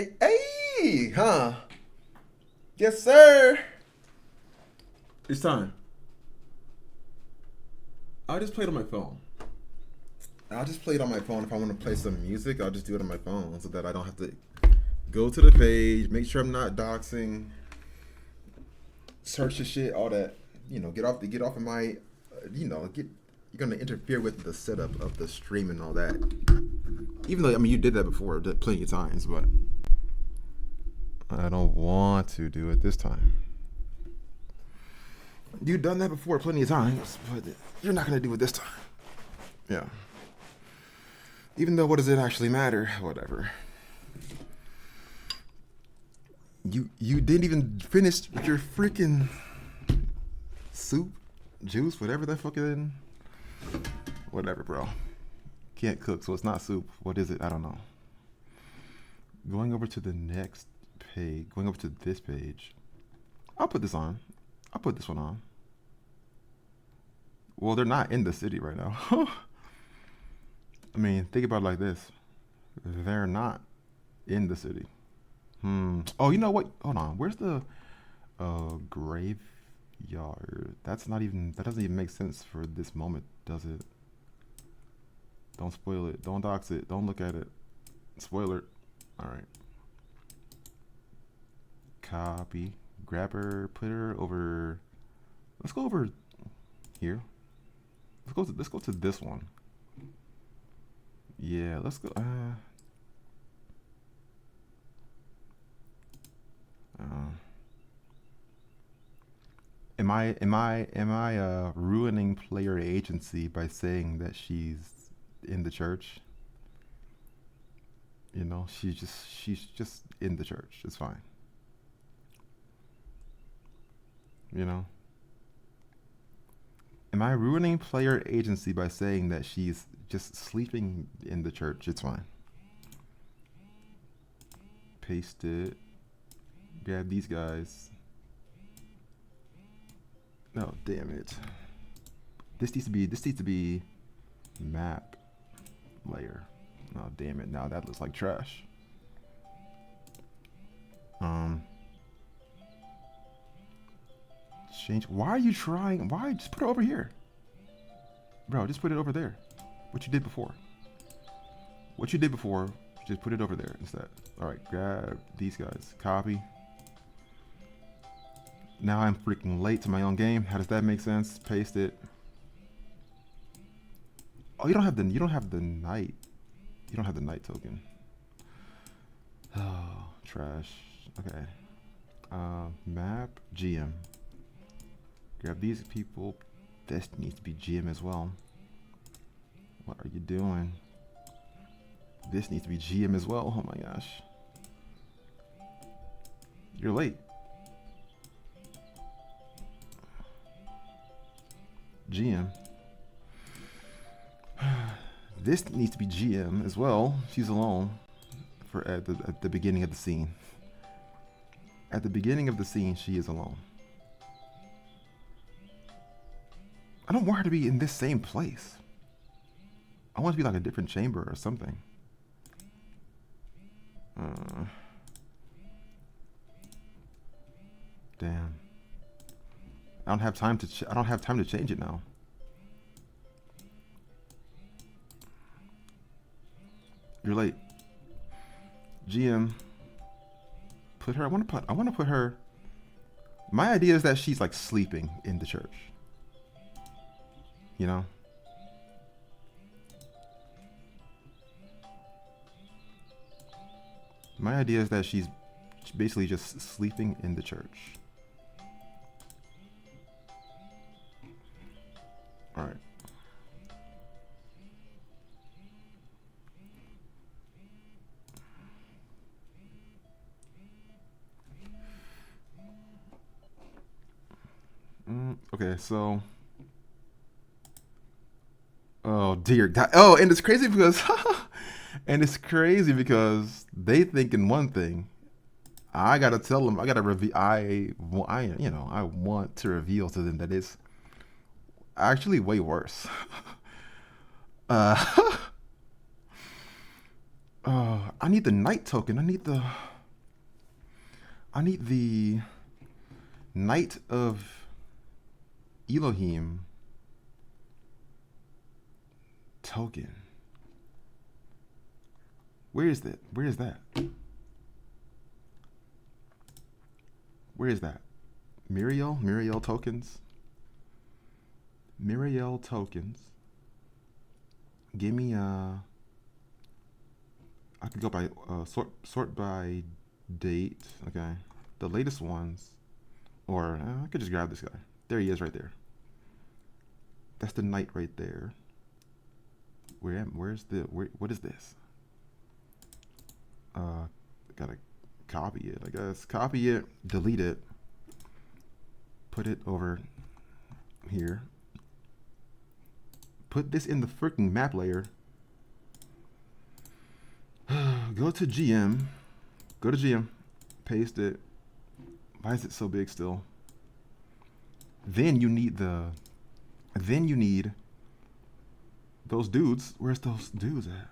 Hey, hey, huh? Yes, sir. It's time. I'll just play it on my phone. I'll just play it on my phone. If I want to play some music, I'll just do it on my phone so that I don't have to go to the page, make sure I'm not doxing, search the shit, all that. Get off of my, get. You're gonna interfere with the setup of the stream and all that. Even though you did that before plenty of times, but I don't want to do it this time. You've done that before plenty of times, but you're not gonna do it this time. Yeah. Even though, what does it actually matter? Whatever. You didn't even finish with your freaking soup, juice, whatever that fucking. Whatever, bro. Can't cook, so it's not soup. What is it? I don't know. Going over to the next page. Going over to this page. I'll put this on. I'll put this one on. Well, they're not in the city right now. I mean, think about it like this. They're not in the city. Oh, you know what? Hold on. Where's the graveyard? That doesn't even make sense for this moment, does it? Don't spoil it. Don't dox it. Don't look at it. Spoiler. Alright. Copy. Grab her. Put her over. Let's go over here. Let's go to this one. Yeah, let's go. Am I ruining player agency by saying that she's in the church? You know, she's just in the church. It's fine. You know? Am I ruining player agency by saying that she's just sleeping in the church? It's fine. Paste it. Grab these guys. No, damn it. This needs to be map layer. Oh, damn it. Now that looks like trash. Change. Why are you trying? Why? Just put it over here. Bro, just put it over there. What you did before. Just put it over there instead. Alright, grab these guys. Copy. Now I'm freaking late to my own game. How does that make sense? Paste it. Oh, you don't have the night. You don't have the night token. Oh, trash. Okay. Map GM. Grab these people. This needs to be GM as well. What are you doing? This needs to be GM as well. Oh my gosh. You're late. GM. This needs to be GM as well. She's alone for at the beginning of the scene. At the beginning of the scene, she is alone. I don't want her to be in this same place. I want it to be like a different chamber or something. Damn. I don't have time to change it now. You're late. GM. Put her. I want to put her. My idea is that she's like sleeping in the church. You know. My idea is that she's basically just sleeping in the church. All right. Okay, so. Oh dear God! Oh, and it's crazy because, they thinking one thing. I gotta tell them. I gotta reveal. I want to reveal to them that it's actually way worse. uh, I need the night token. I need the. I need the Knight of Elohim token. Where is that? Where is that? Where is that? Muriel tokens. Muriel tokens. Give me I could go by sort by date. Okay, the latest ones, or I could just grab this guy. There he is, right there. That's the knight right there. Where's the what is this? Gotta copy it, I guess. Copy it, delete it, put it over here. Put this in the freaking map layer. Go to GM. Go to GM. Paste it. Why is it so big still? Then you need those dudes. Where's those dudes at?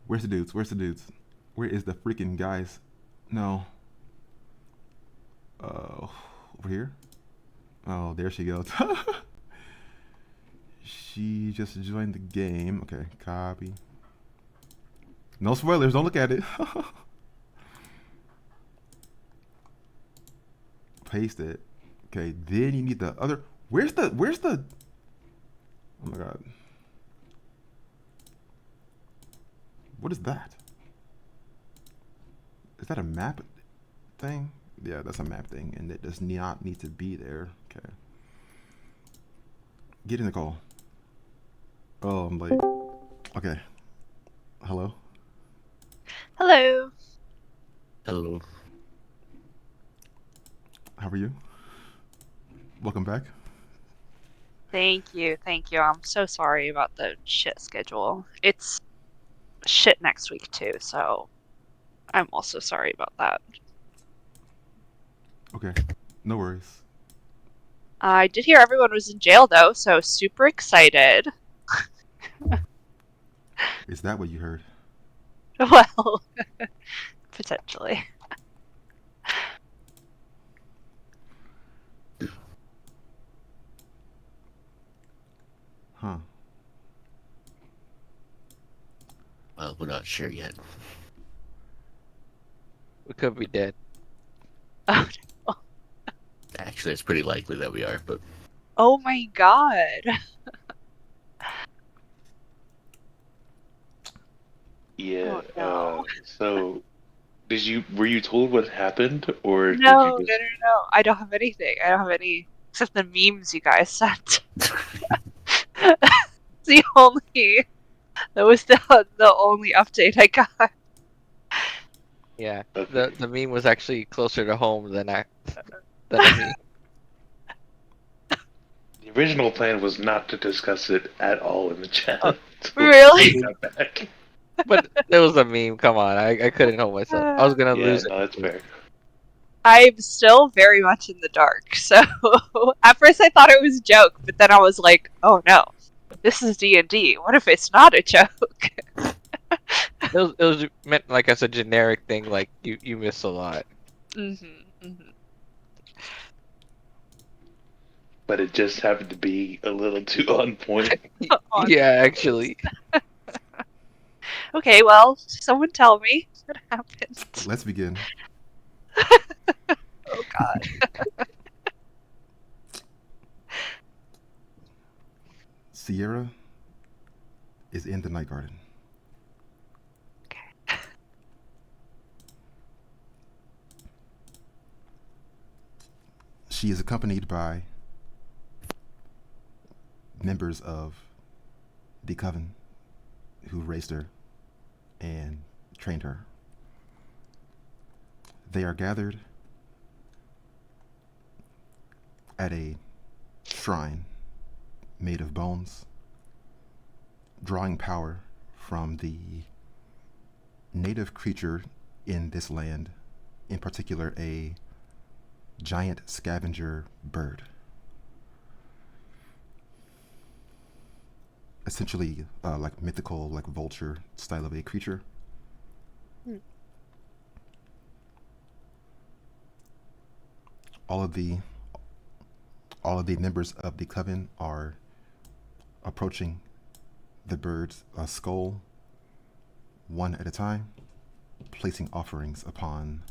Where's the dudes? Where's the dudes? Where is the freaking guys? No. Over here? Oh, there she goes. She just joined the game. Okay, copy. No spoilers, don't look at it. Paste it. Okay, then you need the other. Where's the oh my god. What is that? Is that a map thing? Yeah, that's a map thing, and it does not need to be there. Okay. Get in the call. Oh, I'm late. Okay. Hello? Hello. Hello. How are you? Welcome back. Thank you. I'm so sorry about the shit schedule. It's shit next week too, so I'm also sorry about that. Okay. No worries. I did hear everyone was in jail though, so super excited. Is that what you heard? Well, potentially. Huh. Well, we're not sure yet. We could be dead. Oh, Actually, it's pretty likely that we are, but oh my god. Yeah. Oh no. So, were you told what happened, or did No, you no, just? no, no. I don't have anything. I don't have any except the memes you guys sent. The only that was the only update I got. Yeah. Okay. The meme was actually closer to home than me. The original plan was not to discuss it at all in the chat. Oh, until really? we got back. But it was a meme. Come on, I couldn't help myself. I was gonna Yeah, lose it. no, that's fair. I'm still very much in the dark. So at first I thought it was a joke, but then I was like, oh no, this is D&D. What if it's not a joke? It was meant like as a generic thing. Like you miss a lot. But it just happened to be a little too on point. Yeah, actually. Okay, well, someone tell me what happened. Let's begin. Oh god. Sierra is in the night garden. Okay. She is accompanied by members of the coven who raised her and trained her. They are gathered at a shrine made of bones, drawing power from the native creature in this land, in particular a giant scavenger bird. Essentially, like mythical, like vulture style of a creature. all of the all of the members of the coven are approaching the bird's skull one at a time, placing offerings upon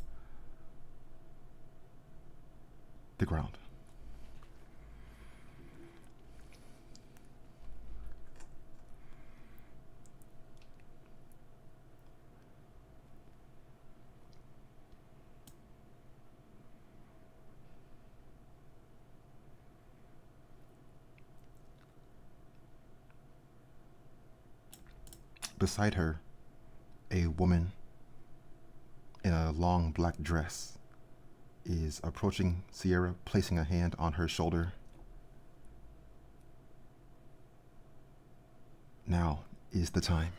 the ground. Beside her, a woman in a long black dress is approaching Sierra, placing a hand on her shoulder. Now is the time.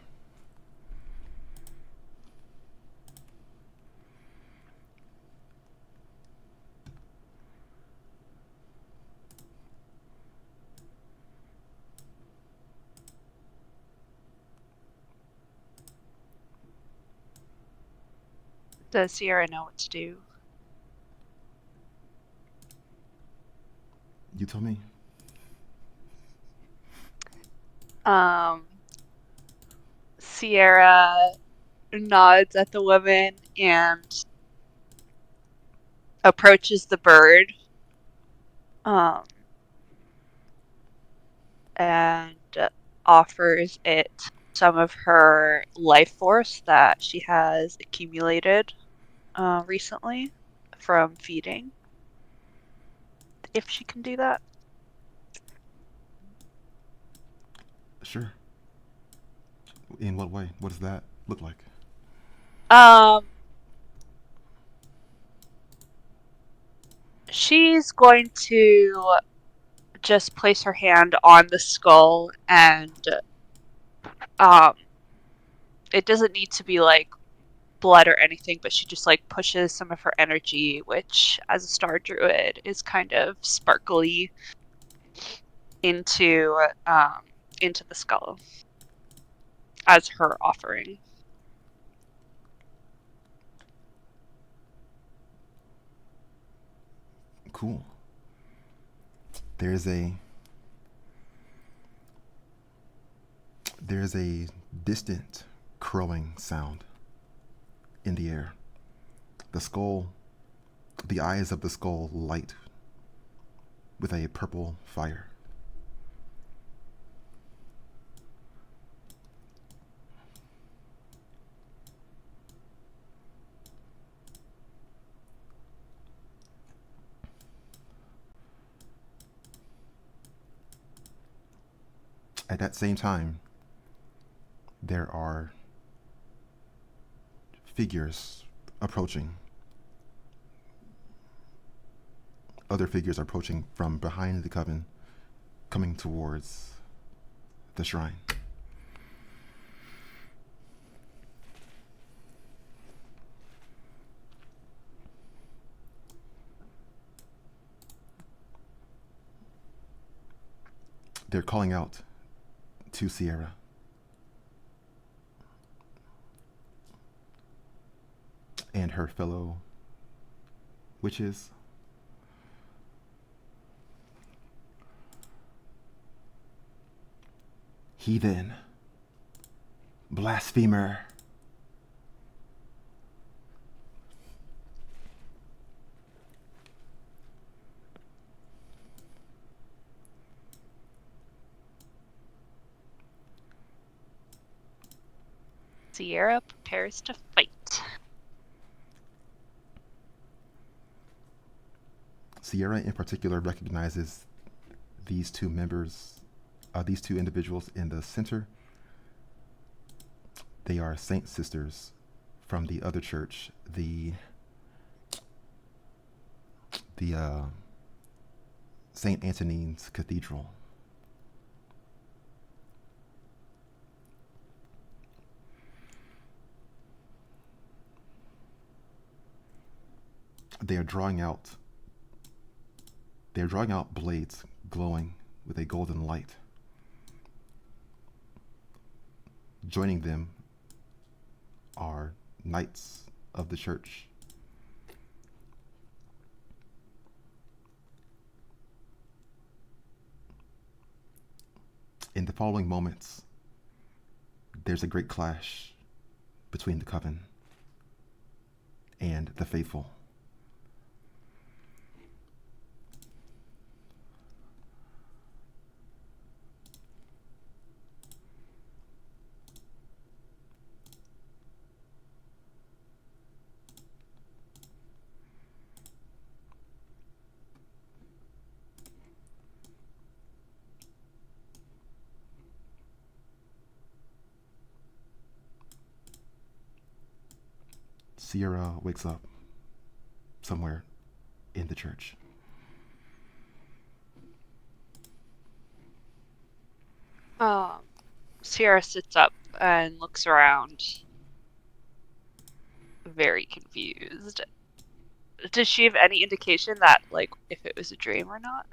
Does Sierra know what to do? You tell me. Sierra nods at the woman and approaches the bird. And offers it some of her life force that she has accumulated recently from feeding. If she can do that. Sure. In what way? What does that look like? She's going to just place her hand on the skull and it doesn't need to be like blood or anything, but she just like pushes some of her energy, which as a star druid is kind of sparkly, into the skull as her offering. Cool. There's a distant crowing sound in the air. The eyes of the skull light with a purple fire. At that same time, there are figures approaching. Other figures are approaching from behind the coven, coming towards the shrine. They're calling out to Sierra. And her fellow witches. Heathen. Blasphemer. Sierra prepares to fight. Sierra in particular recognizes these two individuals in the center. They are Saint Sisters from the other church, the Saint Antonine's Cathedral. They're drawing out blades glowing with a golden light. Joining them are knights of the church. In the following moments, there's a great clash between the coven and the faithful. Sierra wakes up somewhere in the church. Sierra sits up and looks around, very confused. Does she have any indication that, like, if it was a dream or not?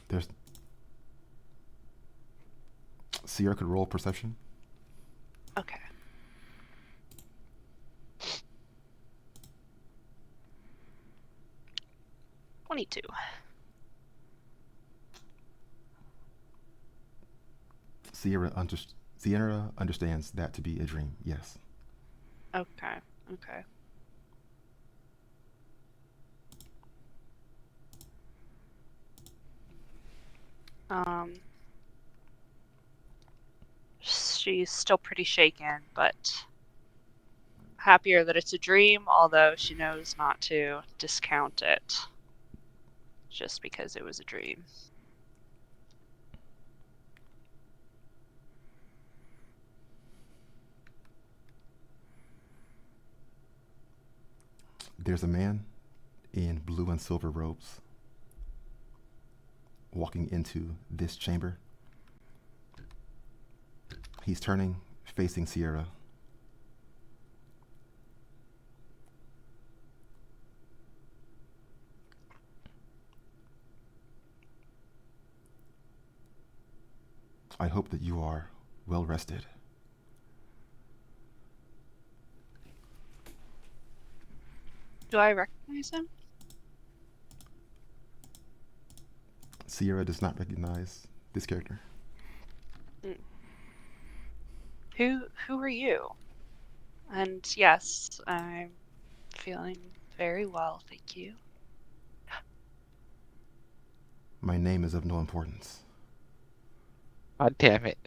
There's Sierra could roll perception. Okay. "22. Sierra understands that to be a dream. Yes. Okay. Okay. She's still pretty shaken, but happier that it's a dream, although she knows not to discount it just because it was a dream. There's a man in blue and silver robes walking into this chamber. He's turning, facing Sierra. I hope that you are well rested. Do I recognize him? Sierra does not recognize this character. Who are you? And yes, I'm feeling very well, thank you. My name is of no importance. God damn it.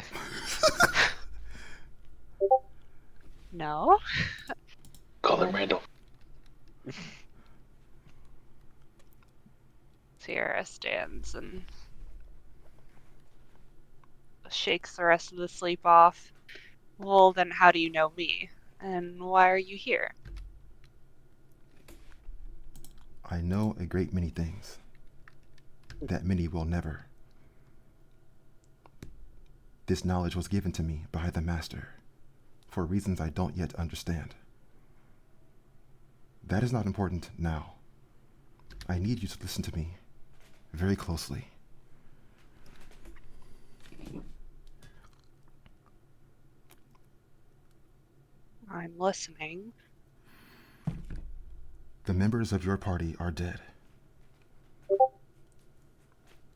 No? Call him Randall. Sierra stands and shakes the rest of the sleep off. Well, then how do you know me? And why are you here? I know a great many things that many will never. This knowledge was given to me by the Master for reasons I don't yet understand. That is not important now. I need you to listen to me very closely. I'm listening. The members of your party are dead.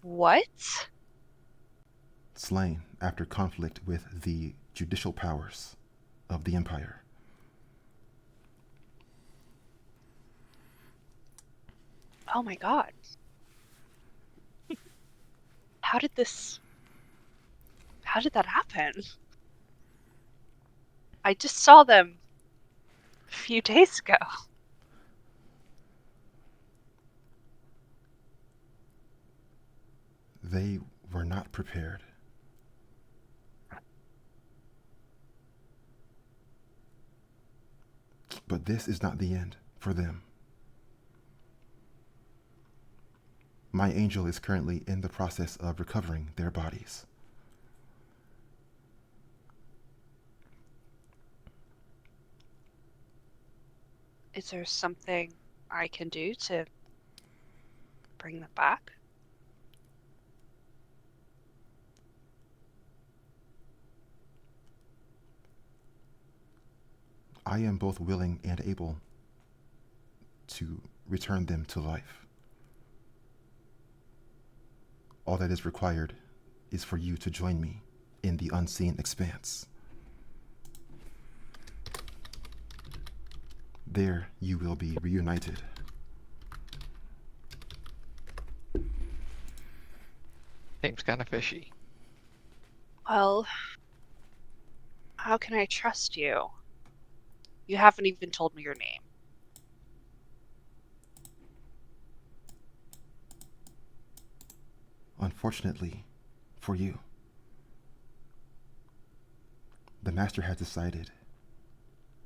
What? Slain after conflict with the judicial powers of the Empire. Oh my god. How did that happen? I just saw them a few days ago. They were not prepared. But this is not the end for them. My angel is currently in the process of recovering their bodies. Is there something I can do to bring them back? I am both willing and able to return them to life. All that is required is for you to join me in the unseen expanse. There you will be reunited. Seems kind of fishy. Well, how can I trust you? You haven't even told me your name. Unfortunately for you, the Master has decided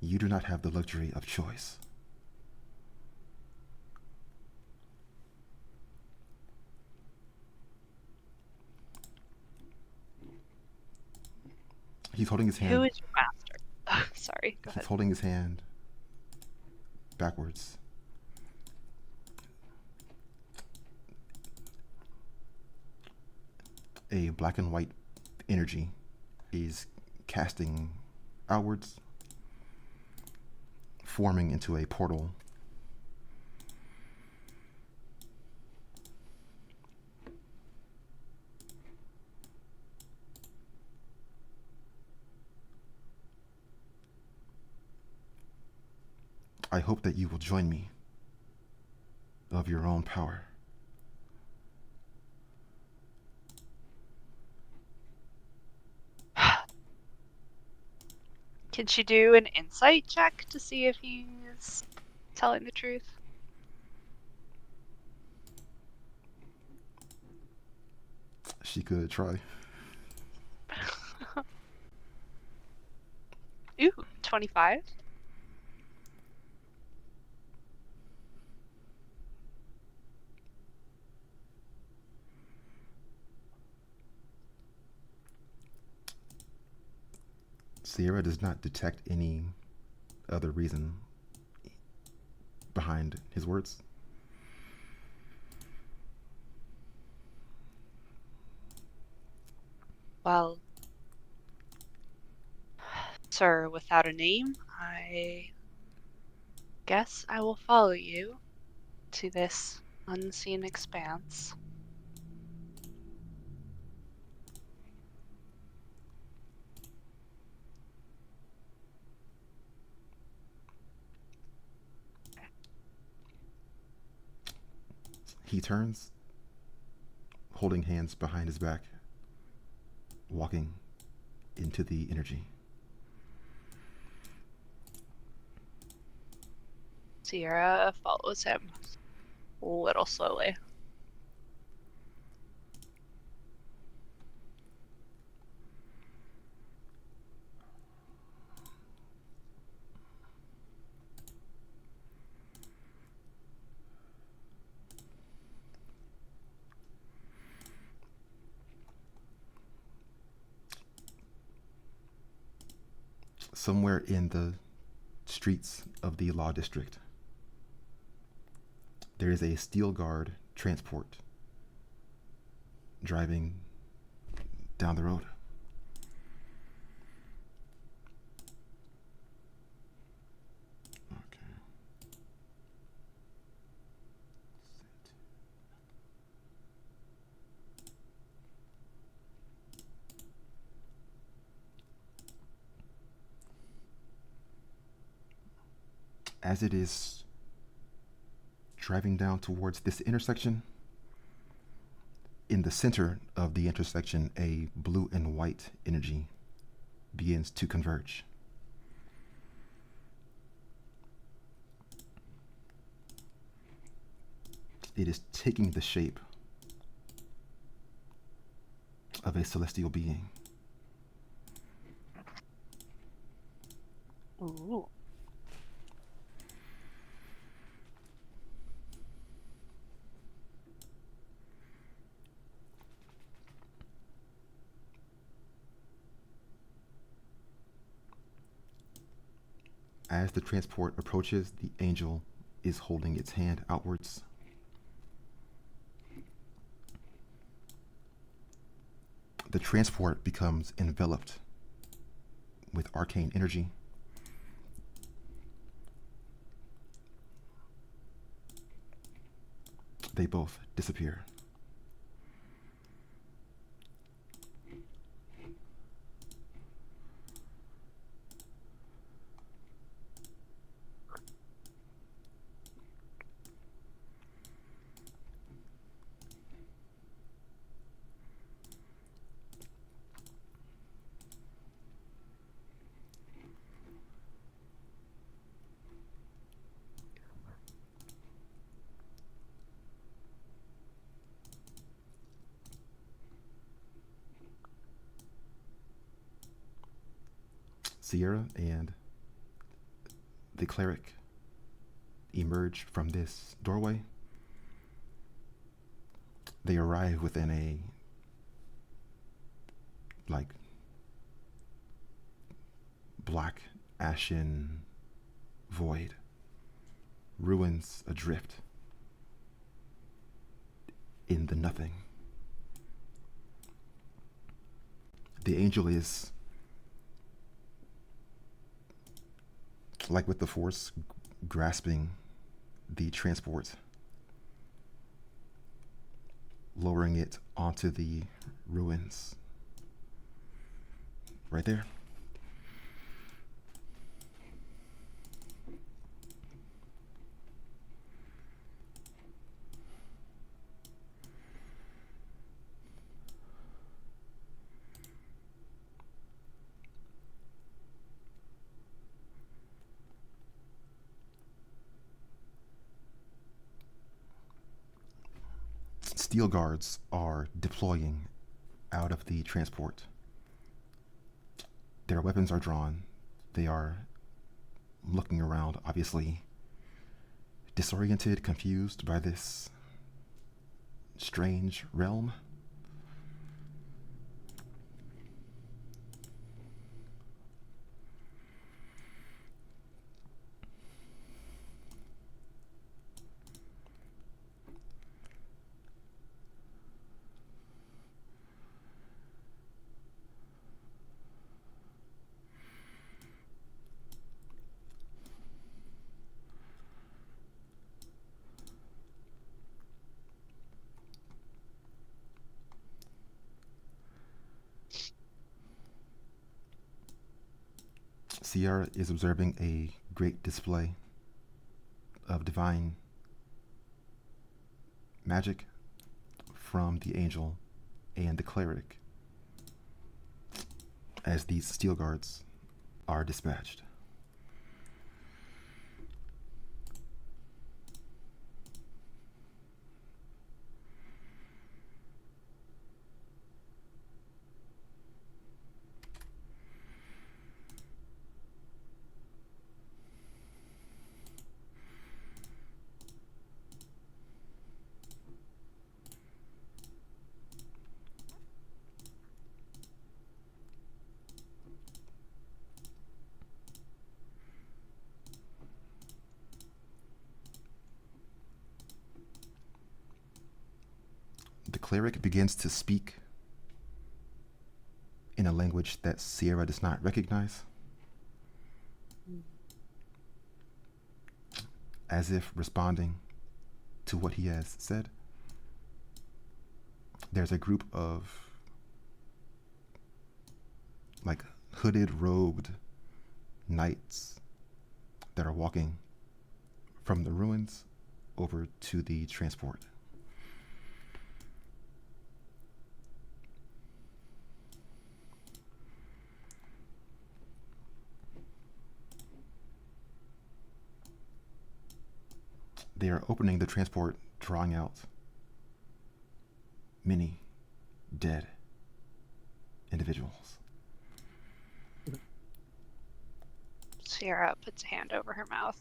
you do not have the luxury of choice. He's holding his hand. Who is your master? Sorry, go He's ahead. holding his hand backwards. A black and white energy is casting outwards, forming into a portal. I hope that you will join me of your own power. Can she do an insight check to see if he's telling the truth? She could try. Ooh, 25. Sierra does not detect any other reason behind his words. Well, sir, without a name, I guess I will follow you to this unseen expanse. He turns, holding hands behind his back, walking into the energy. Sierra follows him a little slowly. Somewhere in the streets of the Law District, there is a steel guard transport driving down the road. Okay. As it is driving down towards this intersection, in the center of the intersection, a blue and white energy begins to converge. It is taking the shape of a celestial being. Ooh. As the transport approaches, the angel is holding its hand outwards. The transport becomes enveloped with arcane energy, they both disappear. Sierra and the cleric emerge from this doorway. They arrive within a like black ashen void, ruins adrift in the nothing. The angel is, like with the force, grasping the transport, lowering it onto the ruins. Right there. Steel guards are deploying out of the transport. Their weapons are drawn. They are looking around, obviously disoriented, confused by this strange realm. Sierra is observing a great display of divine magic from the angel and the cleric as these steel guards are dispatched. The cleric begins to speak in a language that Sierra does not recognize, as if responding to what he has said. There's a group of like hooded, robed knights that are walking from the ruins over to the transport. They are opening the transport, drawing out many dead individuals. Sierra puts a hand over her mouth.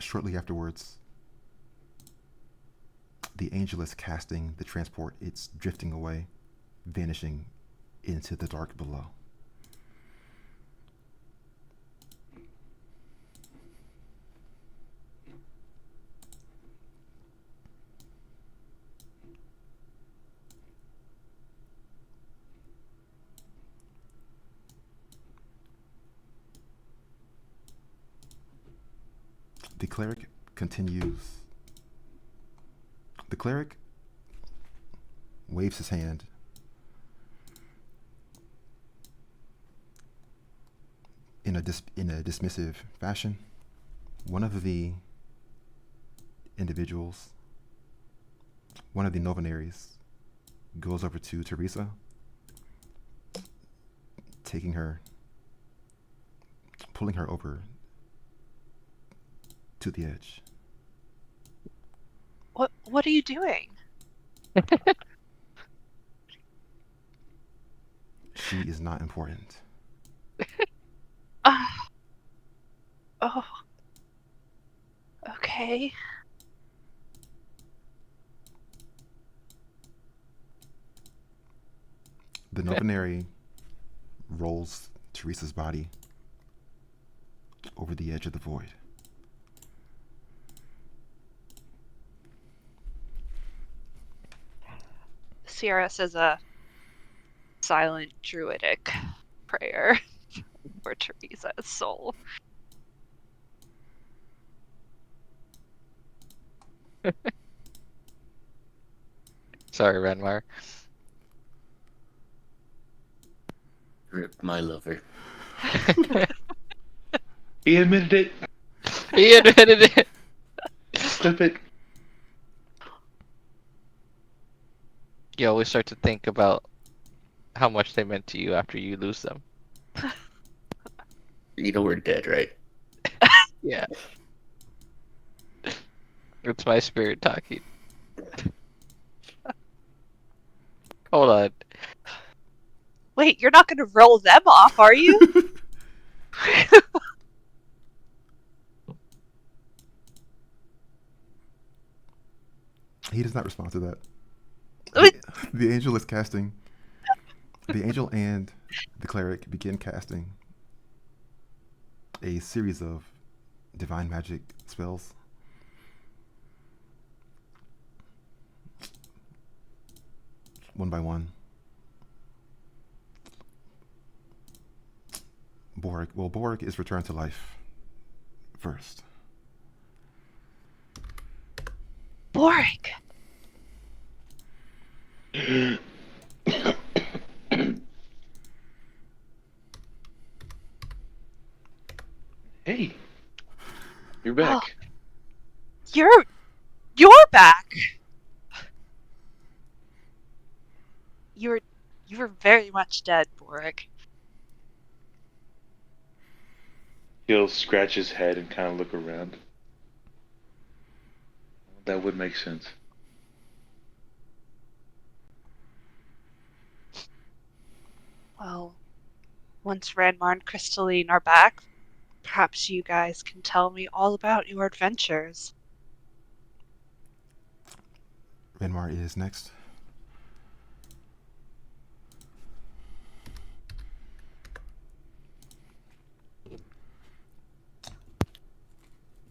Shortly afterwards, the angel is casting the transport. It's drifting away, vanishing into the dark below. The cleric continues. The cleric waves his hand. In a dismissive fashion. One of the individuals, one of the novenaries, goes over to Teresa, taking her, pulling her over to the edge. What are you doing? She is not important. Oh. Okay. The novenary rolls Teresa's body over the edge of the void. Sierra says a silent druidic prayer for Teresa's soul. Sorry, Renmar. Rip my lover. He admitted it. He admitted it. Clip it. You always start to think about how much they meant to you after you lose them. You know we're dead, right? Yeah. It's my spirit talking. Hold on. Wait, you're not gonna roll them off, are you? He does not respond to that. Wait. The angel is casting. The angel and the cleric begin casting a series of divine magic spells. One by one. Borg is returned to life first. Boric. Hey, you're back. You're back. You were very much dead, Boric. He'll scratch his head and kind of look around. That would make sense. Well, once Ranmar and Crystalline are back, perhaps you guys can tell me all about your adventures. Renmar is next.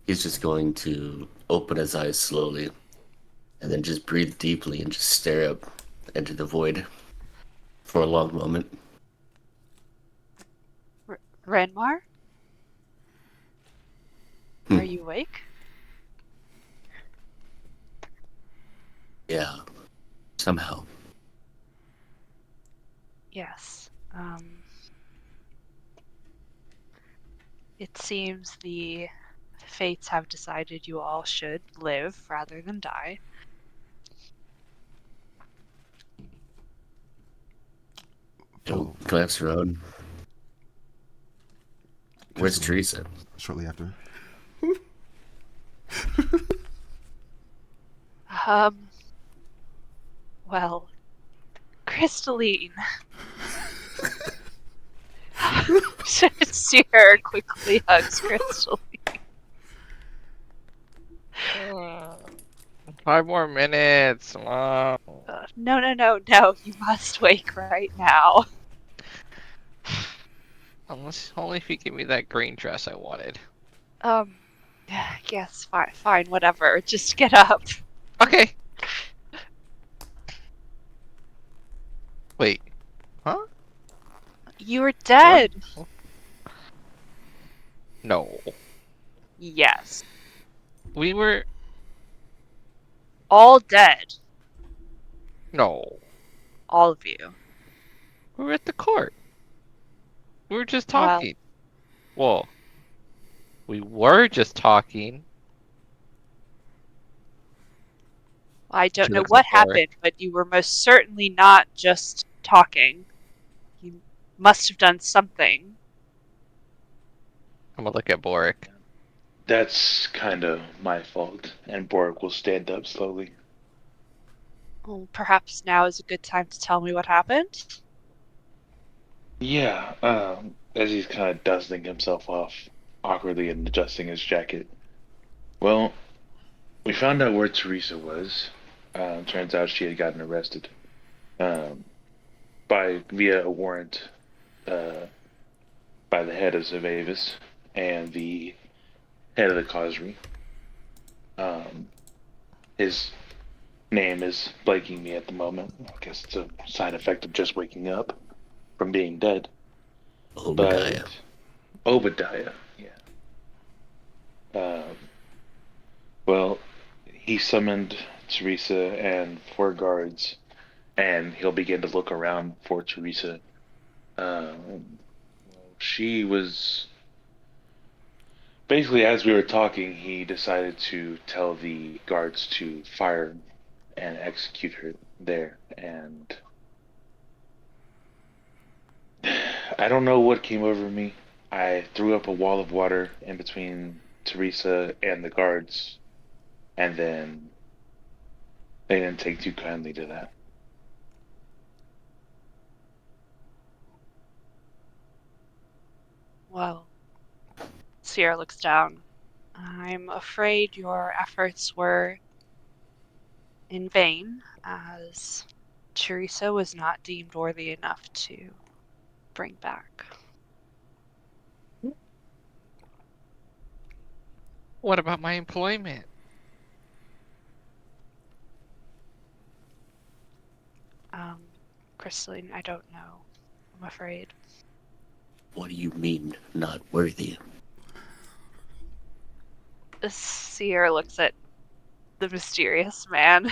He's just going to open his eyes slowly and then just breathe deeply and just stare up into the void for a long moment. Ranmar? Are you awake? Yeah, somehow. Yes. It seems the fates have decided you all should live rather than die. He'll glance around. Where's Teresa? Shortly after. Well, Crystalline. Sierra quickly hugs Crystalline. 5 more minutes. Wow. No, no, no, no. You must wake right now. Unless only if you give me that green dress I wanted. Um, yes, fine, fine, whatever. Just get up. Okay. Wait. Huh? You were dead. What? No. Yes, We were. all dead. No. All of you. We were at the court. We were just Well, talking. Well, we were just talking. I don't She know looks what at Boric. happened, but you were most certainly not just talking. You must have done something. I'm gonna look at Boric. That's kind of my fault. And Boric will stand up slowly. Well, perhaps now is a good time to tell me what happened. Yeah, as he's kind of dusting himself off awkwardly and adjusting his jacket. Well, we found out where Teresa was. Turns out she had gotten arrested um, by via a warrant uh, by the head of Zervavis and the head of the causerie. Um, his name is blanking me at the moment. I guess it's a side effect of just waking up from being dead. Obadiah. But Obadiah, yeah. Um, well, he summoned Teresa and 4 guards, and he'll begin to look around for Teresa. Um, she was basically, as we were talking, he decided to tell the guards to fire and execute her there. And I don't know what came over me. I threw up a wall of water in between Teresa and the guards, and then they didn't take too kindly to that. Well, Sierra looks down. I'm afraid your efforts were in vain, as Teresa was not deemed worthy enough to bring back. What about my employment? Crystalline, I don't know. I'm afraid. What do you mean, not worthy? Sierra looks at the mysterious man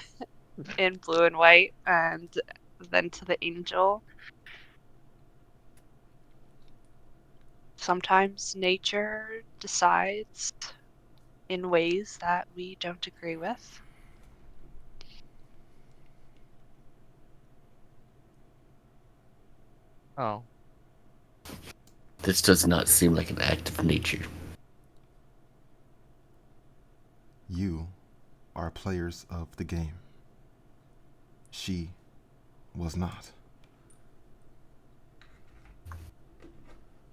in blue and white and then to the angel. Sometimes nature decides in ways that we don't agree with. Oh. This does not seem like an act of nature. You are players of the game. She was not.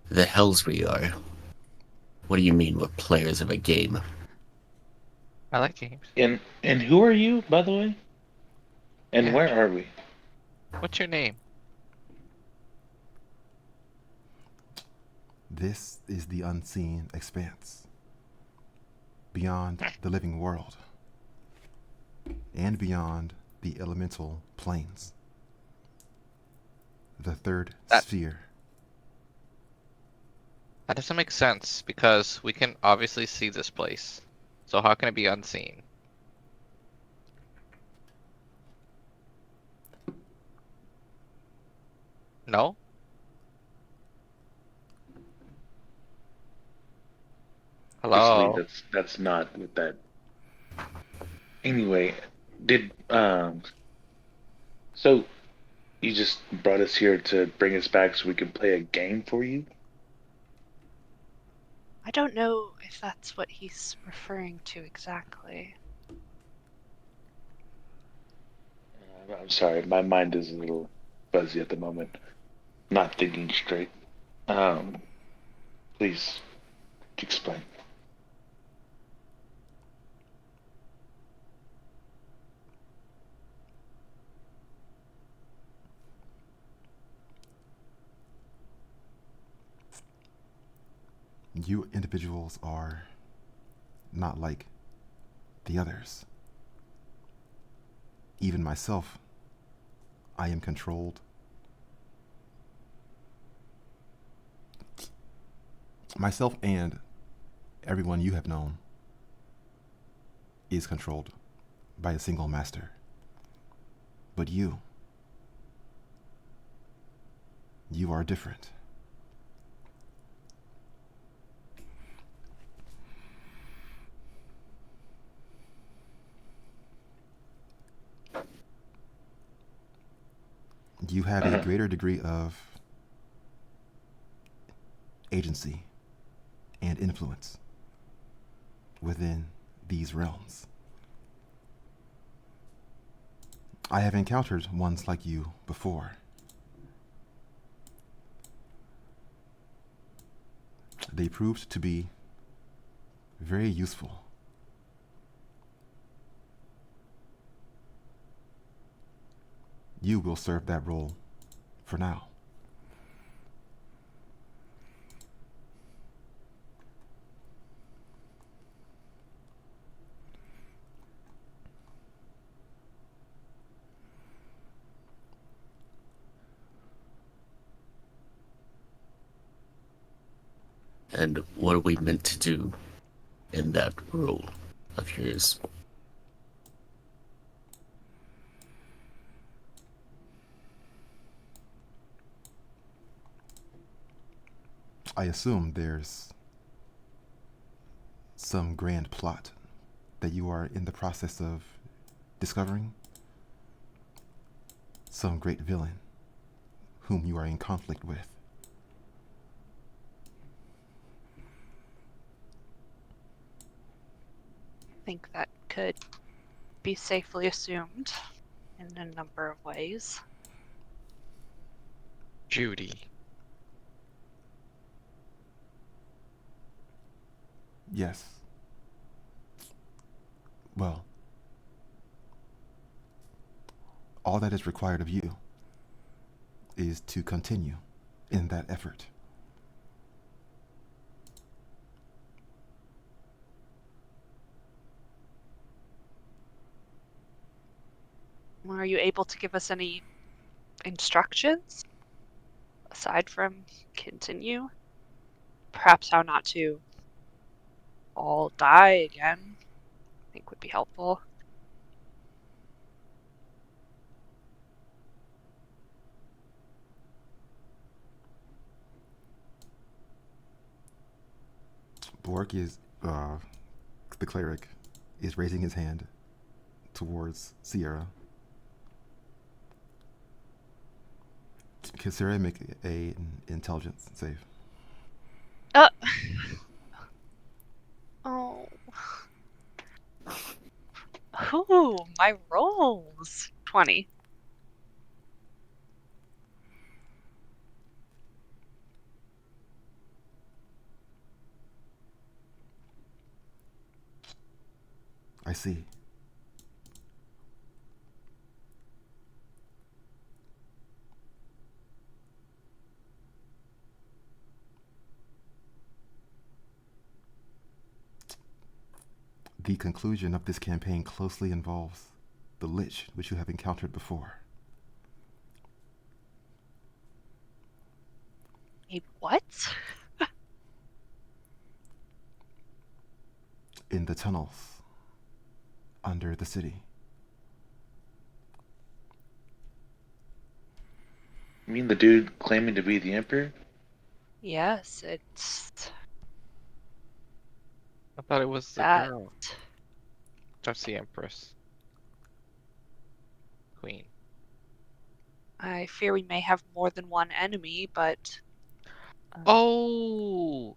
The hells we are. What do you mean we're players of a game? I like games. And who are you, by the way? And Yeah. where are we? What's your name? This is the unseen expanse. Beyond the living world. And beyond the elemental planes. The third That- sphere. That doesn't make sense because we can obviously see this place. So how can it be unseen? No? Obviously, Hello? that's not what that. Anyway, did so you just brought us here to bring us back so we can play a game for you? I don't know if that's what he's referring to exactly. I'm sorry, my mind is a little fuzzy at the moment. Not thinking straight. Please explain. You individuals are not like the others. Even myself, I am controlled. Myself and everyone you have known is controlled by a single master. But you are different. You have a greater degree of agency and influence within these realms. I have encountered ones like you before. They proved to be very useful. You will serve that role for now. And what are we meant to do in that role of yours? I assume there's some grand plot that you are in the process of discovering. Some great villain whom you are in conflict with. I think that could be safely assumed in a number of ways. Judy. Yes. Well, all that is required of you is to continue in that effort. Are you able to give us any instructions aside from continue? Perhaps how not to all die again, I think would be helpful. Bork is, the cleric, is raising his hand towards Sierra. Can Sierra make an intelligence save? Oh. Ooh, my rolls. 20. I see. The conclusion of this campaign closely involves the Lich, which you have encountered before. A what? In the tunnels under the city. You mean the dude claiming to be the Emperor? Yes, it's I thought it was the that. girl. That's the Empress. Queen. I fear we may have more than one enemy, but Oh!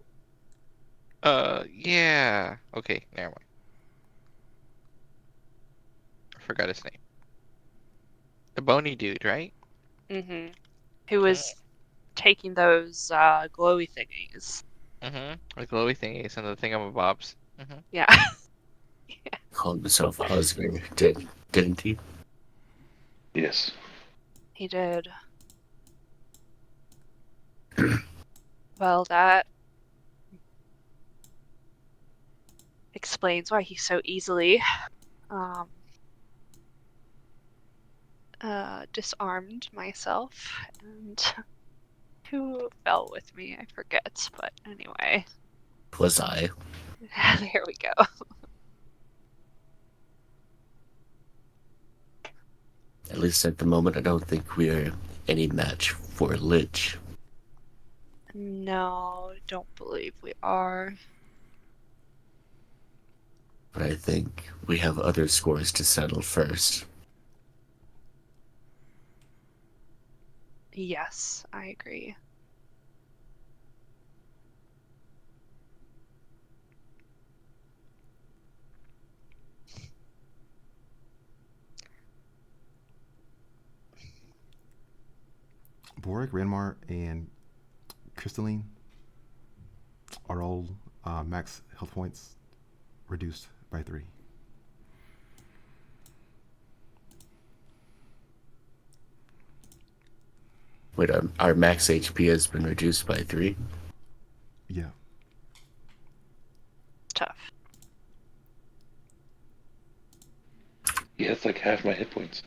Yeah. Okay, never mind. I forgot his name. The bony dude, right? mm-hmm. Who was taking those glowy thingies. Mm-hmm. The glowy thingies and the thingamabobs. Mm-hmm. Yeah. Called himself Oscar, didn't he? Yes. He did. Well, that explains why he so easily disarmed myself. And who fell with me? I forget. But anyway, Was I? there we go. At least at the moment, I don't think we are any match for Lich. No, don't believe we are. But I think we have other scores to settle first. Yes, I agree. Boric, Ranmar, and Crystalline are all max health points reduced by 3. Wait, our max HP has been reduced by 3? Yeah. It's tough. Yeah, it's like half my hit points.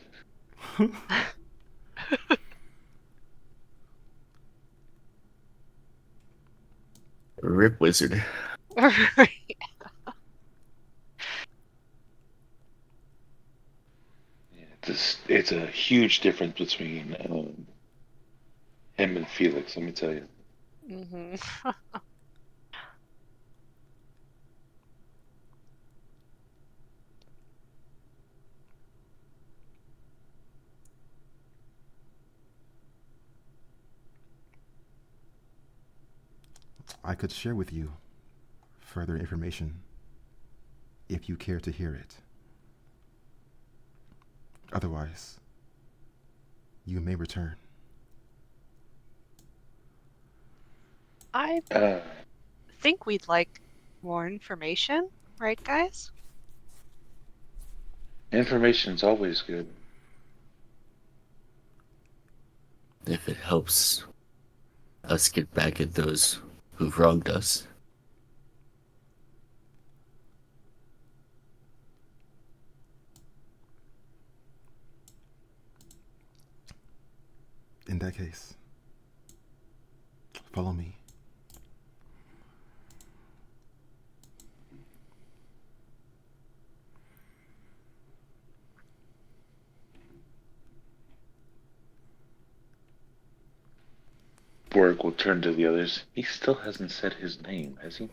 Rip Wizard. Yeah, it's a huge difference between him and Felix, let me tell you. hmm I could share with you further information if you care to hear it. Otherwise, you may return. I Uh, think we'd like more information, right, guys? Information's always good. If it helps us get back at those who've wronged us. In that case, follow me. Borg will turn to the others. He still hasn't said his name, has he?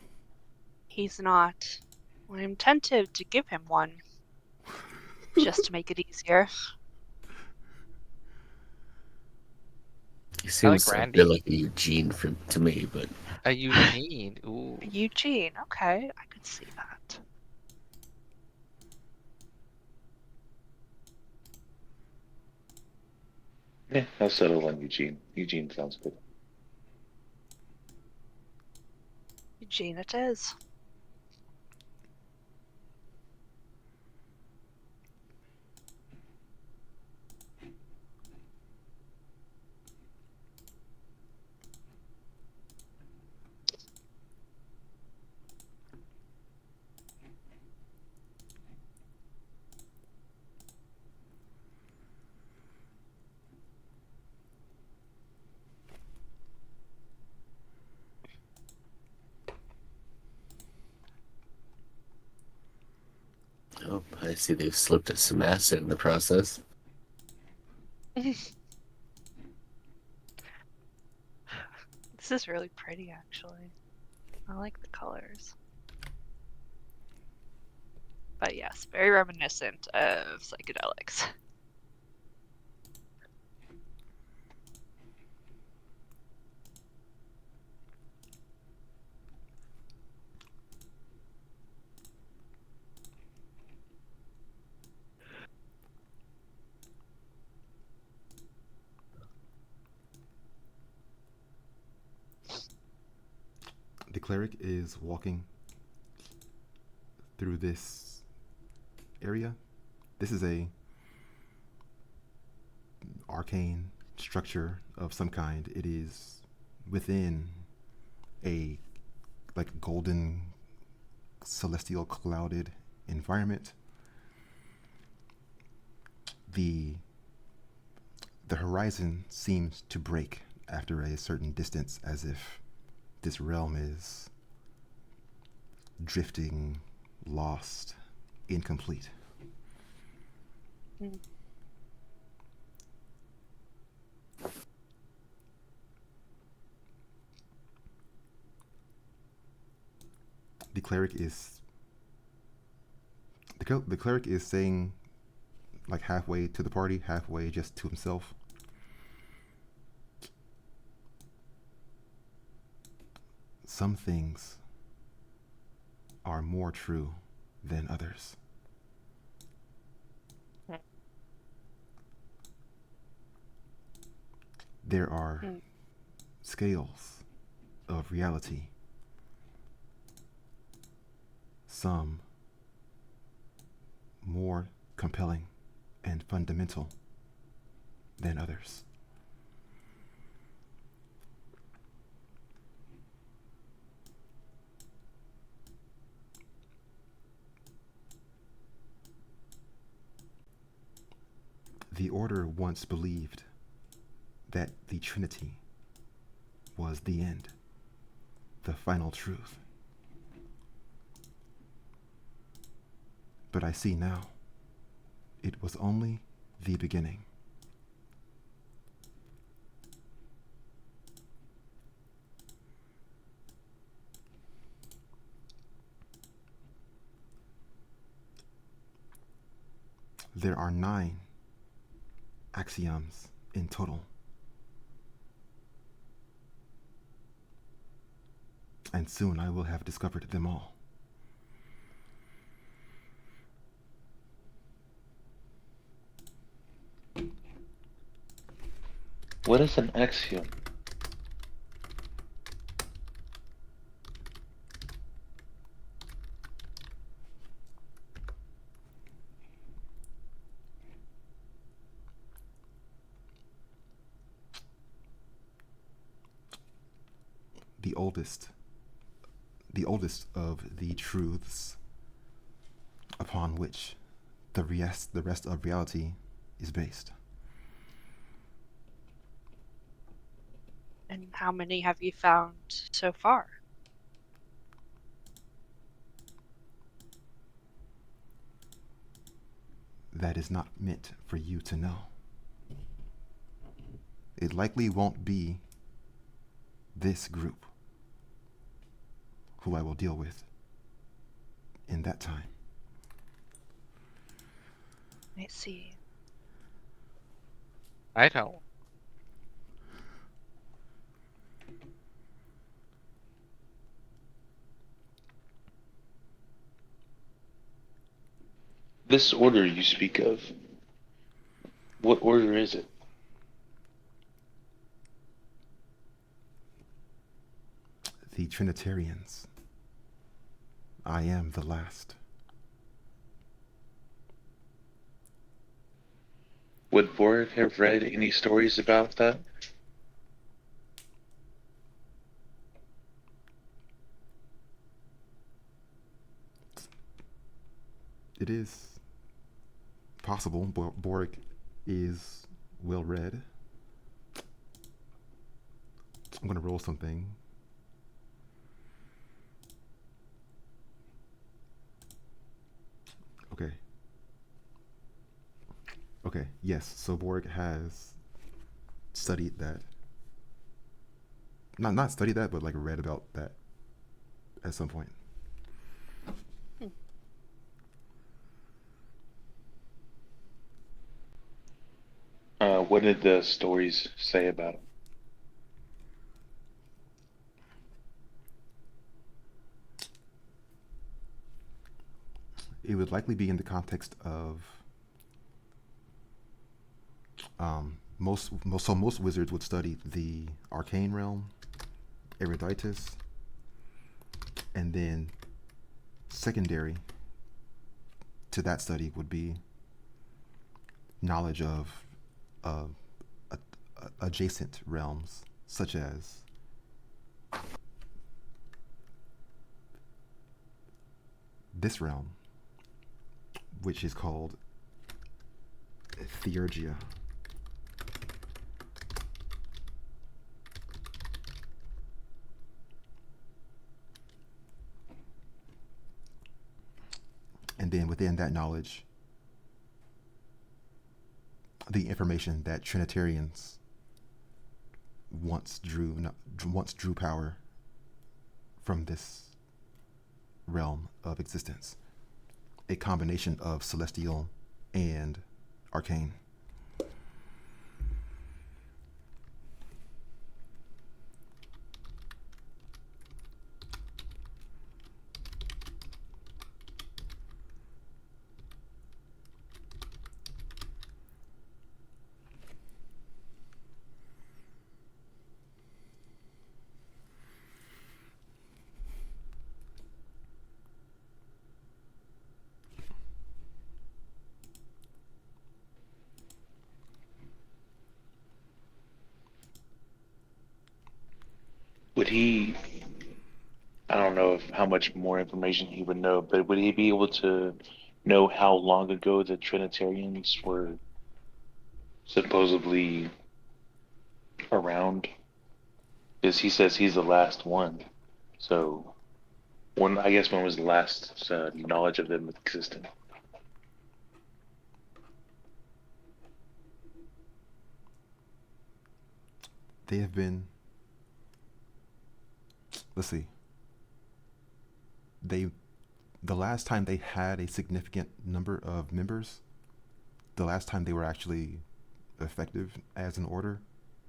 He's not. I'm tempted to give him one, just to make it easier. He I like seems a Randy. bit like a Eugene to me, but A Eugene. Ooh. Eugene, okay, I could see that. Yeah, I'll settle on Eugene. Eugene sounds good. Eugene it is. oh, I see they've slipped us some acid in the process. This is really pretty, actually. I like the colors. But yes, very reminiscent of psychedelics. The cleric is walking through this area. This is a arcane structure of some kind. It is within a like golden celestial clouded environment. The horizon seems to break after a certain distance, as if this realm is drifting, lost, incomplete. Mm. The cleric is the cleric is saying, like, halfway to the party, halfway just to himself. Some things are more true than others. There are Mm. scales of reality. Some more compelling and fundamental than others. The Order once believed that the Trinity was the end, the final truth. But I see now, it was only the beginning. There are 9 axioms in total. And soon I will have discovered them all. What is an axiom? The oldest of the truths upon which the rest of reality is based. And how many have you found so far? That is not meant for you to know. It likely won't be this group who I will deal with in that time. I see. I don't. This order you speak of, what order is it? The Trinitarians. I am the last. Would Borg have read any stories about that? It is possible. Borg is well read. I'm gonna roll something. Okay. Okay, yes. So Borg has studied that. Not studied that, but like read about that at some point. What did the stories say about him? It would likely be in the context of most wizards would study the arcane realm, eruditus, and then secondary to that study would be knowledge of adjacent realms, such as this realm, which is called Theurgia. And then within that knowledge, the information that Trinitarians once drew power from this realm of existence, a combination of celestial and arcane. Would he? I don't know if how much more information he would know, but would he be able to know how long ago the Trinitarians were supposedly around? Because he says he's the last one. So, when I guess when was the last knowledge of them existing? They have been, let's see, the last time they had a significant number of members, the last time they were actually effective as an order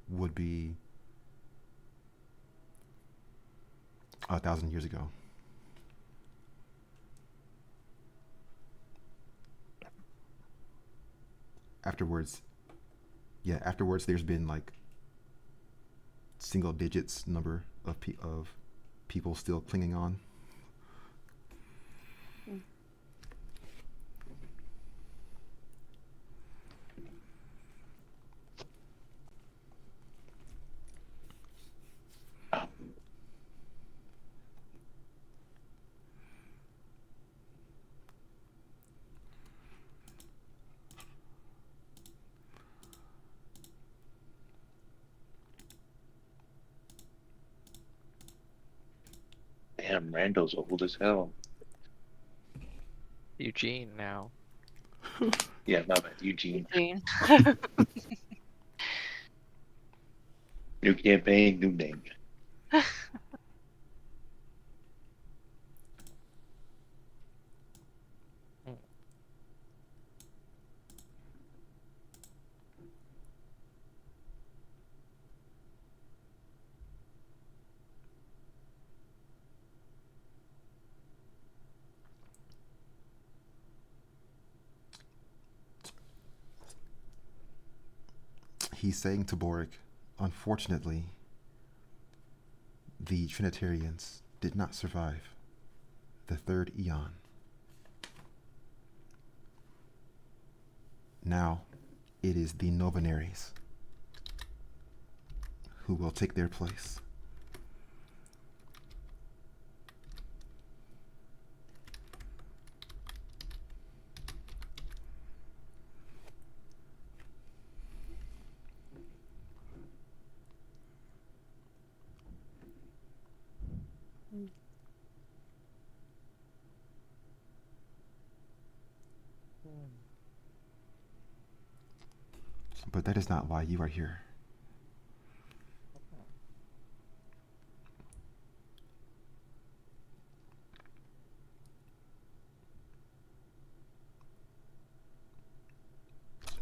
would be 1,000 years ago. Afterwards, there's been like single digits number of people still clinging on. Damn, Randall's old as hell. Eugene now. Yeah, my bad, Eugene. Eugene. New campaign, new name. He's saying to Boric, unfortunately, the Trinitarians did not survive the third eon. Now, it is the Novenaries who will take their place. But that is not why you are here.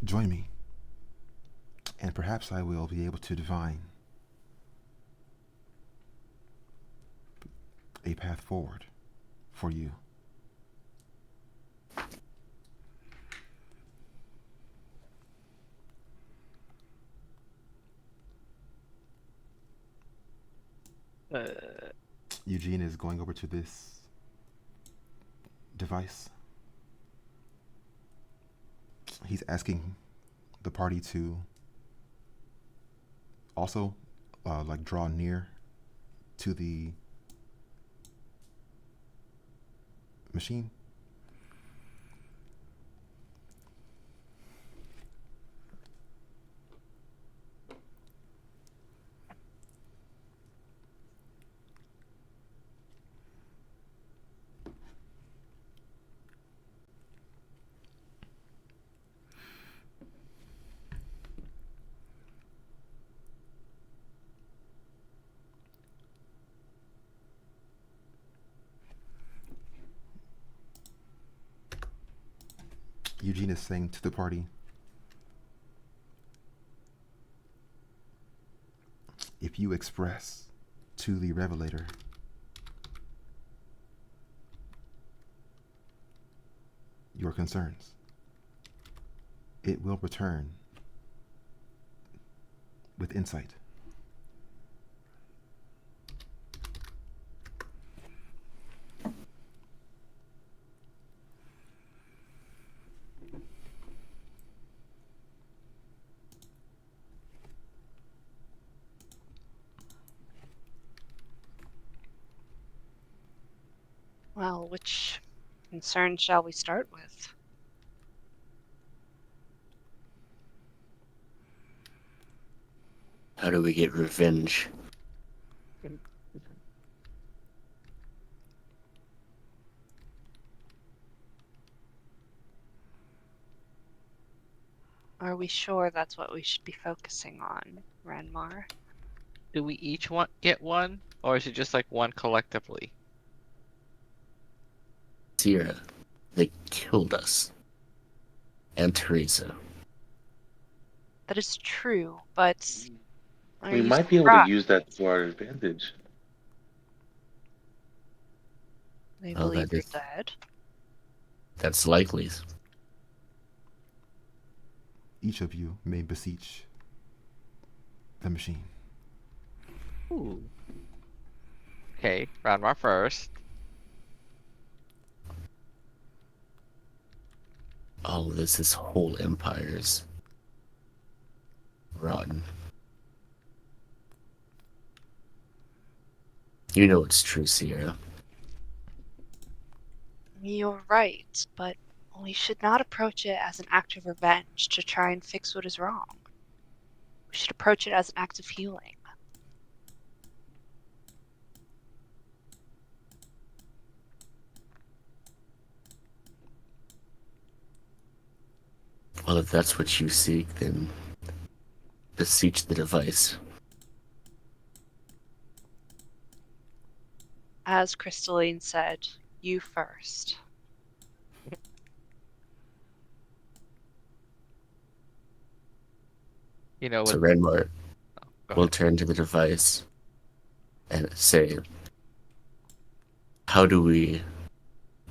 Join me, and perhaps I will be able to divine a path forward for you. Eugene is going over to this device. He's asking the party to also like draw near to the machine Eugene is saying to the party, if you express to the Revelator your concerns, it will return with insight. Well, which concern shall we start with? How do we get revenge? Are we sure that's what we should be focusing on, Renmar? Do we each get one, or is it just like one collectively? Sierra, they killed us. And Teresa. That is true, but are We you might be able to surprised? use that to our advantage. They Oh, believe that you're is- dead. That's likely. Each of you may beseech the machine. Ooh. Okay, Ranmar first. All of this is whole empires. Rotten. You know it's true, Sierra. You're right, but we should not approach it as an act of revenge to try and fix what is wrong. We should approach it as an act of healing. Well, if that's what you seek, then beseech the device. As Crystalline said, you first. You know, So with Renmar go will ahead. turn to the device and say, how do we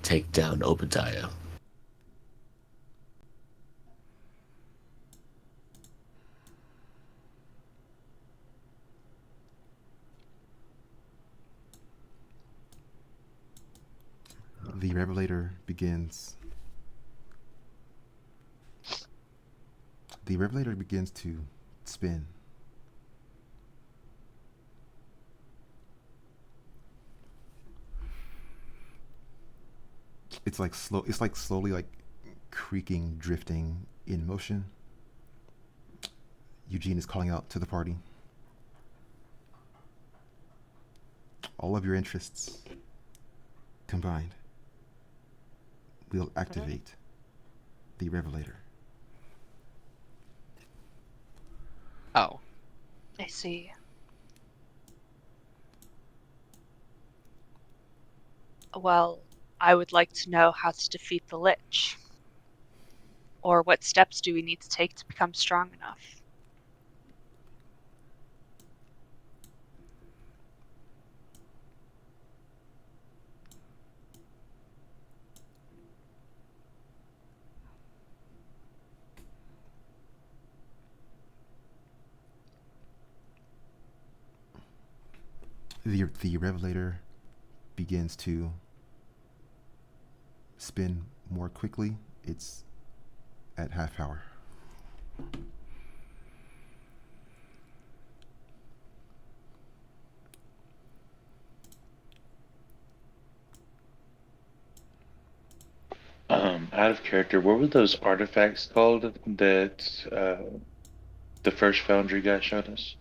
take down Obadiah? The Revelator begins. The Revelator begins to spin. It's like slow. It's like slowly, like creaking, drifting in motion. Eugene is calling out to the party. All of your interests combined will activate the Revelator. Oh, I see. Well, I would like to know how to defeat the Lich. Or what steps do we need to take to become strong enough? The Revelator begins to spin more quickly. It's at half power. Out of character, what were those artifacts called that the first Foundry guy showed us?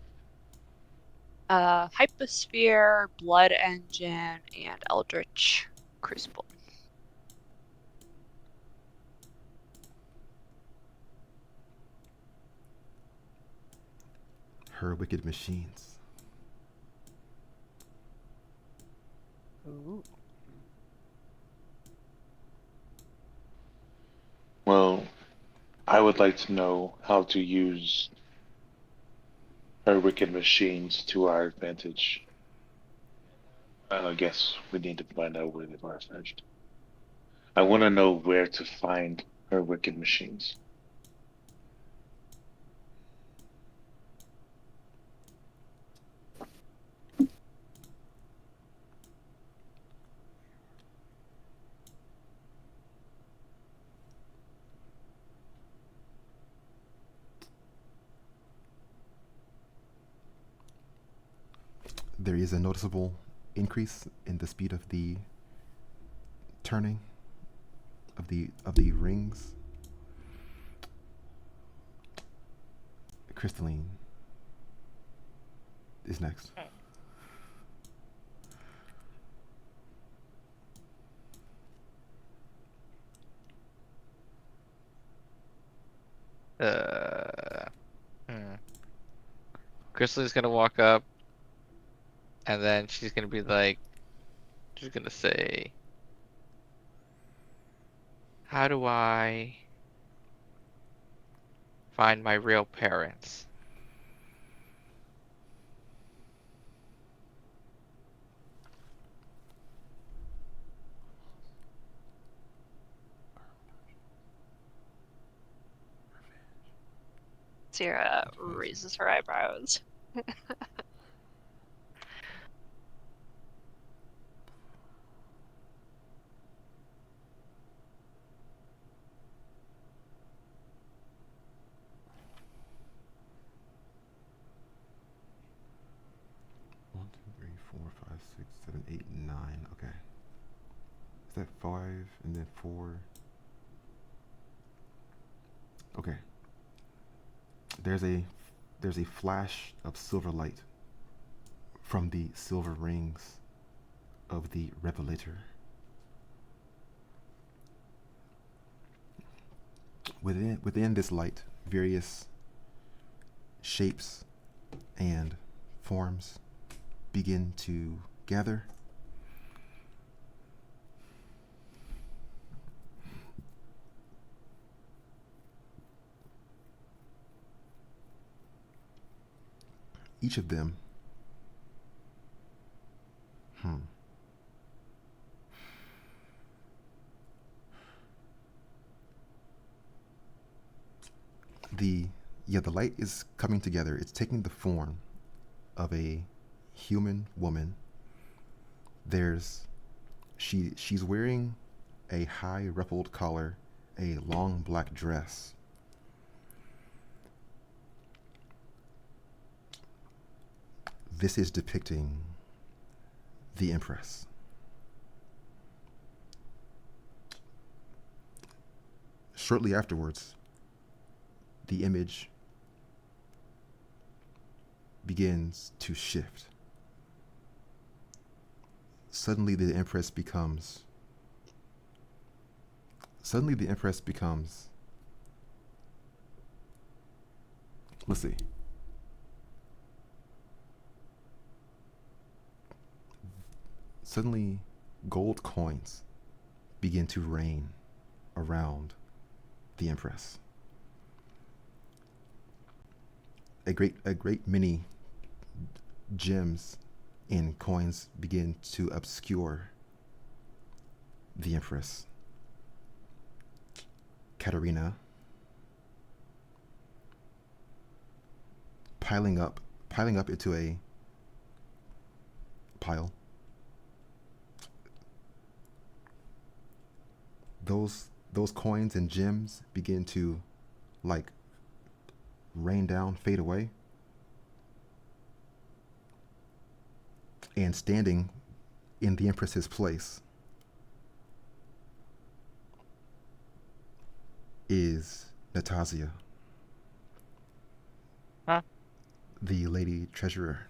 Hyposphere, Blood Engine, and Eldritch Crucible. Her wicked machines. Ooh. Well, I would like to know how to use her wicked machines to our advantage. I guess we need to find out where they are first. I want to know where to find her wicked machines. There is a noticeable increase in the speed of the turning of the rings. Crystalline is next. Uh, Crystal's gonna walk up, and then she's gonna be like, she's gonna say, "How do I find my real parents?" Sierra raises her eyebrows. One, two, three, 4, 5, 6, 7, 8, 9. Okay. Is that 5 and then 4? Okay. There's a flash of silver light from the silver rings of the Revelator. Within this light, various shapes and forms begin to gather. Each of them the light is coming together. It's taking the form of a human woman. She's wearing a high ruffled collar, a long black dress. This is depicting the Empress. Shortly afterwards, the image begins to shift. Suddenly the Empress becomes let's see. Suddenly gold coins begin to rain around the Empress. A great many gems and coins begin to obscure the Empress. Katerina, piling up into a pile. Those coins and gems begin to like rain down, fade away. And standing in the Empress's place is Natasia, Huh? the Lady Treasurer.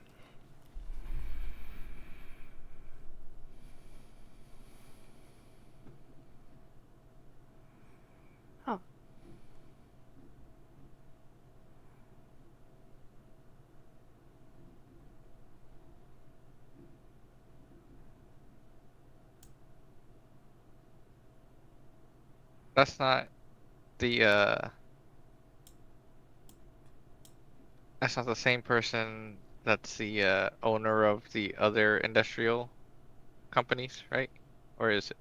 Oh. That's not the that's not the same person that's the owner of the other industrial companies, right? Or is it?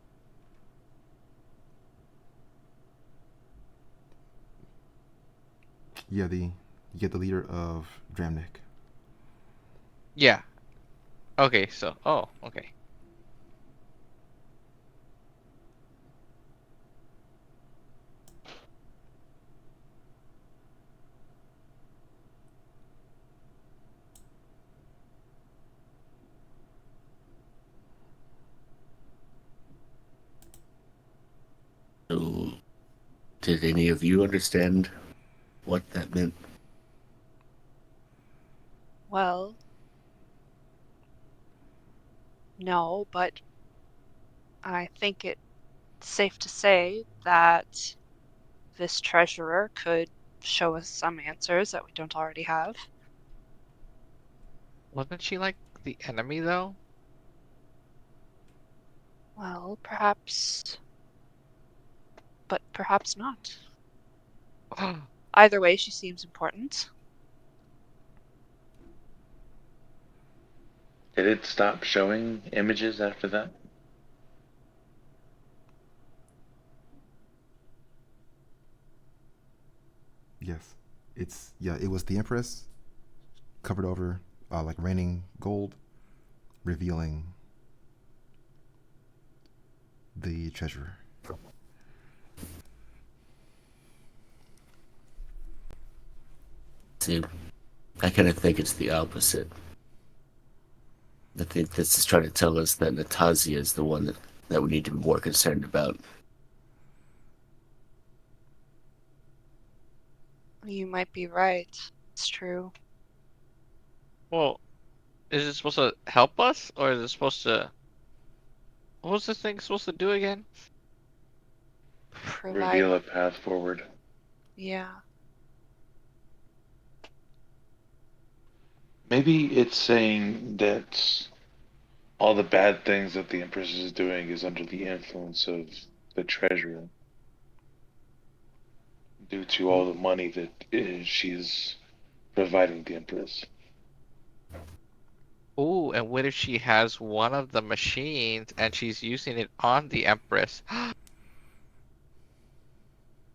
Yeah, you get the leader of Dramnik. Yeah. Okay, so okay. So, did any of you understand what that meant? Well, no, but I think it's safe to say that this treasurer could show us some answers that we don't already have. Wasn't she like the enemy though? Well, perhaps, but perhaps not. Either way, she seems important. Did it stop showing images after that? Yes, it was the Empress covered over, like raining gold, revealing the treasurer. See, I kind of think it's the opposite. I think this is trying to tell us that Natasia is the one that we need to be more concerned about. You might be right. It's true. Well, is it supposed to help us, or is it supposed to? What was this thing supposed to do again? Provide. Reveal a path forward. Yeah. Maybe it's saying that all the bad things that the Empress is doing is under the influence of the treasurer, due to all the money that she's providing the Empress. Ooh, and what if she has one of the machines and she's using it on the Empress?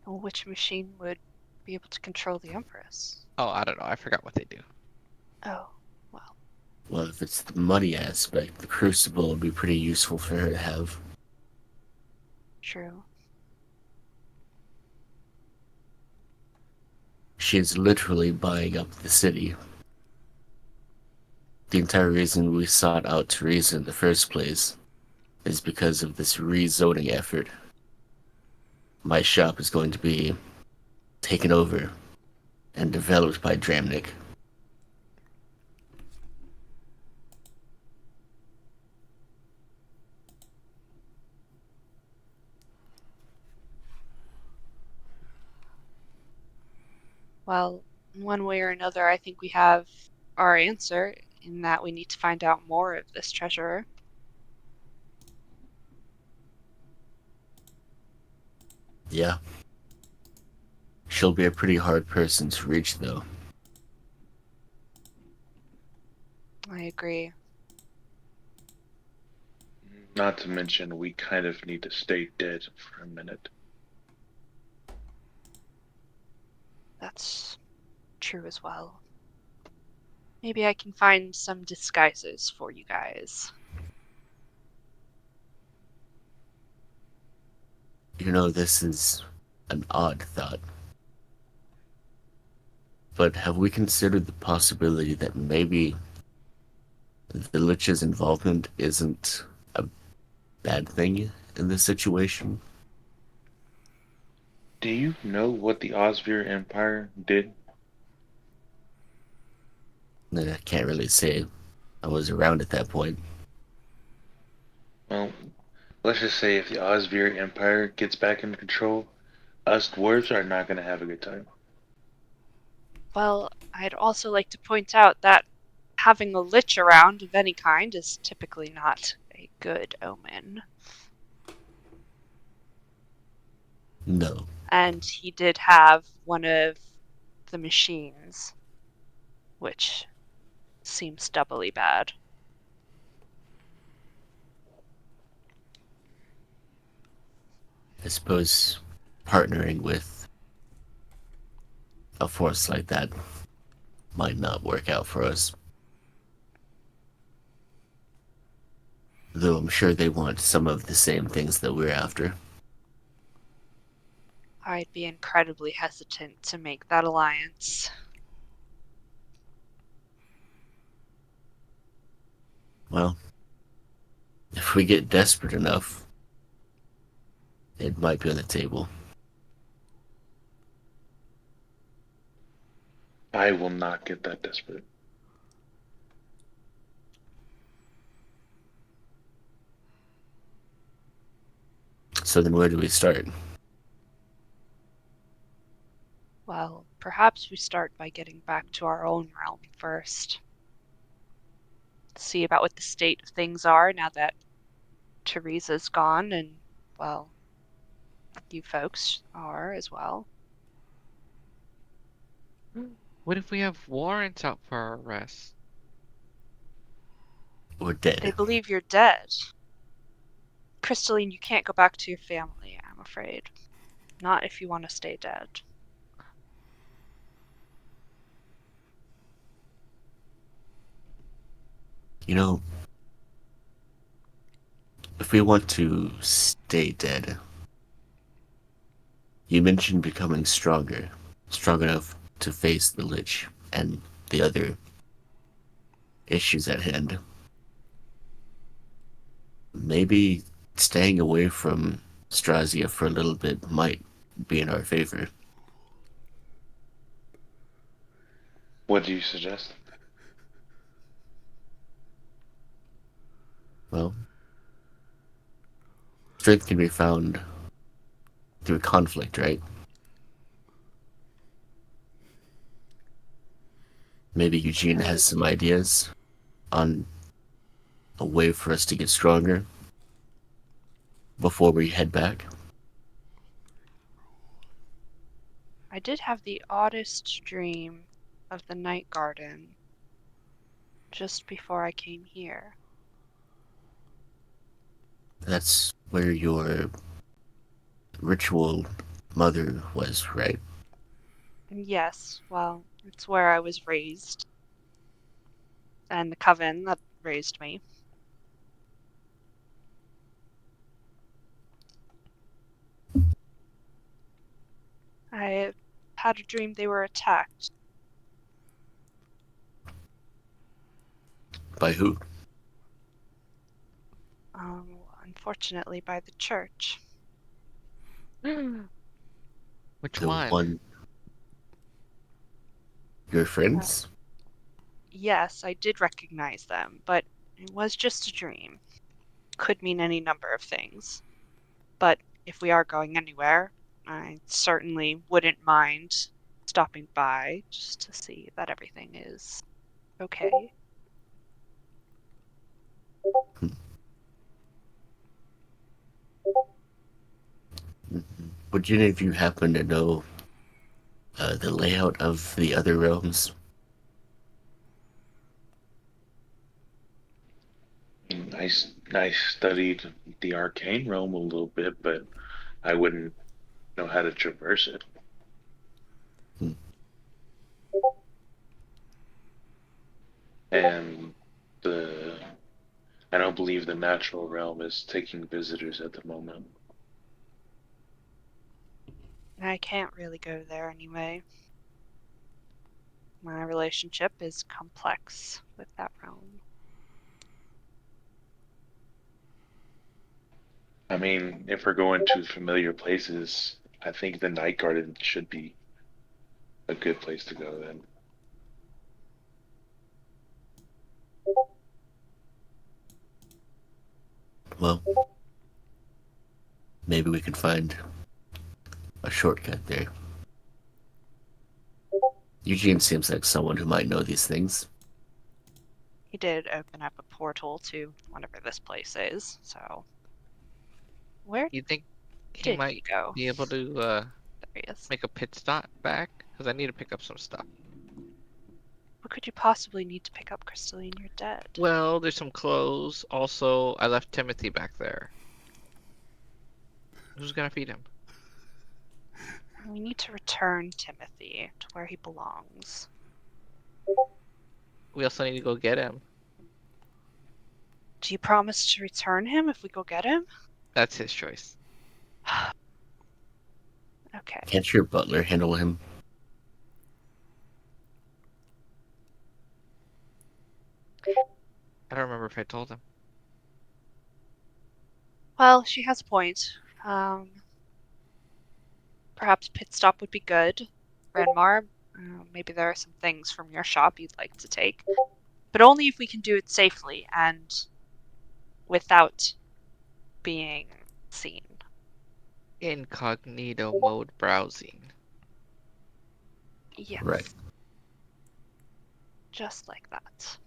Which machine would be able to control the Empress? Oh, I don't know. I forgot what they do. Oh, well. Well, if it's the money aspect, the Crucible would be pretty useful for her to have. True. She's literally buying up the city. The entire reason we sought out Teresa in the first place is because of this rezoning effort. My shop is going to be taken over and developed by Dramnik. Well, one way or another, I think we have our answer in that we need to find out more of this treasurer. Yeah. She'll be a pretty hard person to reach, though. I agree. Not to mention, we kind of need to stay dead for a minute. That's true as well. Maybe I can find some disguises for you guys. You know, this is an odd thought. But have we considered the possibility that maybe the Lich's involvement isn't a bad thing in this situation? Do you know what the Osvir Empire did? I can't really say. I was around at that point. Well, let's just say if the Osvir Empire gets back into control, us dwarves are not going to have a good time. Well, I'd also like to point out that having a lich around of any kind is typically not a good omen. No, And he did have one of the machines, which seems doubly bad. I suppose partnering with a force like that might not work out for us. Though I'm sure they want some of the same things that we're after. I'd be incredibly hesitant to make that alliance. Well, if we get desperate enough, it might be on the table. I will not get that desperate. So then where do we start? Well, perhaps we start by getting back to our own realm first. See about what the state of things are now that Teresa's gone and, well, you folks are as well. What if we have warrants out for our arrest? We're dead. They believe you're dead. Crystalline, you can't go back to your family, I'm afraid. Not if you want to stay dead. You know, if we want to stay dead, you mentioned becoming stronger. Strong enough to face the Lich and the other issues at hand. Maybe staying away from Strazia for a little bit might be in our favor. What do you suggest? Well, strength can be found through conflict, right? Maybe Eugene has some ideas on a way for us to get stronger before we head back. I did have the oddest dream of the night garden just before I came here. That's where your ritual mother was, right? And yes, well, it's where I was raised. And the coven that raised me. I had a dream they were attacked. By who? Unfortunately by the church. Which The one? one. Your friends? Yes, I did recognize them, but it was just a dream. Could mean any number of things. But if we are going anywhere, I certainly wouldn't mind stopping by just to see that everything is okay. Would any of you happen to know the layout of the other realms? I studied the arcane realm a little bit, but I wouldn't know how to traverse it. And I don't believe the natural realm is taking visitors at the moment. I can't really go there anyway. My relationship is complex with that realm. I mean, if we're going to familiar places, I think the Night Garden should be a good place to go then. Well, maybe we can find a shortcut there. Eugene seems like someone who might know these things. He did open up a portal to whatever this place is, so where You think he did might he go? be able to areas. Make a pit stop back because I need to pick up some stuff. What could you possibly need to pick up, Crystalline? You're dead. Well, there's some clothes. Also, I left Timothy back there. Who's gonna feed him? We need to return Timothy to where he belongs. We also need to go get him. Do you promise to return him if we go get him? That's his choice. Okay. Can't your butler handle him? I don't remember if I told him. Well, she has a point. Perhaps pit stop would be good. Renmar, maybe there are some things from your shop you'd like to take. But only if we can do it safely and without being seen. Incognito mode browsing. Yes. Right. Just like that.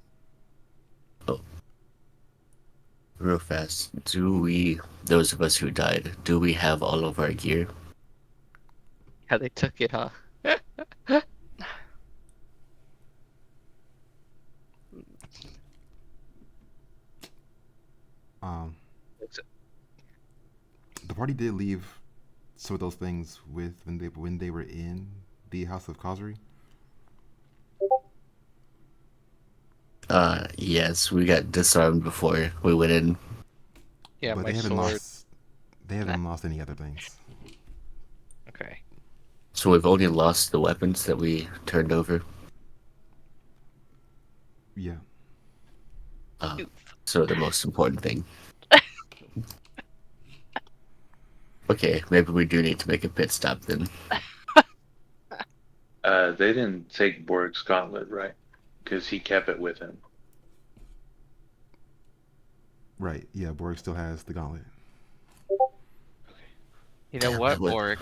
Real fast. Do we, those of us who died, do we have all of our gear? Yeah, they took it, huh? The party did leave some of those things with when they were in the House of Causery. Yes, we got disarmed before we went in. Yeah, But my they haven't sword. lost. They haven't lost any other things. Okay. So we've only lost the weapons that we turned over. Yeah. Oof. So the most important thing. Okay, maybe we do need to make a pit stop then. They didn't take Borg's gauntlet, right? Because he kept it with him. Right. Yeah. Borg still has the gauntlet. You know Damn, what, that would- Borg?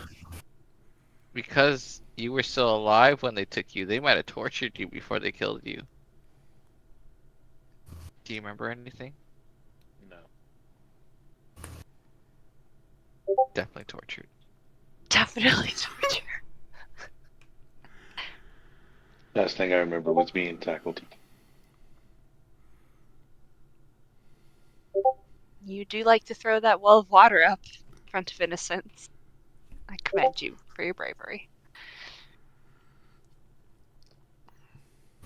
Because you were still alive when they took you, they might have tortured you before they killed you. Do you remember anything? No. Definitely tortured. Definitely torture. Last thing I remember was being tackled. You do like to throw that well of water up in front of innocents. I commend you for your bravery.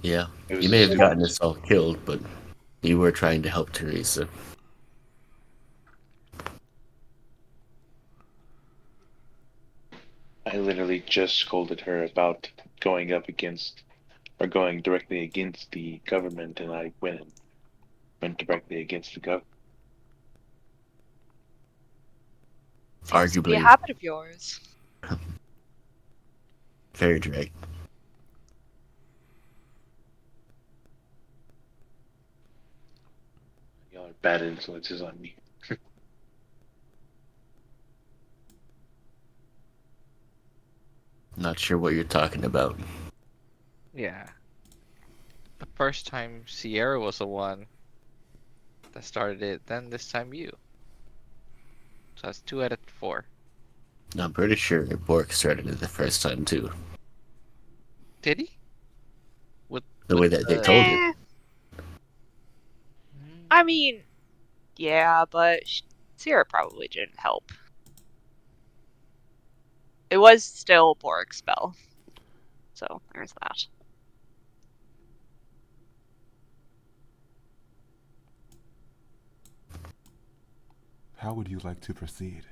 Yeah, It was you may have just- gotten us all killed, but you were trying to help Teresa. I literally just scolded her about going up against or going directly against the government, and I went directly against the government. Seems to be a Arguably, habit of yours. very direct. Y'all are bad influences on me. Not sure what you're talking about. Yeah. The first time Sierra was the one that started it, then this time you. So that's 2 out of 4. I'm pretty sure Bork started it the first time too. Did he? The way that they Uh, told it. I mean, yeah, but Sierra probably didn't help. It was still Borg's spell. So there's that. How would you like to proceed?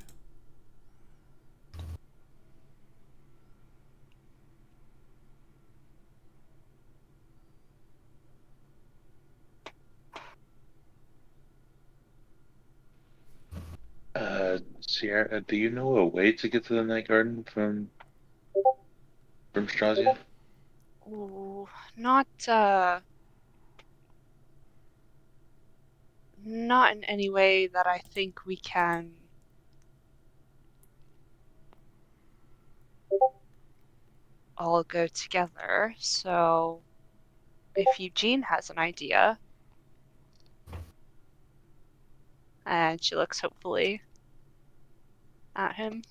Sierra, do you know a way to get to the Night Garden from Strazia? Ooh, not in any way that I think we can all go together. So if Eugene has an idea, and she looks hopefully at him.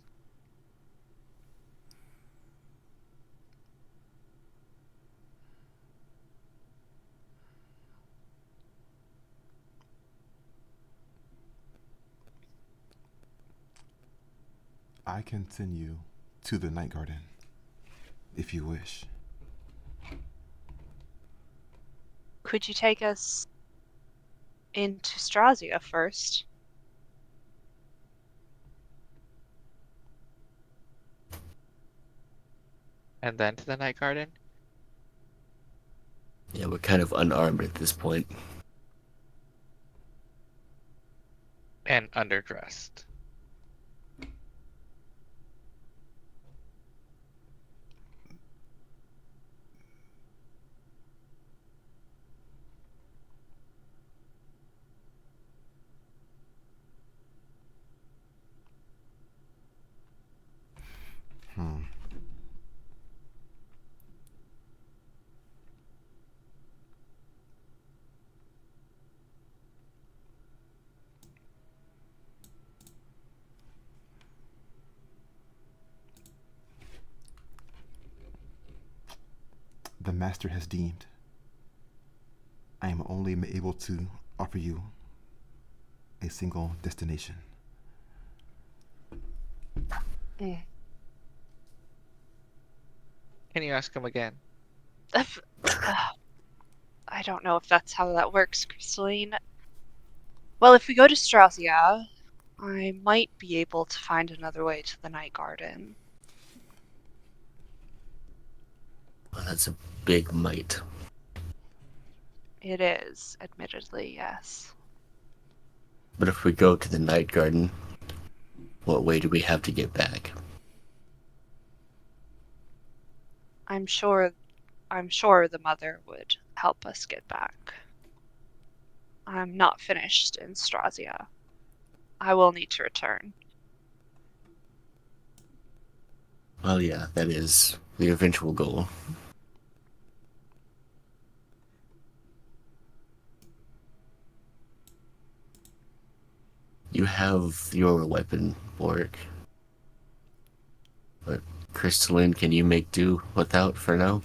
I can send you to the Night Garden if you wish. Could you take us into Strazia first? And then to the Night Garden? Yeah, we're kind of unarmed at this point. And underdressed. Hmm. The master has deemed I am only able to offer you a single destination. Mm. Can you ask him again? I don't know if that's how that works, Crystalline. Well, if we go to Strazia, I might be able to find another way to the Night Garden. Well, that's a big might. It is, admittedly, yes. But if we go to the Night Garden, what way do we have to get back? I'm sure the mother would help us get back. I'm not finished in Strazia. I will need to return. Well, yeah, that is the eventual goal. You have your weapon, Boric. But Crystalline, can you make do without for now?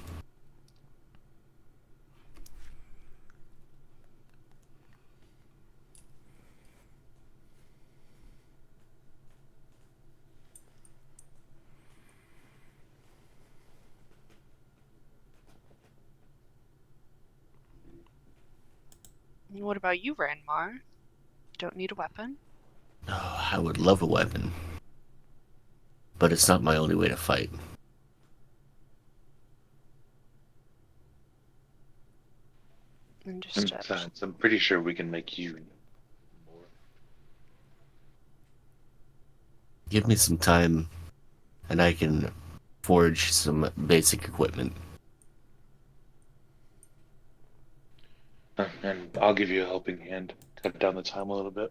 And what about you, Ranmar? You don't need a weapon? Oh, I would love a weapon. But it's not my only way to fight. Understood. Besides, I'm pretty sure we can make you more. Give me some time, and I can forge some basic equipment. And I'll give you a helping hand. Cut down the time a little bit.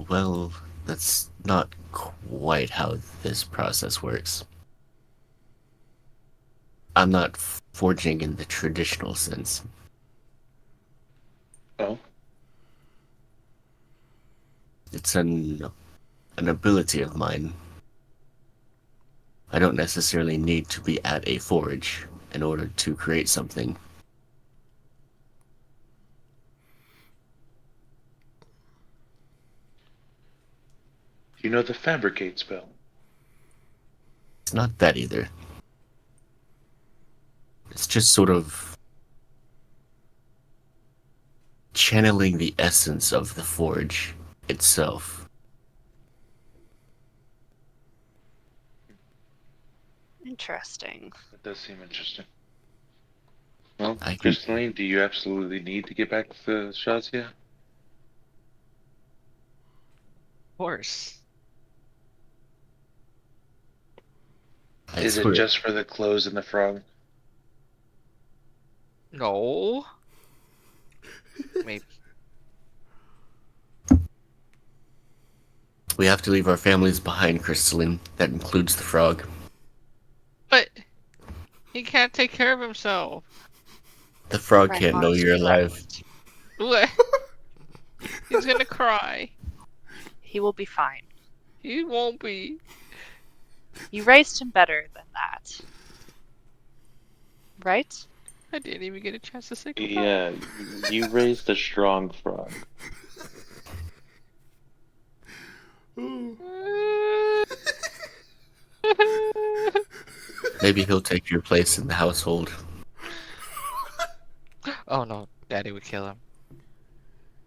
Well, that's not quite how this process works. I'm not forging in the traditional sense. Oh? It's an ability of mine. I don't necessarily need to be at a forge in order to create something. You know the fabricate spell? It's not that either. It's just sort of channeling the essence of the forge itself. Interesting. That does seem interesting. Well, I can- Crystalline, do you absolutely need to get back to Shazia? Of course. I Is it swear- just for the clothes and the frog? No. Maybe. We have to leave our families behind, Crystalline. That includes the frog. But he can't take care of himself. The frog can't know Ranmar's you're alive. correct. What? He's gonna cry. He will be fine. He won't be. You raised him better than that. Right? I didn't even get a chance to say goodbye. Yeah, you raised a strong frog. Maybe he'll take your place in the household. Oh no, Daddy would kill him.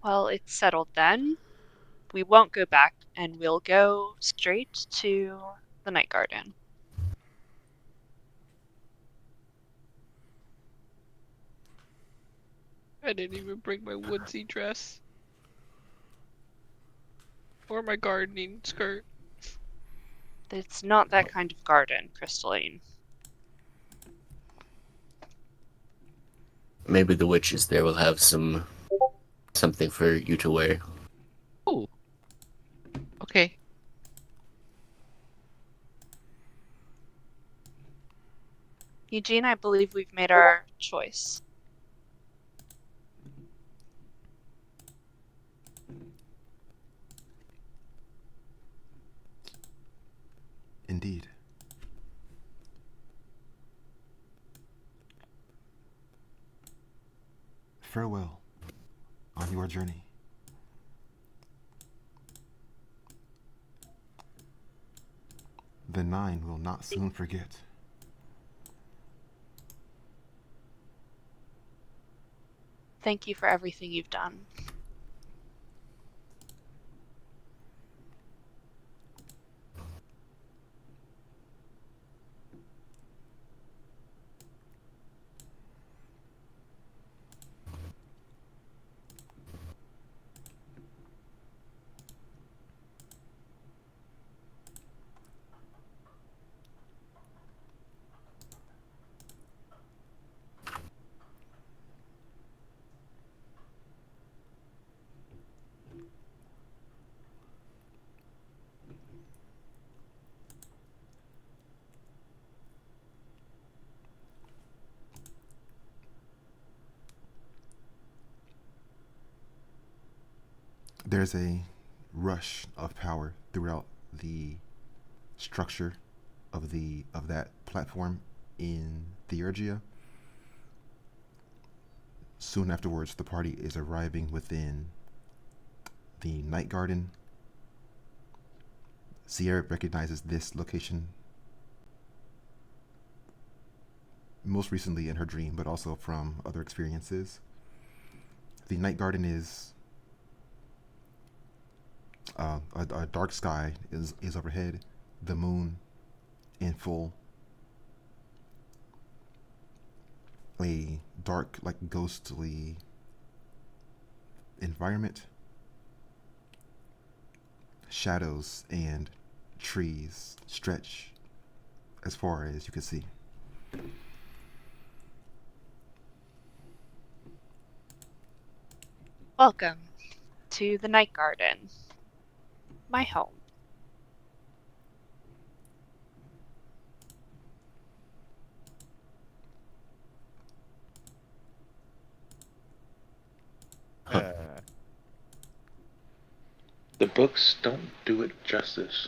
Well, it's settled then. We won't go back, and we'll go straight to the Night Garden. I didn't even bring my woodsy dress. Or my gardening skirt. It's not that kind of garden, Crystalline. Maybe the witches there will have something for you to wear. Oh. Okay. Eugene, I believe we've made our choice. Indeed. Farewell on your journey. The Nine will not soon forget. Thank you for everything you've done. There's a rush of power throughout the structure of that platform in Theurgia. Soon afterwards, the party is arriving within the Night Garden. Sierra recognizes this location most recently in her dream, but also from other experiences. The Night Garden is a dark sky is overhead, the moon in full, a dark, like ghostly environment, shadows and trees stretch as far as you can see. Welcome to the Night Garden, my home. The books don't do it justice.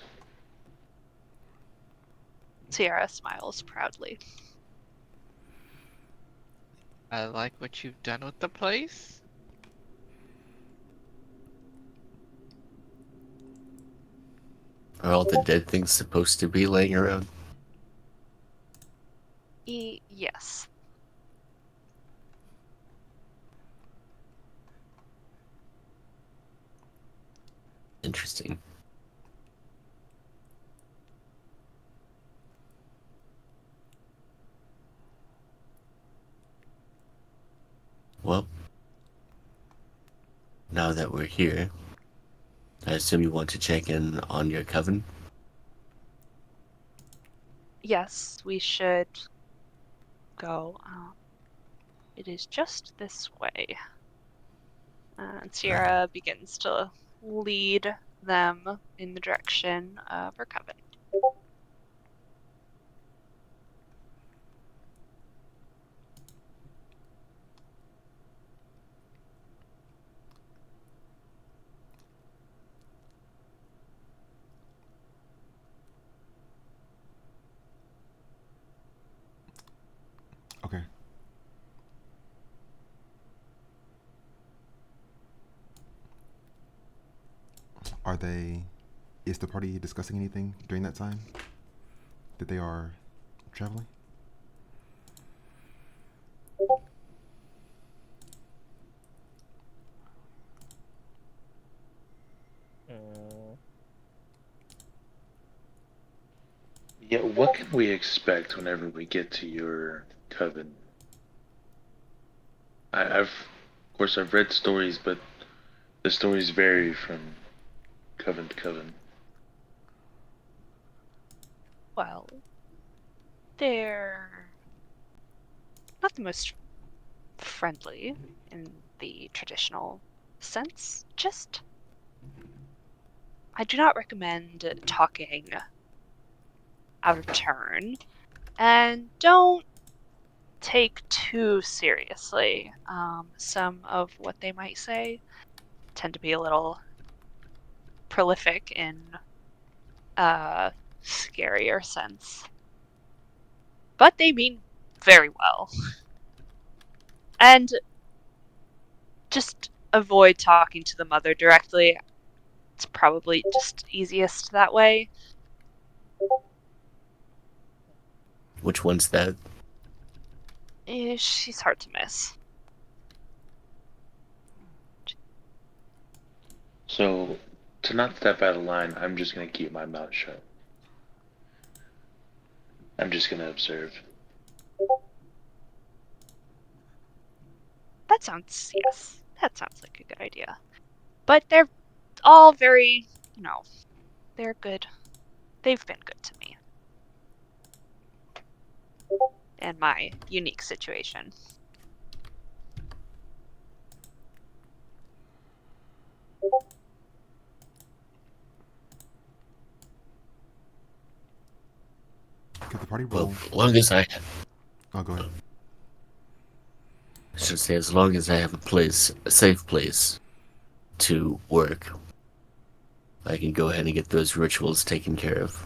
Sierra smiles proudly. I like what you've done with the place. Are all the dead things supposed to be laying around? Yes. Interesting. Well, now that we're here, I assume you want to check in on your coven? Yes, we should go. It is just this way. And Sierra begins to lead them in the direction of her coven. Okay. Is the party discussing anything during that time? that they are traveling? Mm, Yeah, what can we expect whenever we get to your coven? Of course, I've read stories, but the stories vary from coven to coven. Well, they're not the most friendly in the traditional sense. Just, I do not recommend talking out of turn, and don't take too seriously some of what they might say. Tend to be a little prolific in a scarier sense, but they mean very well. And just avoid talking to the mother directly. It's probably just easiest that way. Which one's that? She's hard to miss. So, to not step out of line, I'm just gonna keep my mouth shut. I'm just gonna observe. Yes, that sounds like a good idea. But they're all very, they're good. They've been good to me in my unique situation. Could the party Well, roll? as long as I Oh, go ahead. should say, as long as I have a safe place to work, I can go ahead and get those rituals taken care of.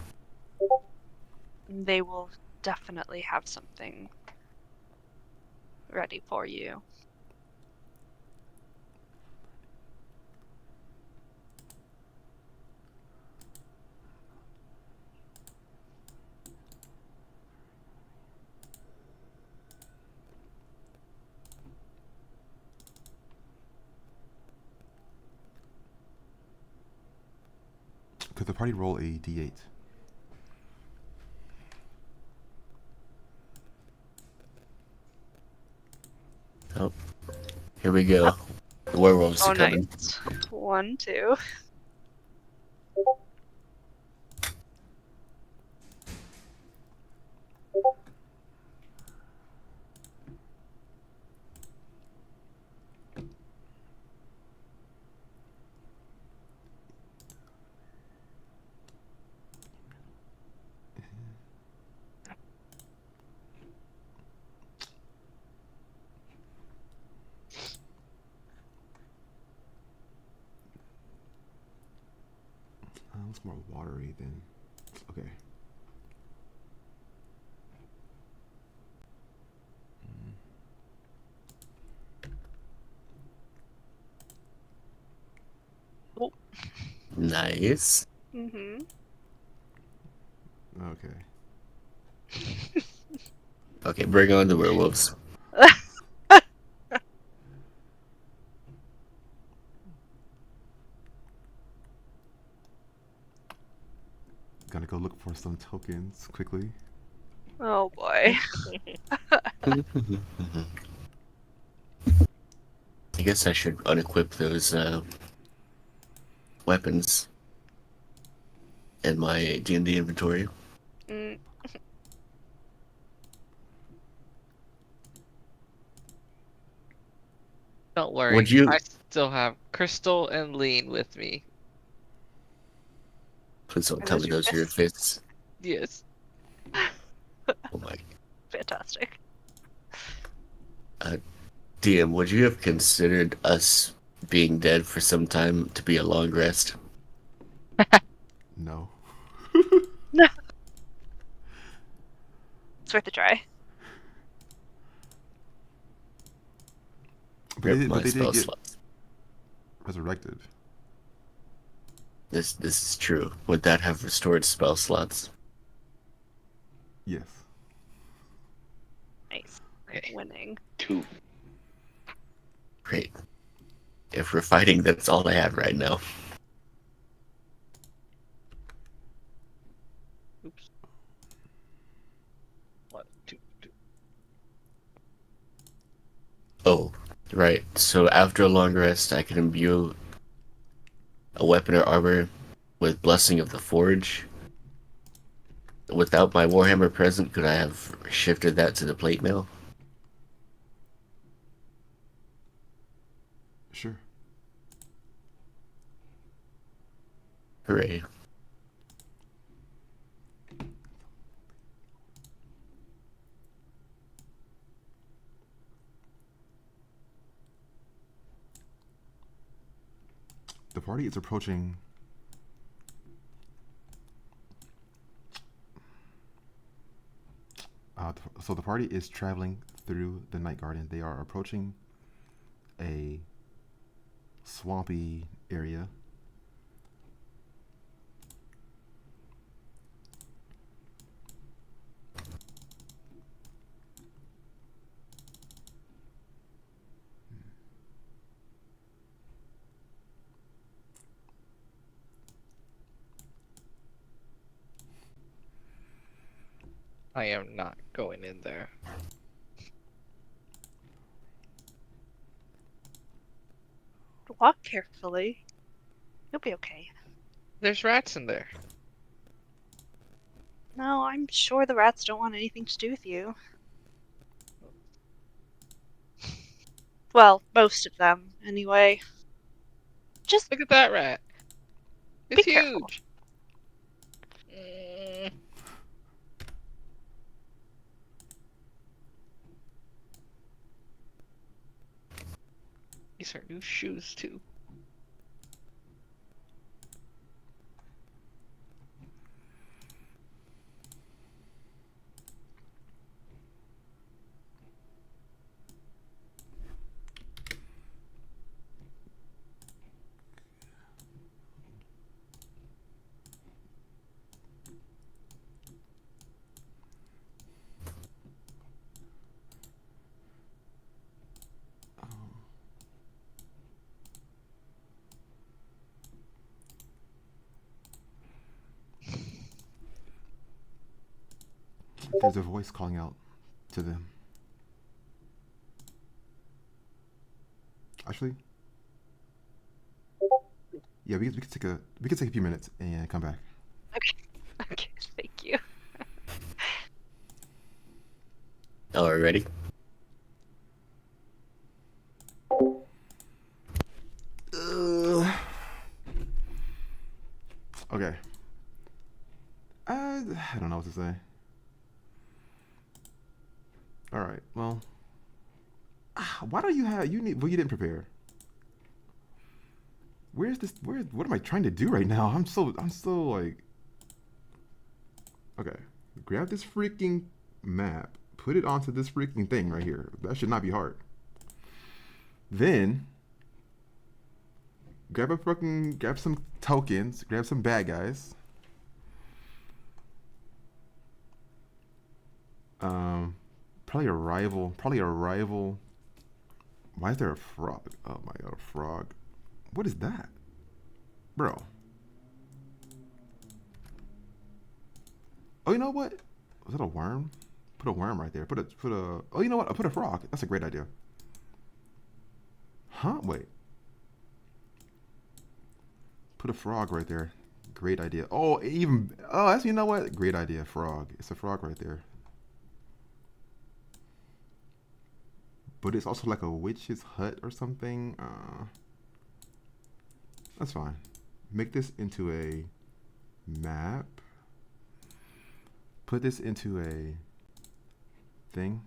They will definitely have something ready for you. Could the party roll a d8? Oh, here we go. The werewolves Oh, are coming. nice. 1, 2. It's more watery than. Okay. Oh. Nice. Mm-hmm. Okay. Okay, bring on the werewolves. Gonna go look for some tokens quickly. Oh boy. I guess I should unequip those weapons in my D&D inventory. Mm, Don't worry, Would you I still have Crystal and Lean with me. please don't Are tell those me your those are your fists? fists? Yes. Oh my. Fantastic. DM, would you have considered us being dead for some time to be a long rest? No. It's worth a try. Rip my But they spell did get slots. resurrected. This is true. Would that have restored spell slots? Yes. Nice. Okay. Winning. 2. Great. If we're fighting, that's all I have right now. Oops. 1, 2, 2. Oh, right. So after a long rest, I can imbue a weapon or armor with Blessing of the Forge. Without my Warhammer present, could I have shifted that to the plate mail? Sure. Hooray. The party is approaching. So the party is traveling through the Night Garden. They are approaching a swampy area. I am not going in there. Walk carefully. You'll be okay. There's rats in there. No, I'm sure the rats don't want anything to do with you. Well, most of them, anyway. Just Look at that rat. Be It's careful. huge. Mm. These are new shoes too. There's a voice calling out to them. Actually, yeah, we can take a few minutes and come back. okay. Thank you. Oh, ready? Okay. I don't know what to say. All right. Well, why don't you have you need? Well, you didn't prepare. Where's this? What am I trying to do right now? I'm so like. Okay. Grab this freaking map. Put it onto this freaking thing right here. That should not be hard. Then grab some tokens. Grab some bad guys. Probably a rival. Why is there a frog? Oh my god, a frog. What is that? Bro. Oh, you know what? Was that a worm? Put a worm right there. Oh, you know what? I put a frog. That's a great idea. Huh? Wait. Put a frog right there. Great idea. Oh, that's, you know what? Great idea. Frog. It's a frog right there. But it's also like a witch's hut or something. That's fine. Make this into a map. Put this into a thing.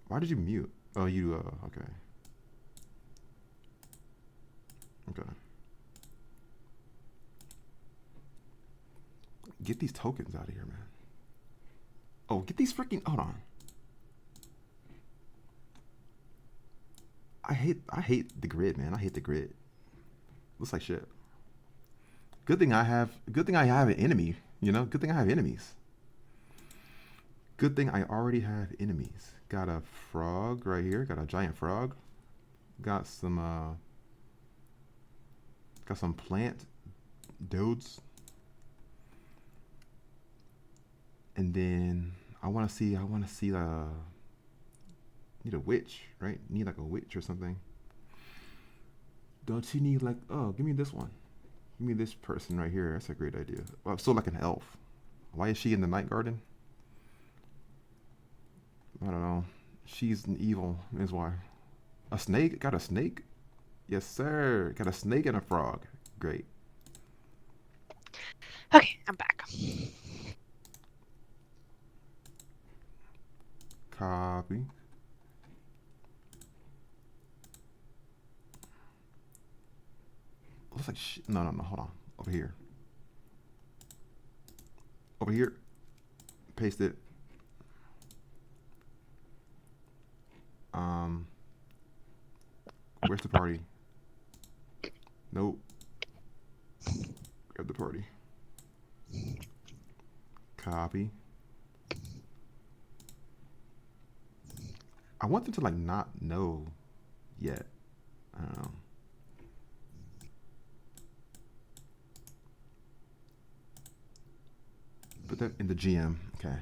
Why did you mute? Oh, you, okay. Okay. Get these tokens out of here, man. Oh, get these freaking, hold on. I hate the grid, man. I hate the grid. Looks like shit. Good thing I have an enemy, you know? Good thing I have enemies. Good thing I already have enemies. Got a frog right here. Got a giant frog. Got some plant dudes. And then I wanna see need a witch, right? Need like a witch or something. Don't you need like, oh, give me this one. Give me this person right here. That's a great idea. Well, so like an elf. Why is she in the night garden? I don't know. She's an evil, is why. A snake? Got a snake? Yes, sir. Got a snake and a frog. Great. Okay, I'm back. Copy. Looks like no, hold on. Over here. Over here. Paste it. Where's the party? Nope. Grab the party. Copy. I want them to like not know yet. I don't know. Put that in the GM. Okay.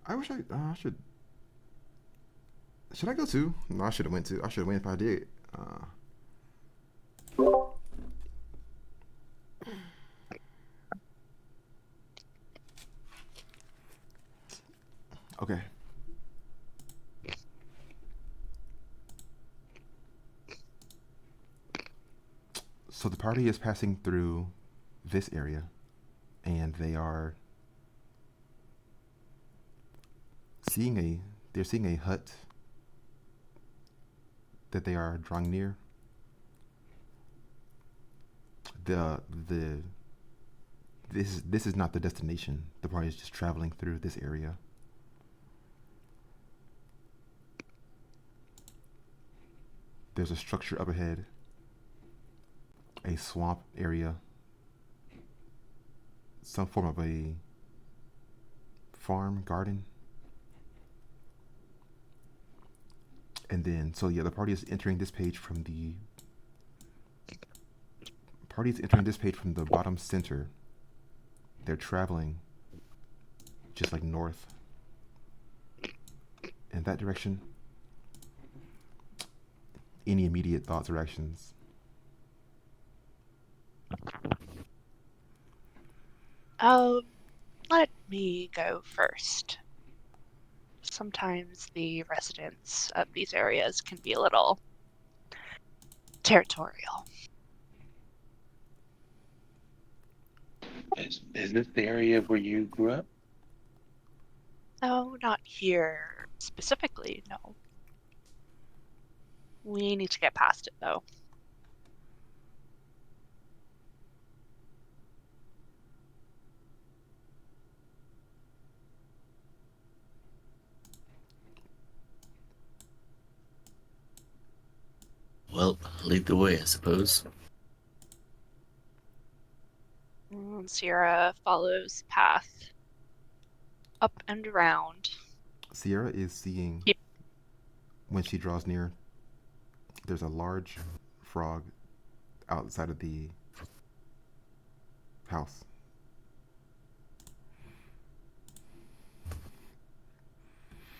I wish I should. Should I go too? No, I should have went too. I should have went if I did. Okay. So the party is passing through this area, and they're seeing a hut that they are drawing near. This is not the destination. The party is just traveling through this area. There's a structure up ahead, a swamp area, some form of a farm, garden. And then, so yeah, the party is entering this page from the bottom center. They're traveling just like north in that direction. Any immediate thoughts or actions? Let me go first. Sometimes the residents of these areas can be a little territorial. Is this the area where you grew up? Oh, not here specifically, no. We need to get past it, though. Well, lead the way, I suppose. Sierra follows the path up and around. Sierra is seeing, Yep. when she draws near, there's a large frog outside of the house.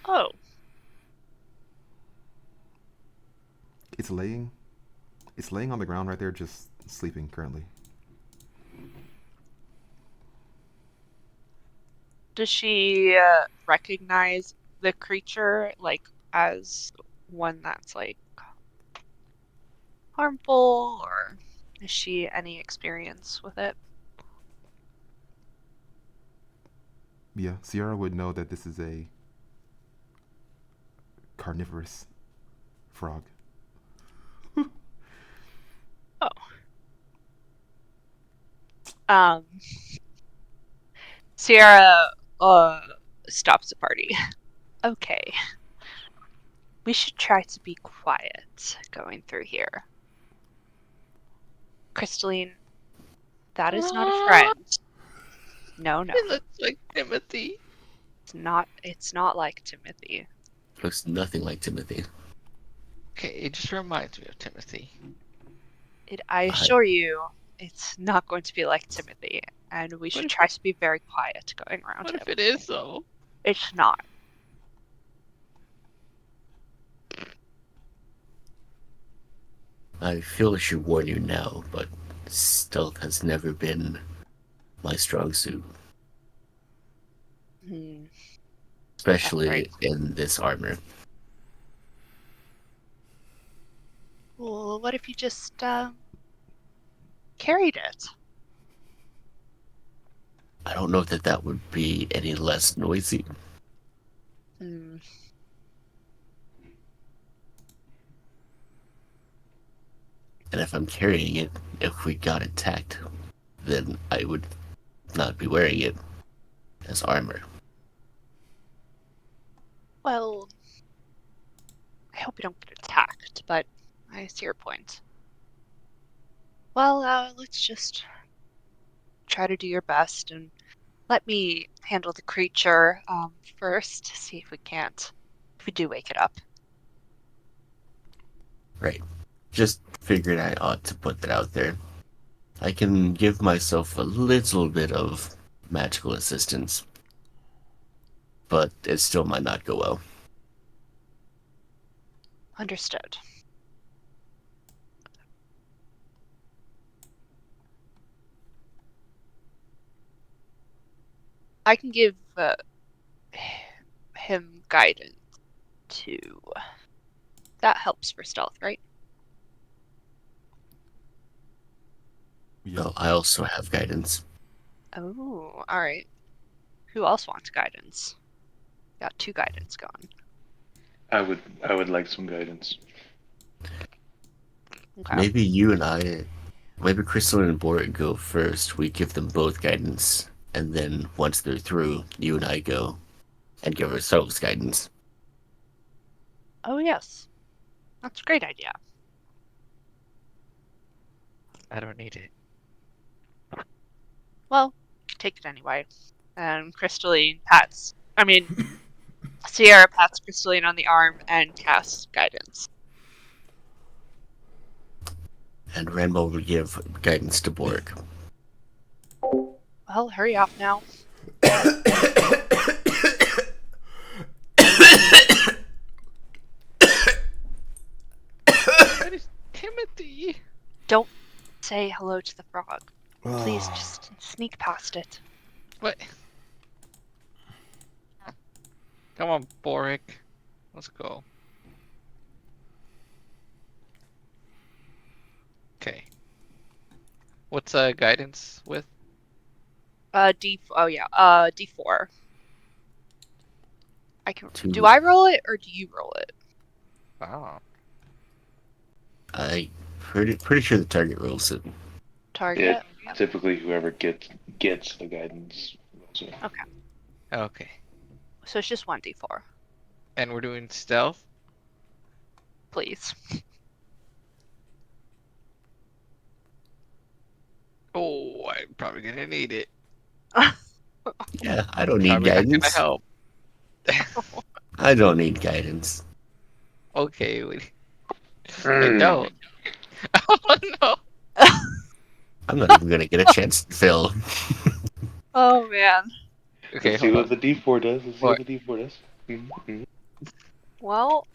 Oh, It's laying on the ground right there, just sleeping currently. does she recognize the creature, like, as one that's, like, harmful, or is she any experience with it? Yeah, Sierra would know that this is a carnivorous frog. Sierra stops the party. Okay. We should try to be quiet going through here. Crystalline, that is not a friend. No, no. It looks like Timothy. It's not like Timothy. Looks nothing like Timothy. Okay, it just reminds me of Timothy. I assure you, it's not going to be like Timothy, and we should try to be very quiet going around What him. if it is though? It's not. I feel I should warn you now, but stealth has never been my strong suit, Hmm. especially Right. in this armor. Well, what if you just carried it? I don't know that that would be any less noisy. Hmm. And if I'm carrying it, if we got attacked, then I would not be wearing it as armor. Well, I hope you don't get attacked, but I see your point. Well, let's just try to do your best and let me handle the creature first, see if we do wake it up. Right. Just figured I ought to put that out there. I can give myself a little bit of magical assistance, but it still might not go well. Understood. I can give him guidance too. That helps for stealth, right? No, I also have guidance. Oh, all right. Who else wants guidance? Got 2 guidance going. I would like some guidance. Okay. Maybe maybe Crystal and Bort go first. We give them both guidance, and then once they're through, you and I go and give ourselves guidance. Oh yes, that's a great idea. I don't need it. Well, take it anyway. And Sierra pats Crystalline on the arm and casts guidance. And Rainbow will give guidance to Borg. Well, hurry up now. That is Timothy. Don't say hello to the frog. Please just sneak past it. What? Come on, Boric. Let's go. Okay. What's guidance with? D4. I can. Two. Do I roll it or do you roll it? Oh. I pretty sure the target rolls it. Target. Yeah, typically whoever gets the guidance. So, Okay. So it's just 1d4, And we're doing stealth? please. Oh, I'm probably gonna need it. Yeah, I don't need Probably not gonna guidance. help. I don't need guidance. Okay, I don't. Oh no. I'm not even gonna get a chance to fill. Oh man. Okay, Let's see hold what on. the D4 does. Let's see What? what the D4 does. Mm-hmm. Well,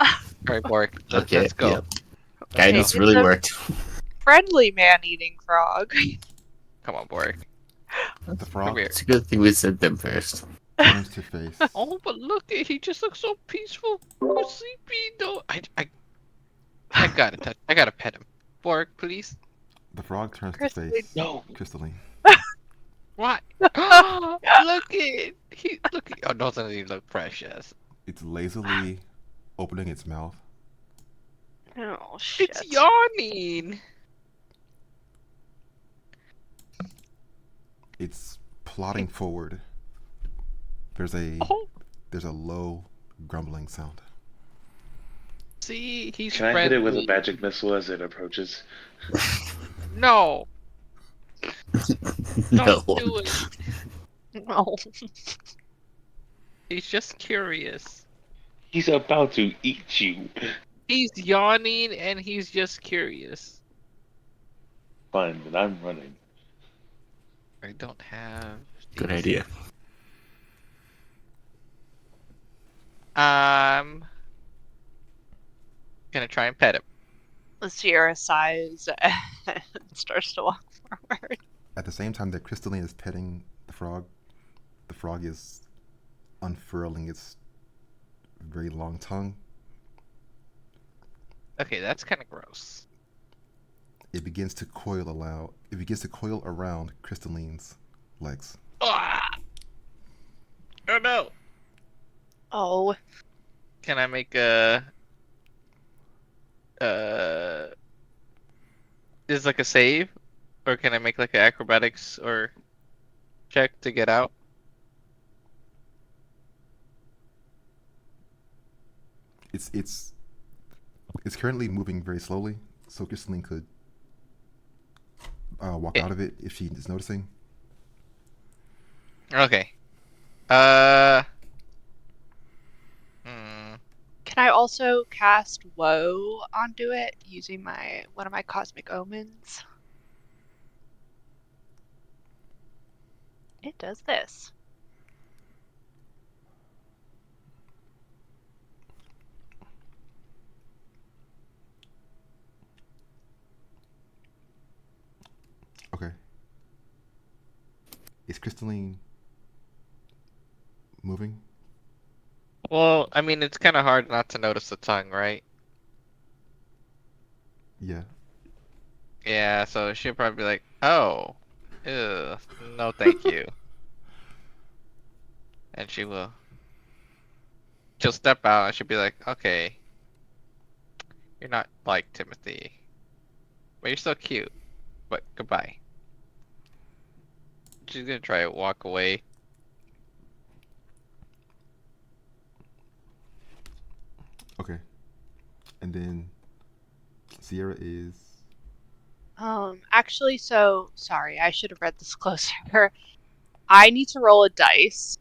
Alright, Boric. Okay, Let's go. yep. Guidance It's really a- worked. friendly man-eating frog. Come on, Boric. The Come frog here. It's a good thing we sent them first. turns to face. Oh, but look, he just looks so peaceful. So sleepy, though. I gotta touch. I gotta pet him. Boric, please. The frog turns to Crystalline. face. No. Crystalline. What? Look at look at. Oh, doesn't he look precious? It's lazily opening its mouth. Oh shit. It's yawning. It's plodding forward. There's a Oh, there's a low grumbling sound. See, he's Can I friendly. hit it with a magic missile as it approaches? No, No. don't do it. No. He's just curious. He's about to eat you. He's yawning and he's just curious. Fine, then I'm running. I don't have. Good these. idea. I'm gonna try and pet him. Sierra sighs and starts to walk forward. At the same time that Crystalline is petting the frog is unfurling its very long tongue. Okay, that's kind of gross. It begins to coil around Crystalline's legs. Ah! Oh no! Oh, Can I make a is like a save, or can I make like an acrobatics or check to get out? It's currently moving very slowly, so Crystalline could walk Yeah. out of it if she is noticing. Okay. can I also cast Woe onto it using one of my cosmic omens? It does this. Okay. Is Crystalline moving? Well, I mean, it's kind of hard not to notice the tongue, right? Yeah. Yeah, so she'll probably be like, "Oh, ew, no, thank you," and she'll step out and she'll be like, "Okay, you're not like Timothy, but you're still cute. But goodbye." She's gonna try to walk away. Okay. And then Sierra is Actually, so sorry, I should have read this closer. I need to roll a dice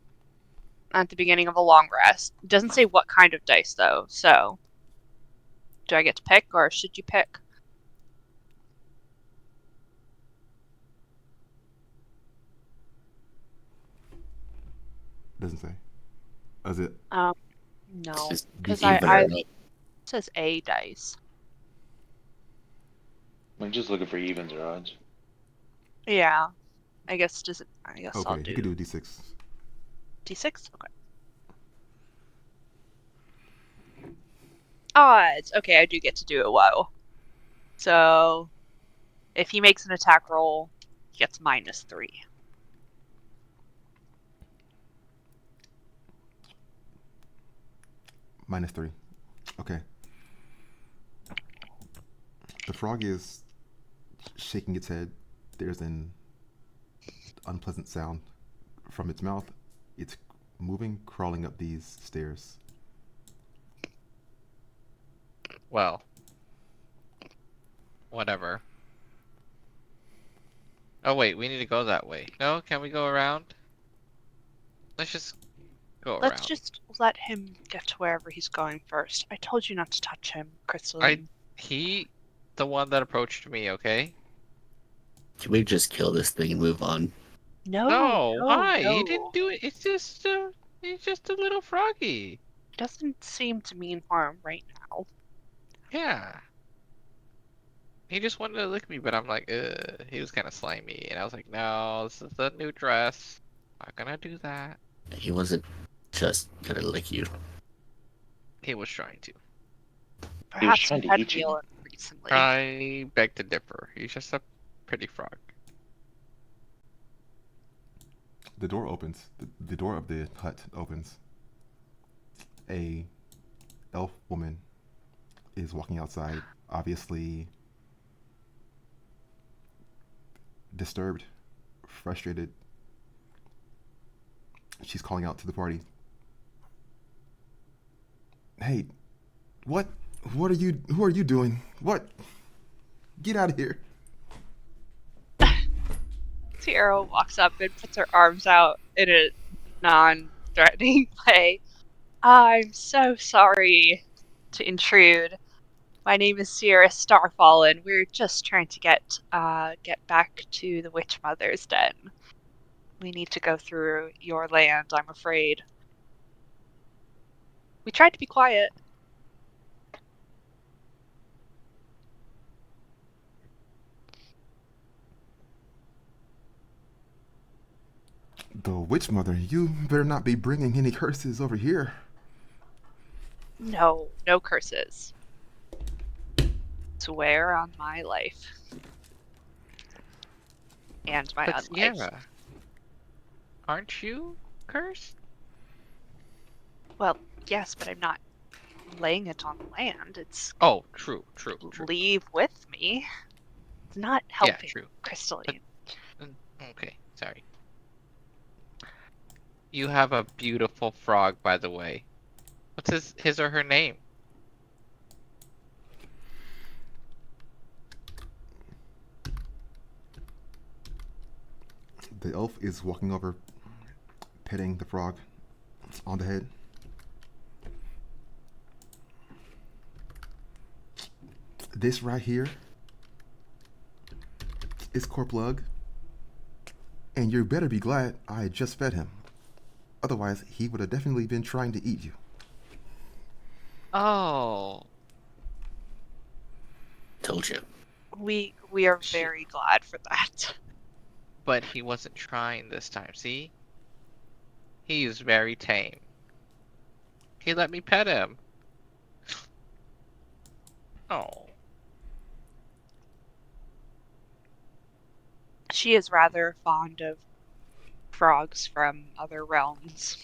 at the beginning of a long rest. It doesn't say what kind of dice though, so do I get to pick or should you pick? doesn't say. Is it? No, Just because even I it it says a dice. I'm just looking for evens or odds. Yeah, I guess I guess I'll Okay, do you could do D6. D6. Okay. Odds. Okay, I do get to do it. Whoa. So, if he makes an attack roll, he gets -3. -3. Okay. The frog is shaking its head. There's an unpleasant sound from its mouth. It's moving, crawling up these stairs. Well, whatever. Oh wait, we need to go that way. No, can we go around? Let's just go around. Let's just let him get to wherever he's going first. I told you not to touch him, Crystalline. The one that approached me, okay? Can we just kill this thing and move on? No, Why? no. He didn't do it. He's just a little froggy. He doesn't seem to mean harm right now. Yeah. He just wanted to lick me, but I'm like, ugh. He was kind of slimy, and I was like, no, this is the new dress. Not gonna do that. He wasn't just gonna lick you. He was trying to. Perhaps trying he to had eat you. meal recently. I beg to differ. He's just a pretty frog. The door opens. The door of the hut opens. A elf woman is walking outside, obviously disturbed, frustrated. She's calling out to the party. Hey, what? What are you? Who are you doing? What? Get out of here! Sierra walks up and puts her arms out in a non-threatening way. I'm so sorry to intrude. My name is Sierra Starfallen. We're just trying to get back to the Witch Mother's den. We need to go through your land, I'm afraid. We tried to be quiet. The witch mother. You better not be bringing any curses over here. No, no curses. Swear on my life. And my But unlife. Sierra, aren't you cursed? Well, yes, but I'm not laying it on land. It's Oh, true. leave with me. It's not Yeah, helping, true. Crystalline. Okay, sorry. You have a beautiful frog, by the way. What's his or her name? The elf is walking over, petting the frog on the head. This right here is Corplug, and you better be glad I had just fed him. Otherwise, he would have definitely been trying to eat you. Oh, Told you. We are very glad for that. but he wasn't trying this time, see? He is very tame. He let me pet him. Oh. She is rather fond of frogs from other realms,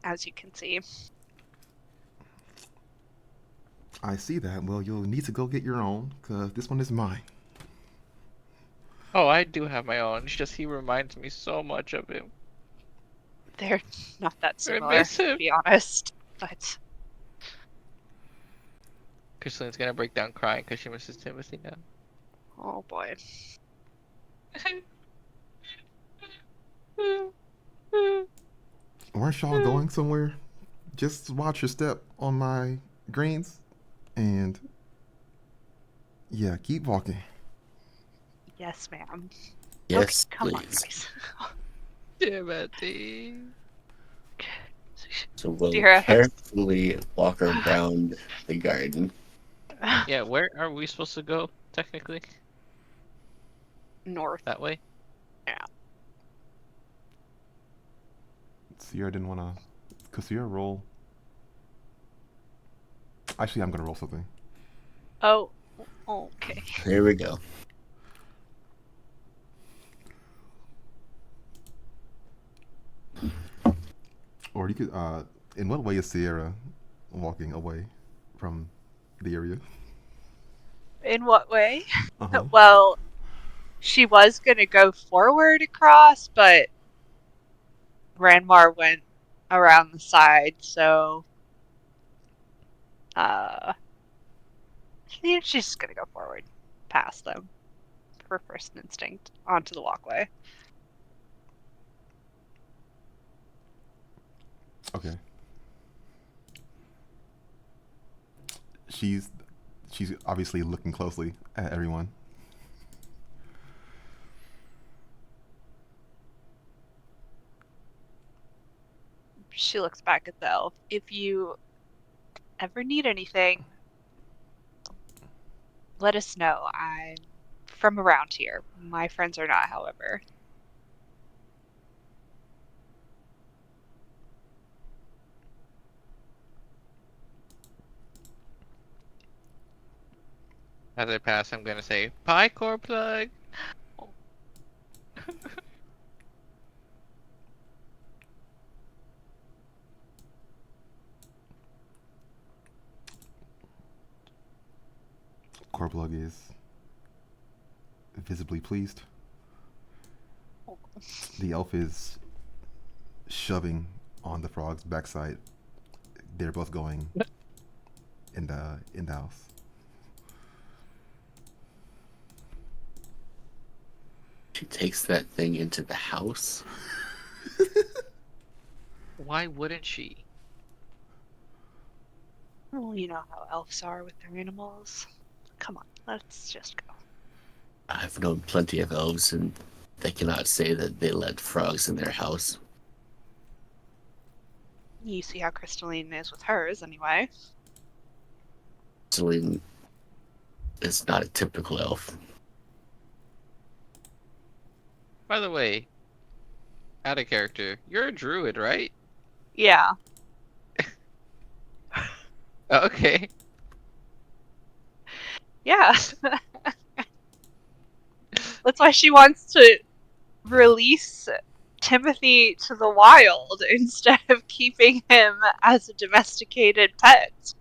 as you can see. I see that. Well, you'll need to go get your own, because this one is mine. Oh, I do have my own. It's just he reminds me so much of him. They're not that I similar, miss to him. be honest. But Crystalline's gonna break down crying because she misses Timothy now. oh boy. Aren't y'all going somewhere? Just watch your step on my greens, and yeah, keep walking. Yes, ma'am. Yes, okay, come please. on, guys. Timothy. So we'll Sierra. carefully walk around the garden. Yeah, where are we supposed to go, technically? North. That way? Sierra didn't want to. Could Sierra roll? Actually, I'm going to roll something. Oh, okay. Here we go. Or you could, in what way is Sierra walking away from the area? In what way? Uh-huh. Well, she was gonna go forward across, but Ranmar went around the side, so she's just gonna go forward, past them, her first instinct, onto the walkway. Okay. She's obviously looking closely at everyone. She looks back at the elf. If you ever need anything, let us know. I'm from around here. My friends are not, however. As I pass, I'm gonna say, "Bye, Corplug." Corplug is visibly pleased. The elf is shoving on the frog's backside. They're both going in the house. She takes that thing into the house. Why wouldn't she? Well, you know how elves are with their animals. Come on, let's just go. I've known plenty of elves, and they cannot say that they let frogs in their house. You see how Crystalline is with hers, anyway. Celine is not a typical elf. By the way, out of character, you're a druid, right? Yeah. Okay. Yeah. That's why she wants to release Timothy to the wild instead of keeping him as a domesticated pet.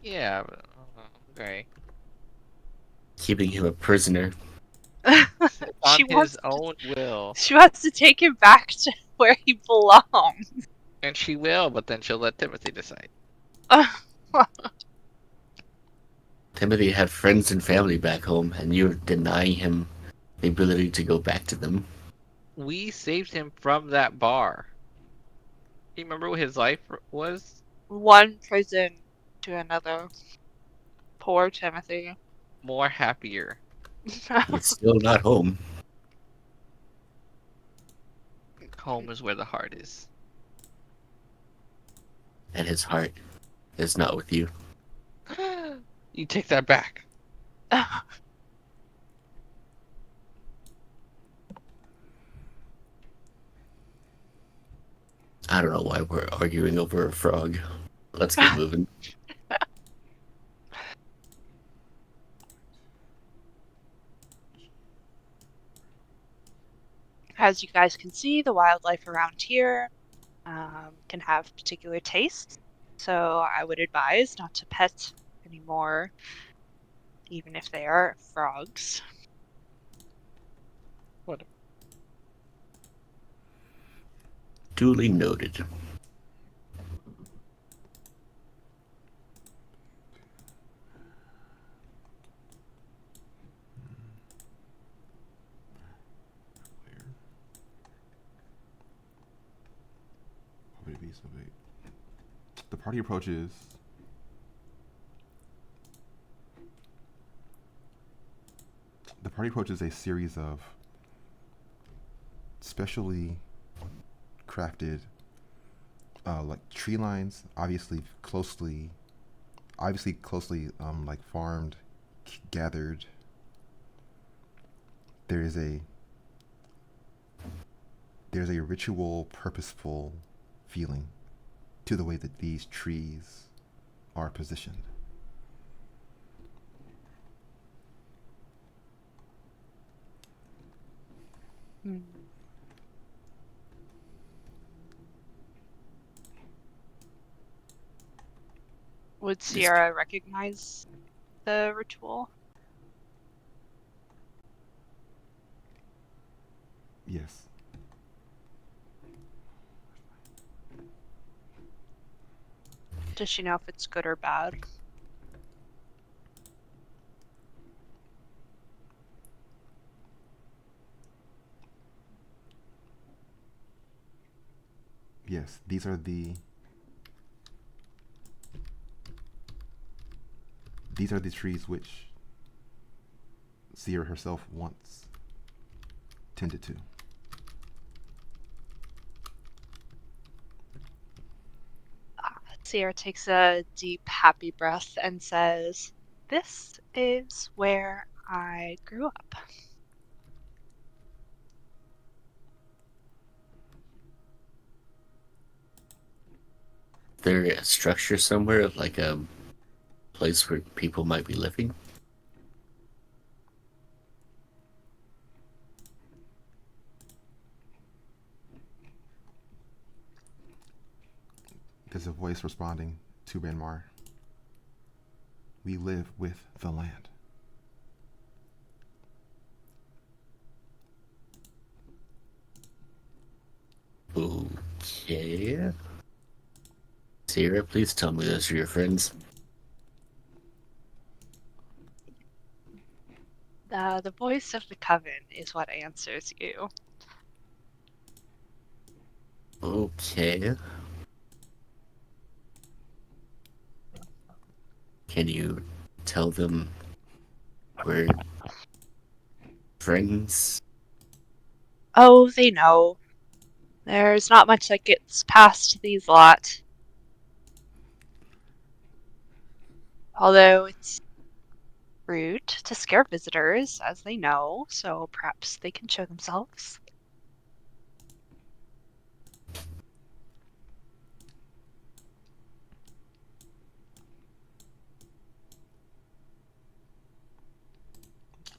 Yeah. Okay. Keeping him a prisoner. On she his wants own will. she wants to take him back to where he belongs. And she will, but then she'll let Timothy decide. Timothy had friends and family back home, and you're denying him the ability to go back to them. We saved him from that bar. You remember what his life was? One prison to another. Poor Timothy. More happier. He's still not home. Home is where the heart is. And his heart is not with you. You take that back. I don't know why we're arguing over a frog. Let's get moving. As you guys can see, the wildlife around here can have particular tastes. So I would advise not to pet anymore, even if they are frogs. What? Duly noted. The party approaches. The party approaches a series of specially crafted, like tree lines, obviously closely, like farmed, gathered. There's a ritual, purposeful feeling to the way that these trees are positioned. Would Sierra recognize the ritual? Yes. Does she know if it's good or bad? Yes, these are the trees which Sierra herself once tended to. Sierra takes a deep, happy breath and says, "This is where I grew up." There a structure somewhere, like a place where people might be living? There's a voice responding to Ranmar. We live with the land. Okay. Sierra, please tell me those are your friends. The voice of the coven is what answers you. Okay. Can you tell them we're friends? Oh, they know. There's not much that gets past these lot. Although it's rude to scare visitors, as they know, so perhaps they can show themselves.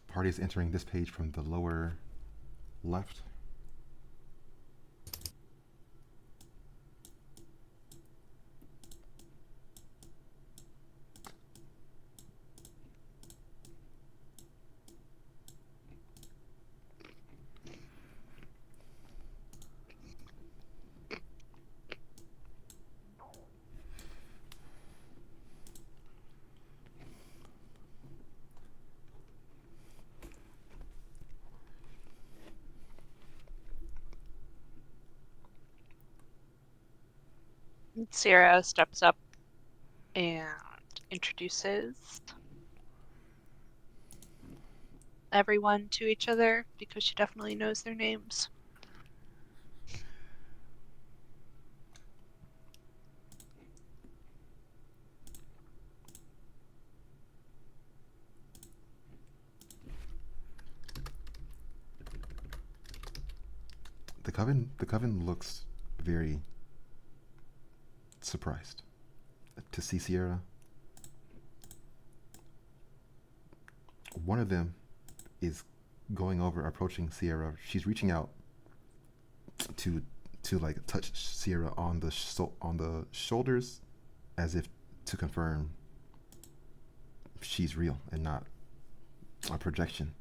Party is entering this page from the lower left. Sierra steps up and introduces everyone to each other because she definitely knows their names. The coven looks very surprised to see Sierra. One of them is going over, approaching Sierra. She's reaching out to like touch Sierra on the shoulders, as if to confirm she's real and not a projection.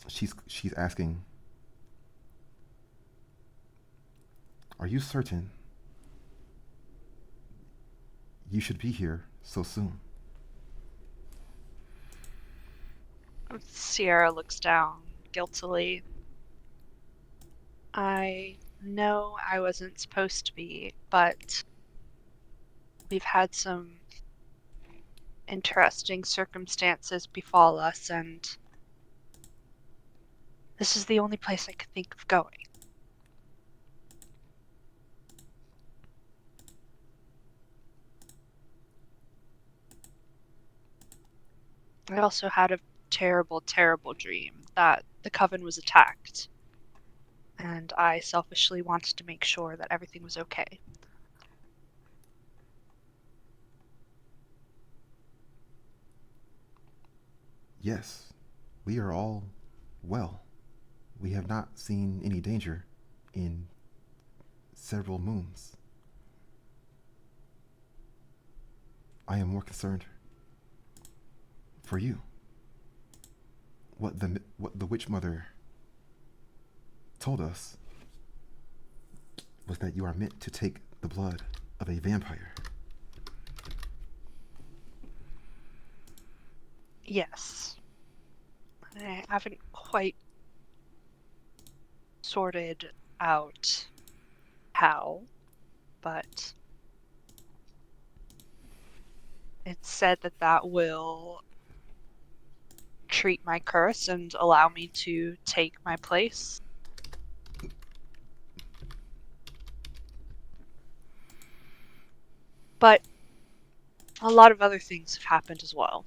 She's asking, "Are you certain you should be here so soon?" Sierra looks down guiltily. I know I wasn't supposed to be, but we've had some interesting circumstances befall us, and this is the only place I could think of going. I also had a terrible, terrible dream that the coven was attacked, and I selfishly wanted to make sure that everything was okay. Yes, we are all well. We have not seen any danger in several moons. I am more concerned for you. What the witch mother told us was that you are meant to take the blood of a vampire. Yes. I haven't quite sorted out how, but it's said that that will treat my curse and allow me to take my place. But a lot of other things have happened as well.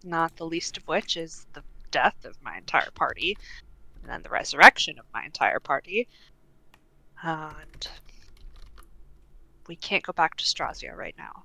Not the least of which is the death of my entire party, and then the resurrection of my entire party. And we can't go back to Strazia right now.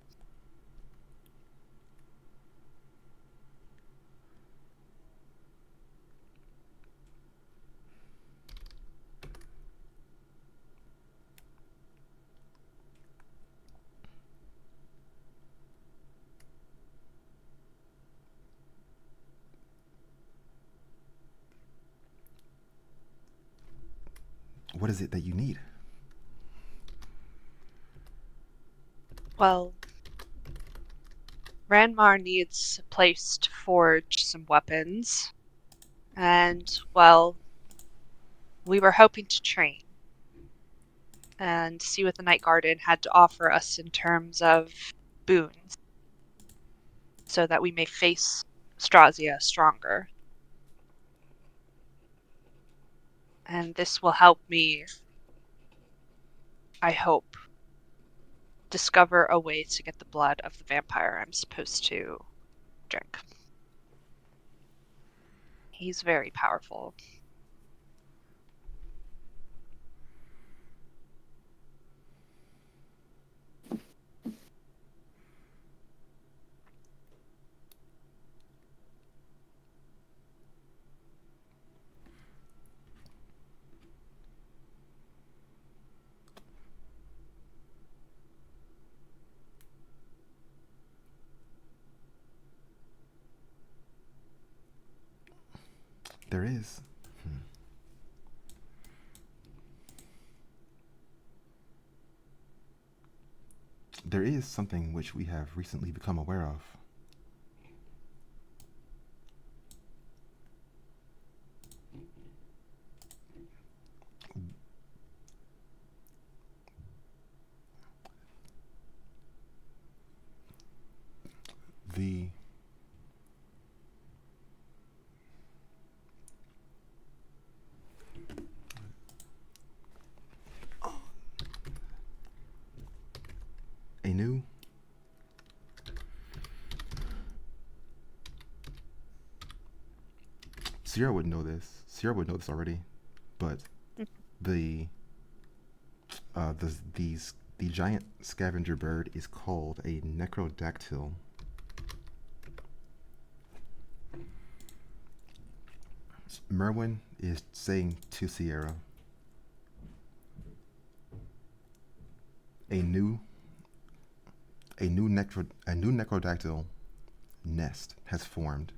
What is it that you need? Well, Ranmar needs a place to forge some weapons. And, well, we were hoping to train and see what the Night Garden had to offer us in terms of boons, so that we may face Strazia stronger. And this will help me, I hope, discover a way to get the blood of the vampire I'm supposed to drink. He's very powerful. There is. There is something which we have recently become aware of. The a new Sierra would know this. Sierra would know this already, but the the giant scavenger bird is called a necrodactyl. Merwin is saying to Sierra, a new necrodactyl nest has formed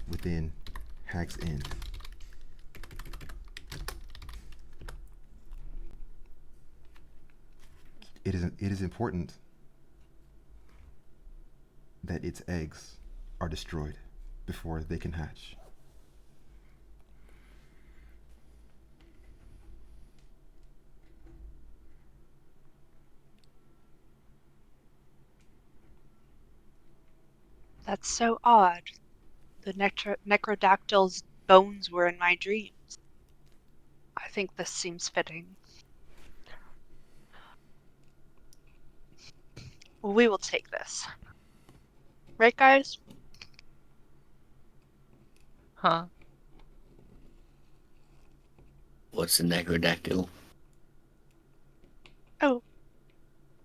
within Hag's End. It is important that its eggs are destroyed before they can hatch. That's so odd. The necrodactyl's bones were in my dreams. I think this seems fitting. We will take this. Right, guys? Huh? What's a necrodactyl? Oh,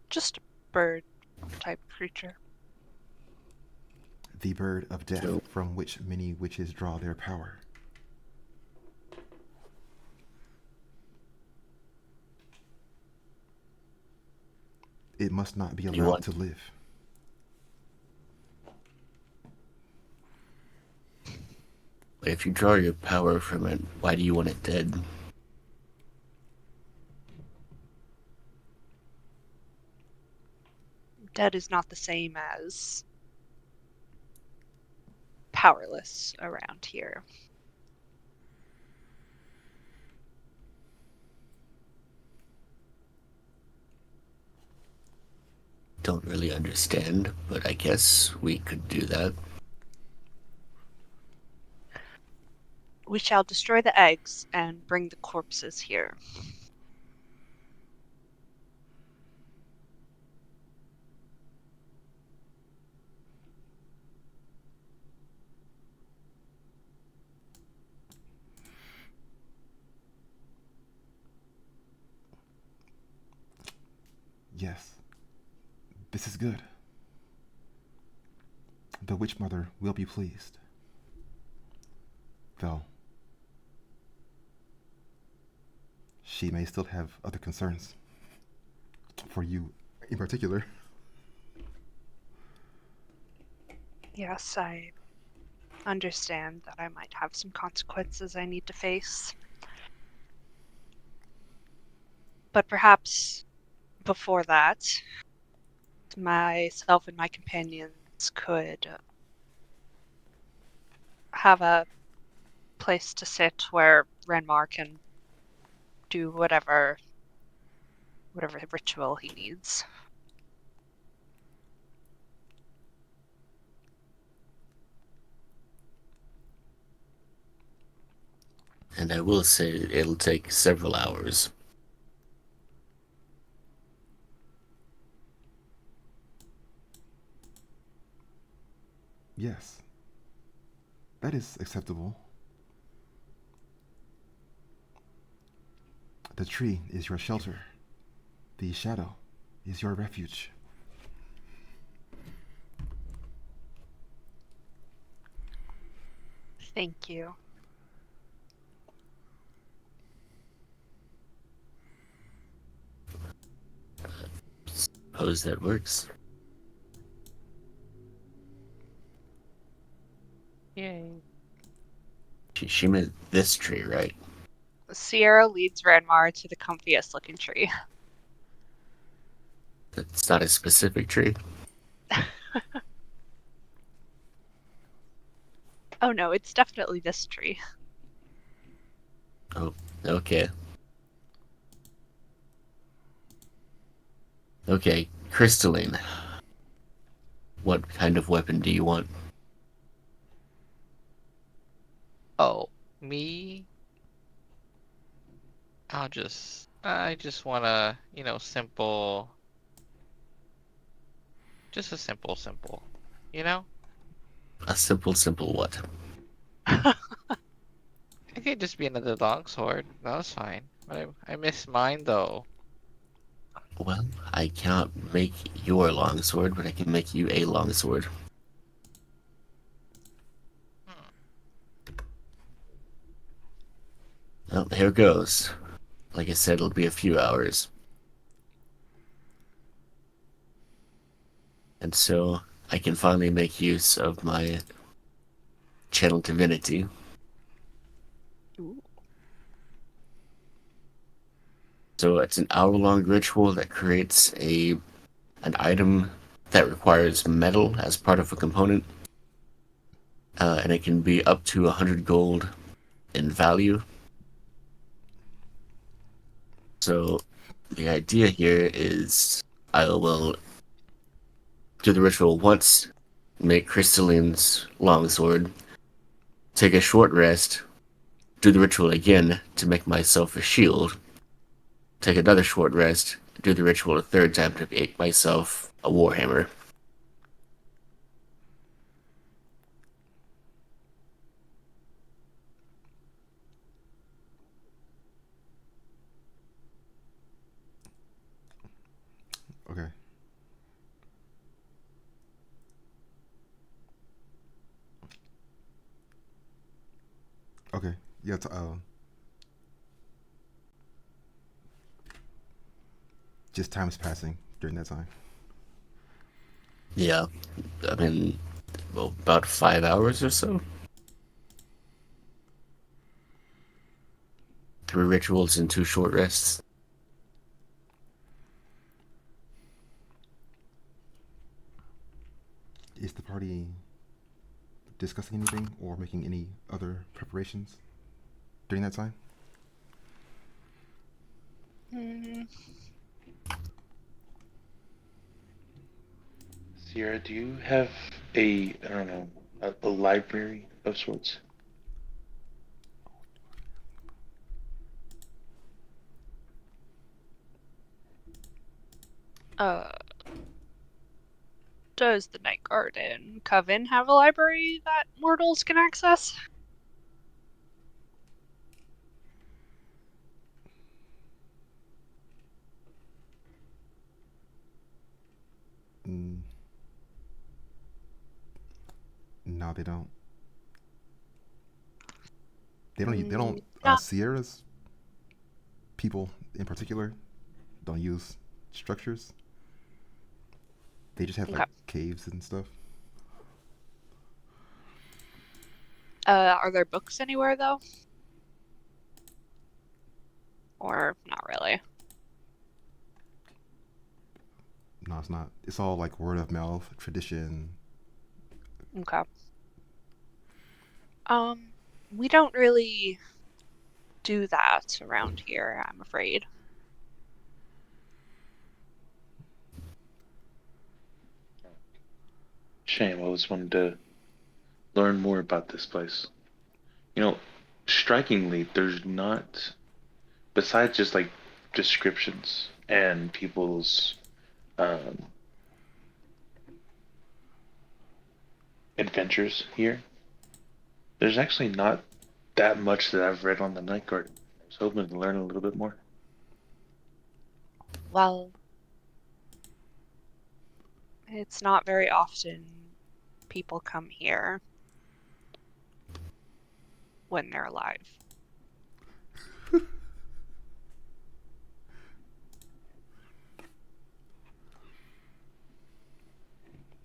just a bird type creature. The bird of death So- from which many witches draw their power. It must not be You allowed want- to live. But if you draw your power from it, why do you want it dead? Dead is not the same as powerless around here. Don't really understand, but I guess we could do that. We shall destroy the eggs and bring the corpses here. Yes, this is good. The Witch Mother will be pleased. Though, she may still have other concerns. For you in particular. Yes, I understand that I might have some consequences I need to face. But perhaps before that, myself and my companions could have a place to sit where Renmar can do whatever ritual he needs. And I will say it'll take several hours. Yes. That is acceptable. The tree is your shelter. The shadow is your refuge. Thank you. Suppose that works. Yay. She meant this tree, right? Sierra leads Renmar to the comfiest looking tree. It's not a specific tree. Oh no, it's definitely this tree. Oh, okay. Okay, Crystalline. What kind of weapon do you want? Oh, me? I just want a, simple, just a simple, you know? A simple what? It could just be another longsword. That was fine. But I miss mine though. Well, I cannot make your longsword, but I can make you a longsword. Well, here goes. Like I said, it'll be a few hours. And so I can finally make use of my channel divinity. Ooh. So it's an hour-long ritual that creates an item that requires metal as part of a component. And it can be up to 100 gold in value. So the idea here is I will do the ritual once, make Crystalline's longsword, take a short rest, do the ritual again to make myself a shield, take another short rest, do the ritual a third time to make myself a warhammer. Okay. Okay. Yeah. Just time is passing during that time. Yeah, I mean, well, about 5 hours or so. 3 rituals and 2 short rests. Is the party discussing anything or making any other preparations during that time? Sierra, do you have I don't know, a library of sorts? Uh, does the Night Guard in Coven have a library that mortals can access? Mm, no, they don't. They don't. They don't. No. Sierra's people in particular don't use structures. They just have Okay. like caves and stuff. Are there books anywhere though? Or not really? No, it's not. It's all like word of mouth, tradition. Okay. We don't really do that around here, I'm afraid. Shame. I always wanted to learn more about this place. You know, strikingly, there's not, besides just like descriptions and people's um, adventures here, there's actually not that much that I've read on the Night Guard. I was hoping to learn a little bit more. Well, it's not very often people come here when they're alive.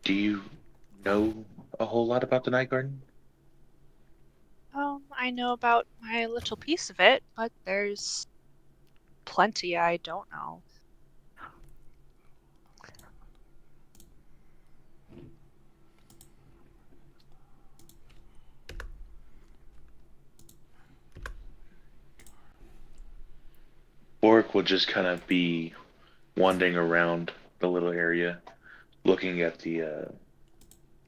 Do you know a whole lot about the Night Garden? I know about my little piece of it, but there's plenty I don't know. Boric will just kind of be wandering around the little area, looking at the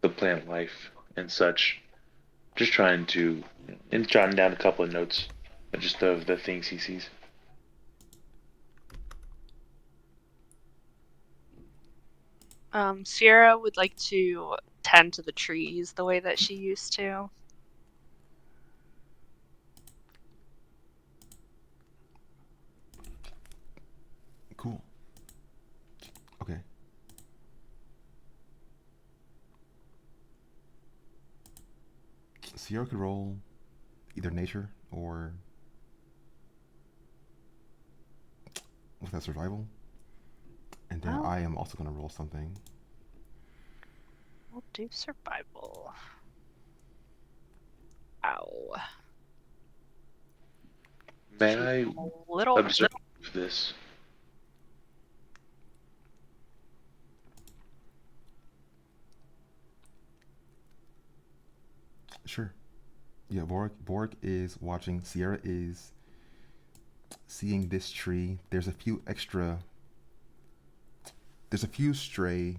plant life and such, just trying to and jotting down a couple of notes, just of the things he sees. Sierra would like to tend to the trees the way that she used to. Cool. Okay. Sierra could roll either nature or with that survival. And then Oh. I am also going to roll something. We'll do survival. Ow. May She's I a little observe this? Sure. Yeah, Borg is watching. Sierra is seeing this tree. There's a few stray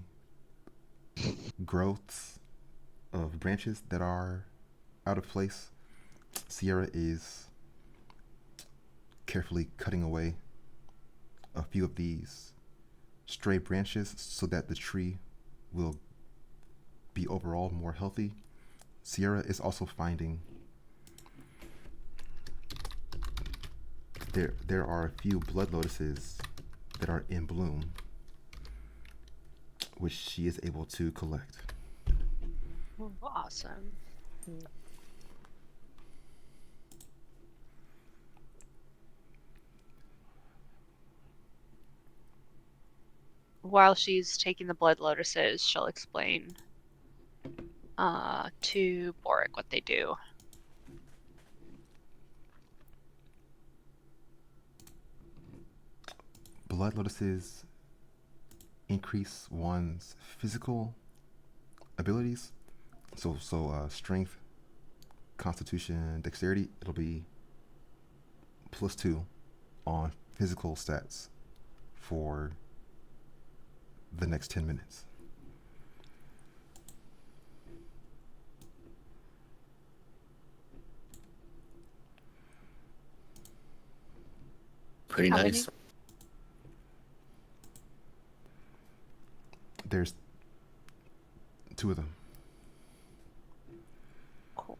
growths of branches that are out of place. Sierra is carefully cutting away a few of these stray branches so that the tree will be overall more healthy. Sierra is also finding there are a few blood lotuses that are in bloom, which she is able to collect. awesome. While she's taking the blood lotuses, she'll explain to Boric what they do. Blood lotuses increase one's physical abilities. So strength, constitution, dexterity. It'll be +2 on physical stats for the next 10 minutes. Pretty How nice. many? There's 2 of them. Cool.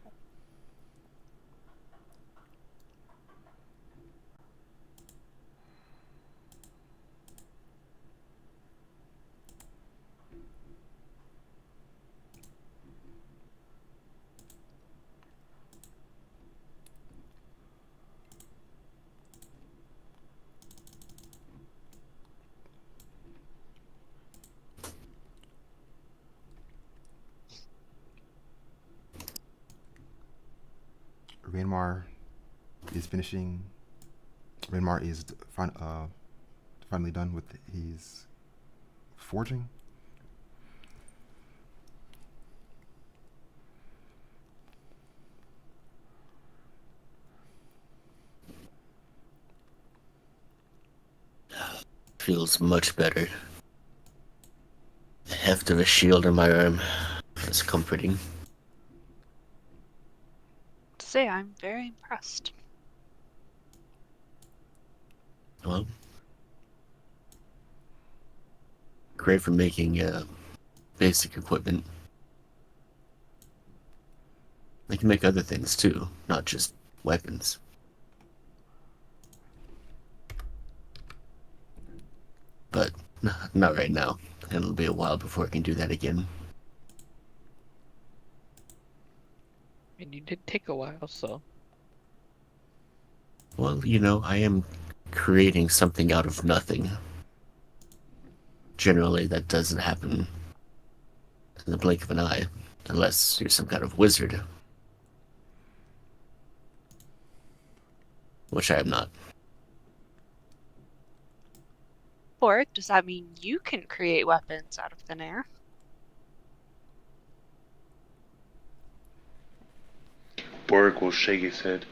Rainmar is finishing. Rainmar is finally done with his forging. Feels much better. The heft of a shield on my arm is comforting. To say I'm very impressed. Well, great for making basic equipment. They can make other things too, not just weapons. But not right now. It'll be a while before I can do that again. And you did take a while, so Well, I am creating something out of nothing. Generally, that doesn't happen in the blink of an eye, unless you're some kind of wizard. Which I am not. Or does that mean you can create weapons out of thin air? Borg will shake his head.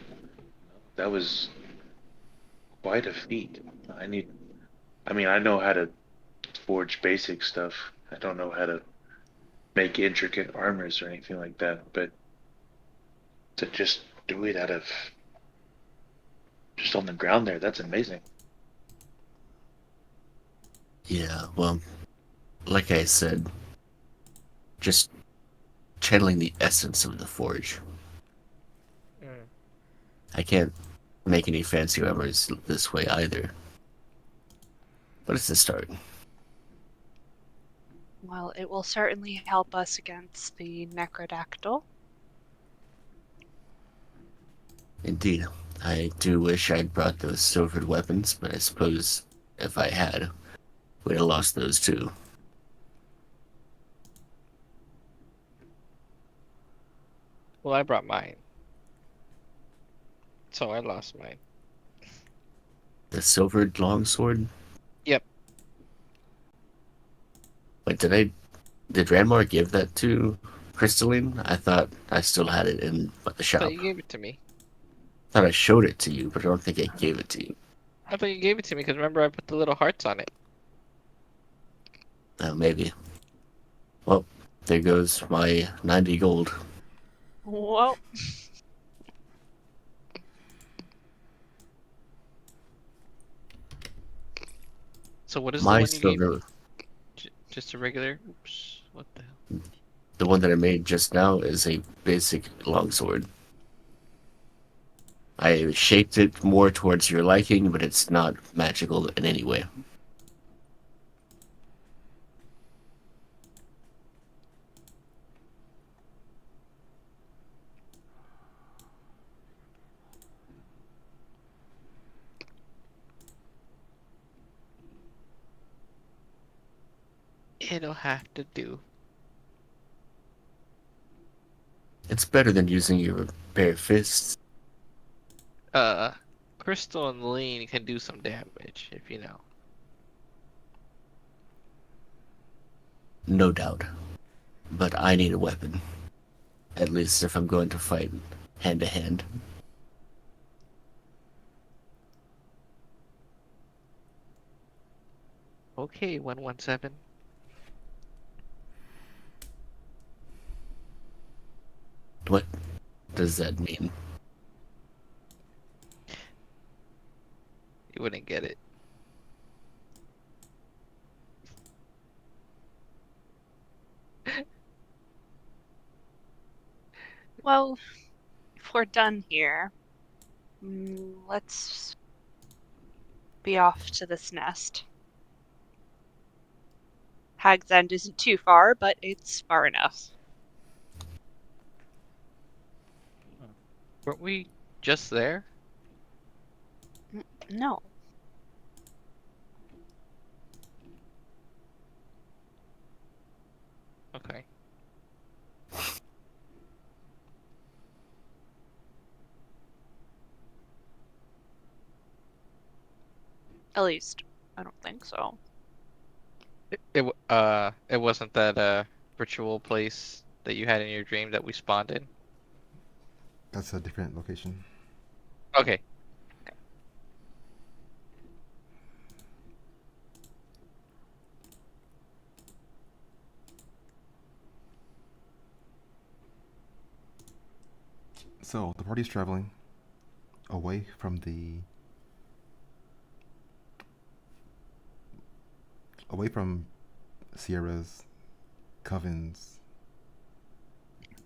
That was quite a feat. I mean, I know how to forge basic stuff. I don't know how to make intricate armors or anything like that, but to just do it out of just on the ground there, that's amazing. Yeah, well, like I said, just channeling the essence of the forge. mm. I can't make any fancy armors this way either. But it's a start. Well, it will certainly help us against the Necrodactyl. Indeed. I do wish I'd brought those silvered weapons, but I suppose if I had, we'd have lost those too. Well, I brought mine, so I lost mine. The silvered longsword? Yep. Wait, did Ranmar give that to Crystalline? I thought I still had it in the shop. I thought you gave it to me. Thought I showed it to you, but I don't think I gave it to you. I thought you gave it to me because remember I put the little hearts on it. Oh, maybe. Well, there goes my 90 gold. Well, So what is the My one you gave me? silver, Just a regular? Oops, what the hell? the one that I made just now, is a basic longsword. I shaped it more towards your liking, but it's not magical in any way. It'll have to do. It's better than using your bare fists. Crystal and Lean can do some damage, if you know. No doubt. But I need a weapon. At least if I'm going to fight hand to hand. Okay, 117. What does that mean? You wouldn't get it. well, if we're done here, let's be off to this nest. Hag's End isn't too far, but it's far enough. Weren't we just there? No. Okay. At least, I don't think so. It wasn't that ritual place that you had in your dream that we spawned in. That's a different location. Okay. So the party's traveling away from Sierra's Coven's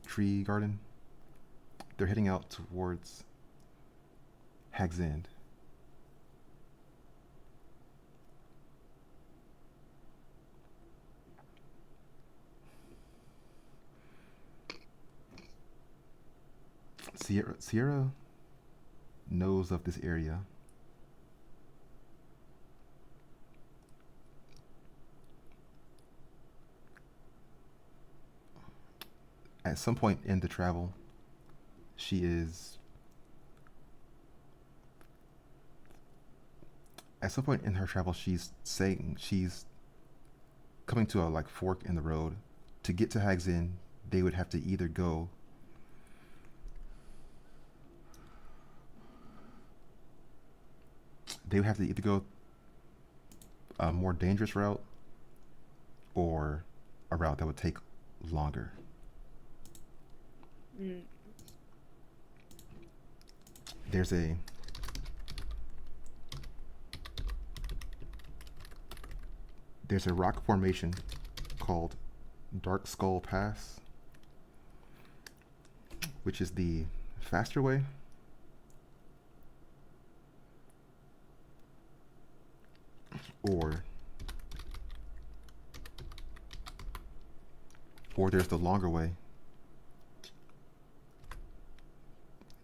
tree garden. They're heading out towards Hag's End. Sierra knows of this area. At some point in the travel, she is. At some point in her travel, she's saying she's coming to a like fork in the road. To get to Hag's End, they would have to either go a more dangerous route or a route that would take longer. Mm. There's a rock formation called Dark Skull Pass, which is the faster way. Or there's the longer way,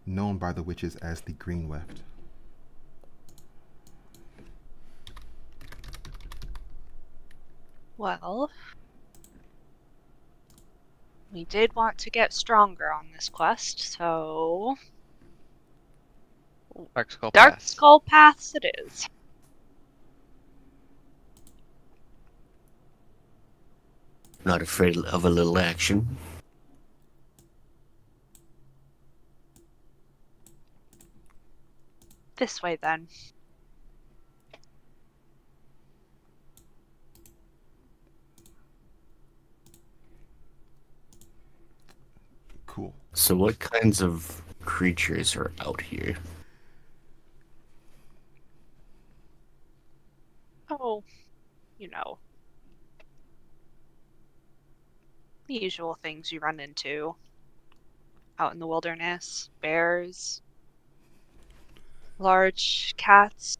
known by the witches as the Green Weft. Well, we did want to get stronger on this quest, so Dark Skull Dark Pass. Skull Paths it is. Not afraid of a little action. This way then. Cool. So what kinds of creatures are out here? Oh, you know. The usual things you run into out in the wilderness. Bears, large cats,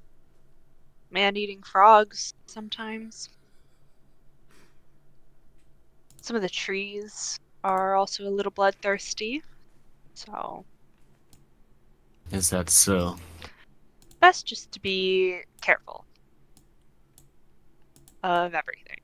man-eating frogs sometimes. Some of the trees are also a little bloodthirsty, so Is that so? best just to be careful of everything.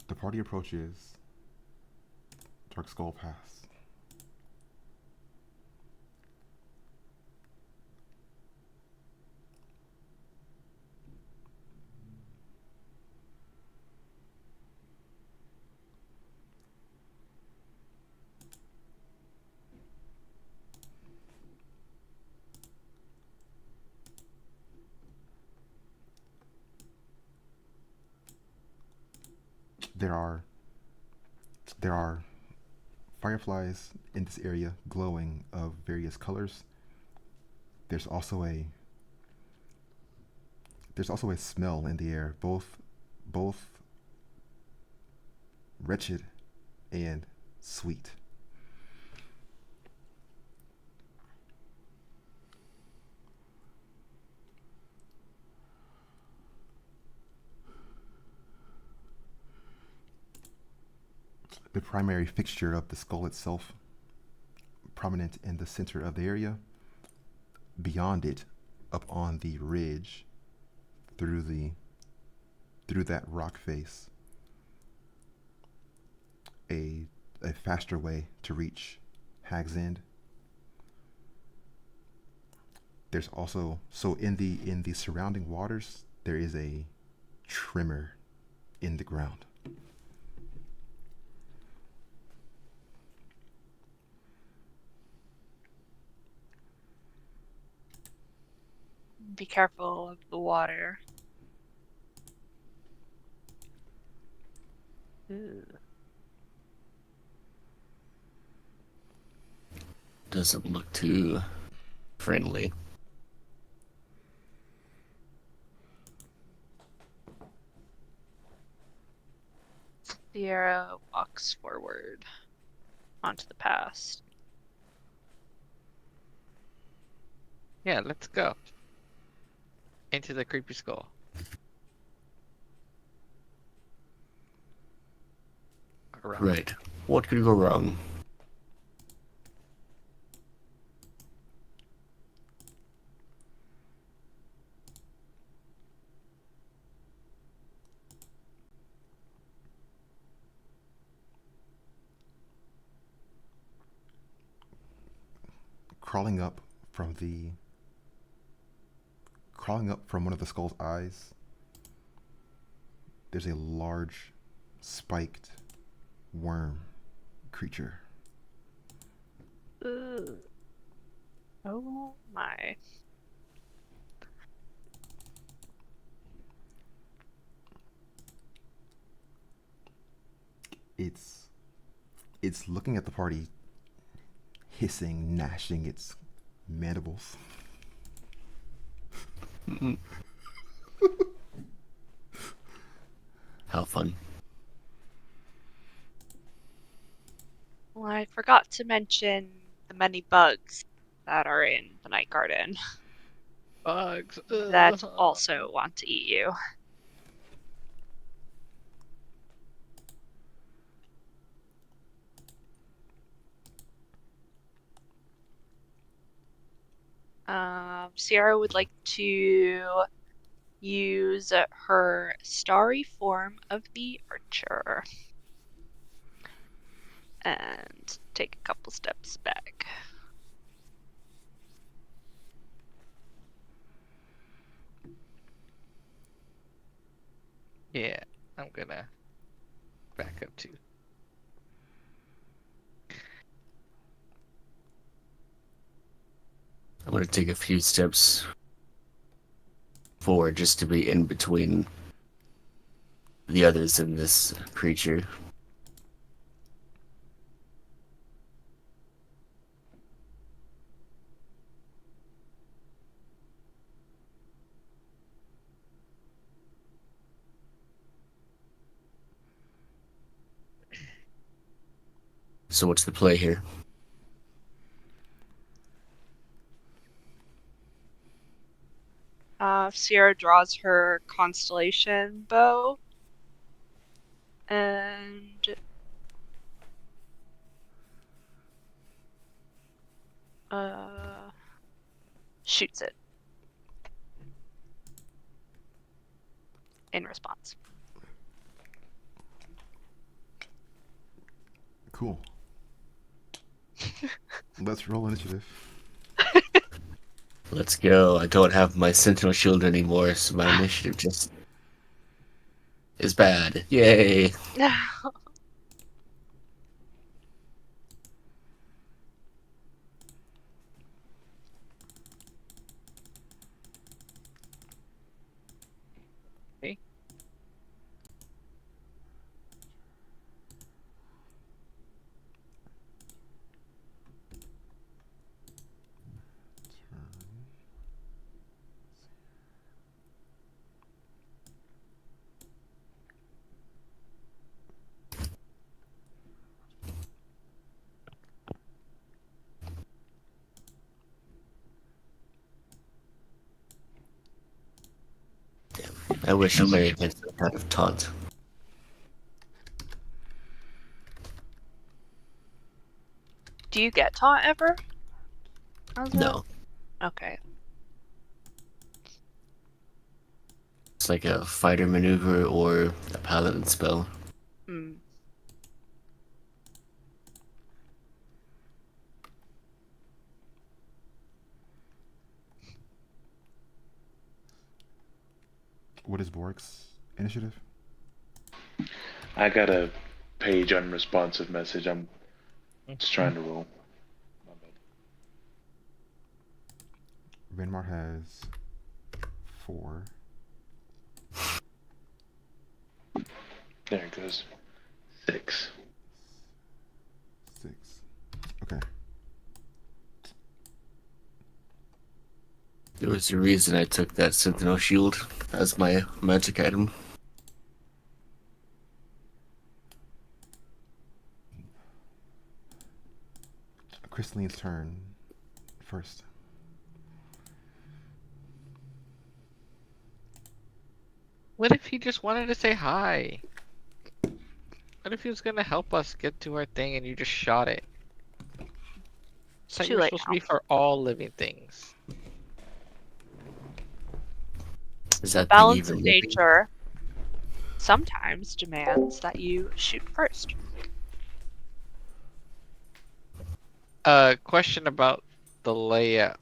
The party approaches Dark Skull Pass. There are fireflies in this area glowing of various colors. There's also a smell in the air, both wretched and sweet. The primary fixture of the skull itself prominent in the center of the area. Beyond it, up on the ridge, through that rock face, a faster way to reach Hag's End. There's also, so in the surrounding waters, there is a tremor in the ground. Be careful of the water. Doesn't look too friendly. Sierra walks forward onto the past. Yeah, let's go. Into the creepy skull. Around. Right. What could go wrong? Crawling up from one of the skull's eyes, there's a large spiked worm creature. Ugh. Oh my. It's looking at the party, hissing, gnashing its mandibles. How fun. Well, I forgot to mention the many bugs that are in the night garden Bugs. that also want to eat you. Sierra would like to use her starry form of the archer and take a couple steps back. Yeah, I'm gonna back up too. I'm gonna take a few steps forward just to be in between the others in this creature. So what's the play here? Sierra draws her constellation bow and shoots it in response. Cool. Let's roll initiative. Let's go. I don't have my sentinel shield anymore, so my initiative just is bad. Yay! I wish I may have some kind of taunt. Do you get taunt ever? How's that? No, Okay. it's like a fighter maneuver or a paladin spell. Hmm. What is Bork's initiative? I got a page unresponsive message. I'm just trying to roll. My bad. Renmar has 4. There it goes. 6. 6. Okay. There was a reason I took that Sentinel Shield as my magic item. Crystaline's turn first. What if he just wanted to say hi? What if he was gonna help us get to our thing and you just shot it? It's like Too we're late supposed to now. be for all living things. Is that Balance the of evil living? nature sometimes demands that you shoot first. Question about the layout.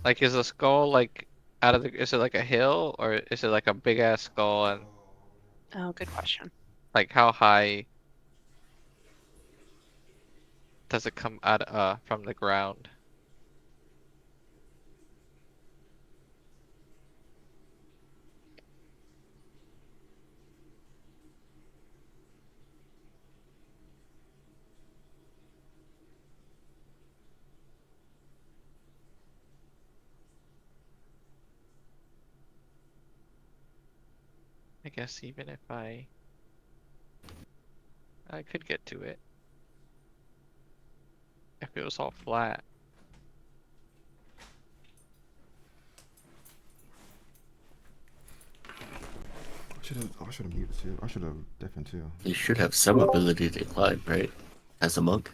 Like, is the skull like out of the? Is it like a hill or is it like a big ass skull? And Oh, good question. like, how high does it come out from the ground? I guess even if I could get to it if it was all flat. I should have muted too. I should have deafened too. You should have some ability to climb, right? As a monk.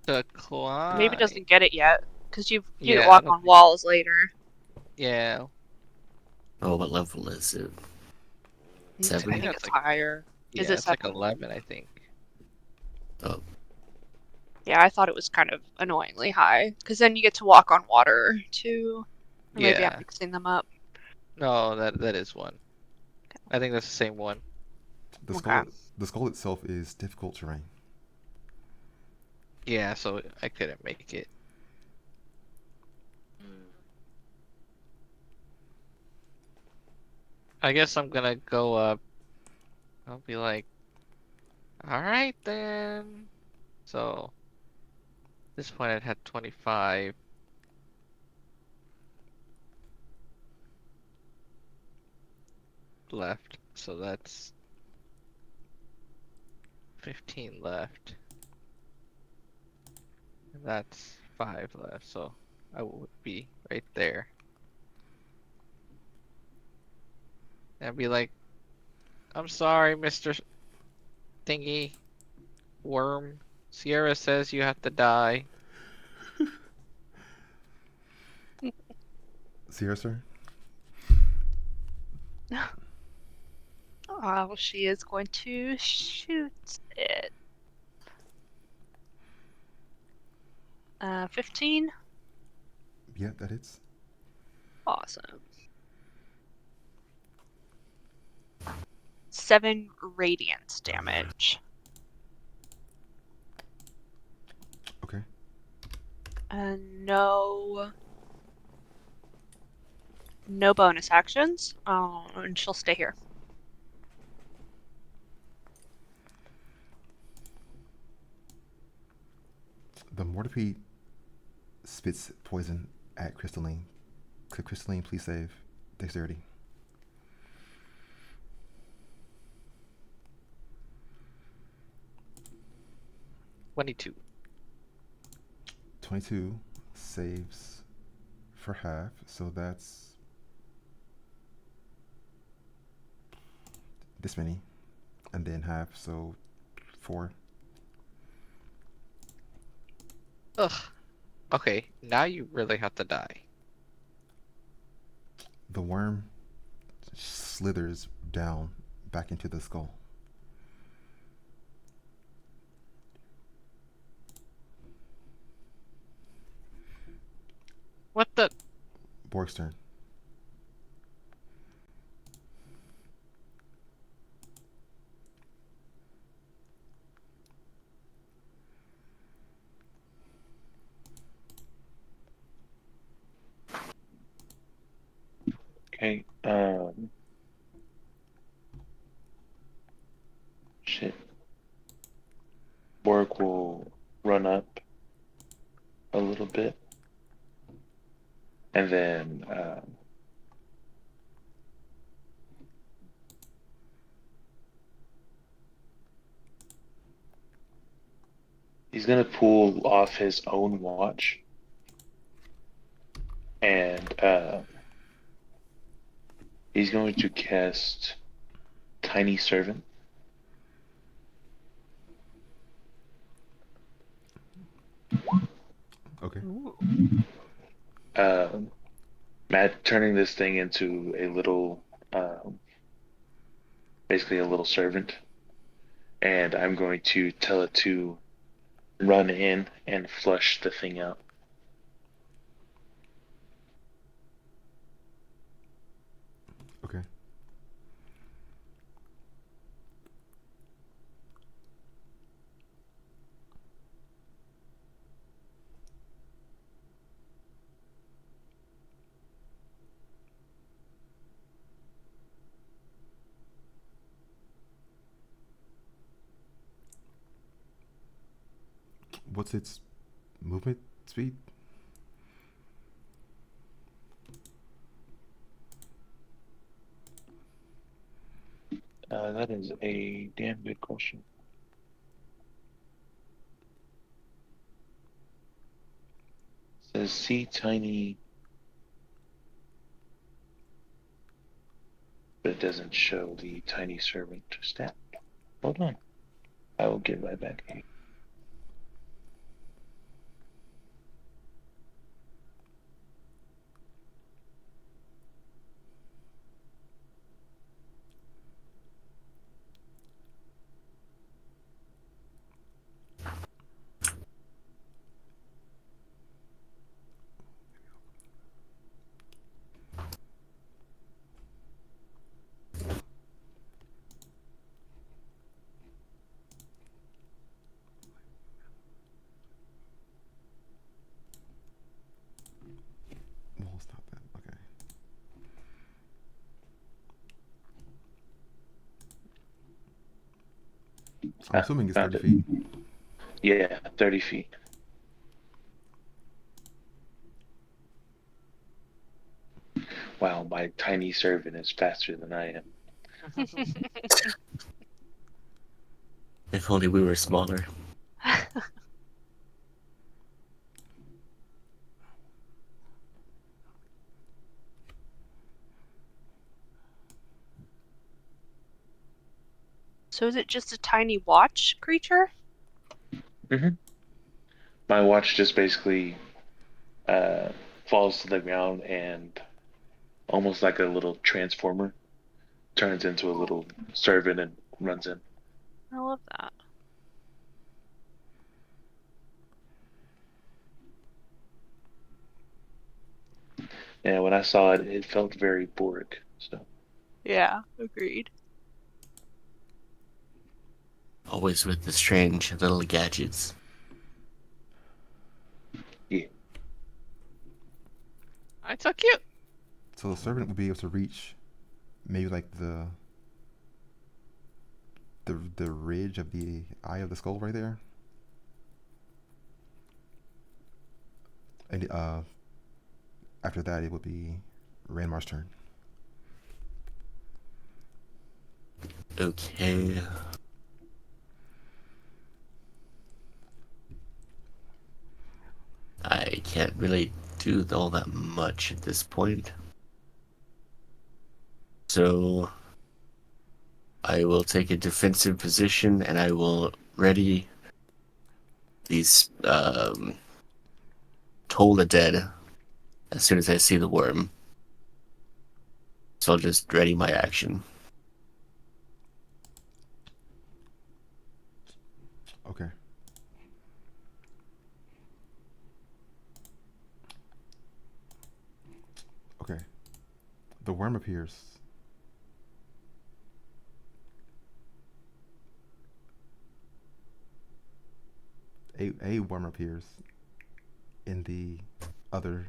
The climb. Maybe doesn't get it yet because you Yeah, I walk don't on walls later. Yeah, Oh, what level is it? 7? I think think that's it's like- higher. Is yeah, it it's like 7? 11, I think. Oh, Yeah, I thought it was kind of annoyingly high because then you get to walk on water too. Or maybe I'm Yeah. mixing them up. No, that is one. I think that's the same one. The Okay. skull, the skull itself is difficult terrain. Yeah, so I couldn't make it. I guess I'm gonna go up. I'll be like, all right then. So, at this point I'd had 25. Left, so that's 15 left. And that's 5 left, so I would be right there. And I'd be like, I'm sorry, Mr. Thingy Worm. Sierra says you have to die. Sierra, sir? Oh, she is going to shoot it. 15. Yeah, that hits. Awesome. 7 radiant damage. Okay. And no bonus actions. And she'll stay here. The Mortipede spits poison at Crystalline. Could Crystalline please save dexterity? $22. 22 saves for half, so that's this many, and then half, so 4. Ugh. Okay, now you really have to die. The worm slithers down back into the skull. What the? Borg's turn. Okay. Shit. Borg will run up a little bit, and then he's gonna pull off his own watch, and he's going to cast Tiny Servant. Okay. Matt turning this thing into a little, basically a little servant, and I'm going to tell it to run in and flush the thing out. Okay. What's its movement speed? That is a damn good question. It says see tiny, but it doesn't show the tiny servant stat. Hold on. I will get right back to you. Well, it's not that. Okay. I'm assuming it's Found 30 it. feet. Yeah, 30 feet. Wow, my tiny servant is faster than I am. If only we were smaller. So is it just a tiny watch creature? My watch just basically falls to the ground and almost like a little transformer turns into a little servant and runs in. I love that. And when I saw it, it felt very Borg. So Yeah, agreed. Always with the strange little gadgets. yeah, It's so cute. So the servant would be able to reach maybe like the ridge of the eye of the skull right there. And after that, it would be Ranmar's turn. Okay. I can't really do all that much at this point. So I will take a defensive position and I will ready these Toll the Dead as soon as I see the worm. So I'll just ready my action. Okay. Okay. The worm appears. A worm appears in the other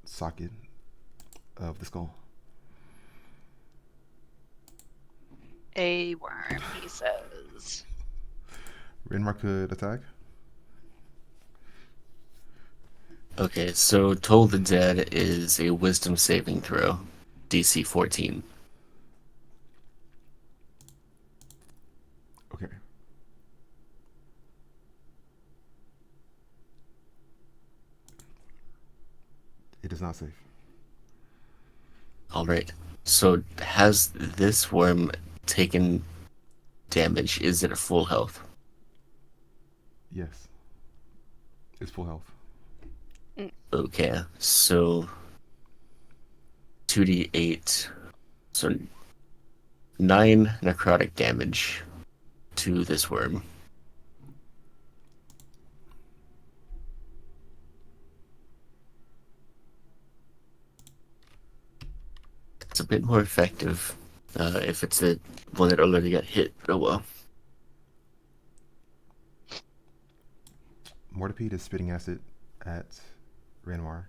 socket of the skull. A worm, he says. Renmar could attack. Okay, so Toll the Dead is a wisdom saving throw, DC 14. Okay. It is not safe. Alright, so has this worm taken damage? Is it at full health? Yes. It's full health. Okay, so 2d8, so 9 necrotic damage to this worm. It's a bit more effective if it's the one that already got hit. Oh well. Mortipede is spitting acid at Renmar.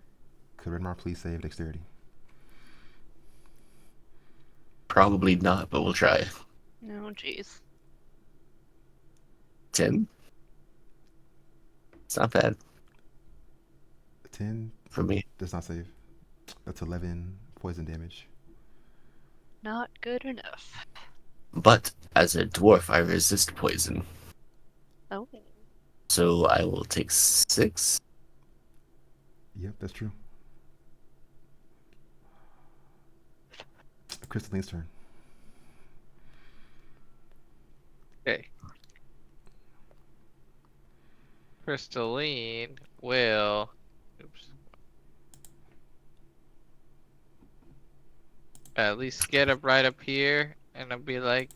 Could Renmar please save dexterity? Probably not, but we'll try. No, jeez. 10. It's not bad 10 for me. does not save. That's 11 poison damage. Not good enough. But as a dwarf, I resist poison. Oh. So I will take 6. Yep, that's true. Crystaline's turn. Okay. Crystalline will. Oops. At least get up right up here, and I'll be like,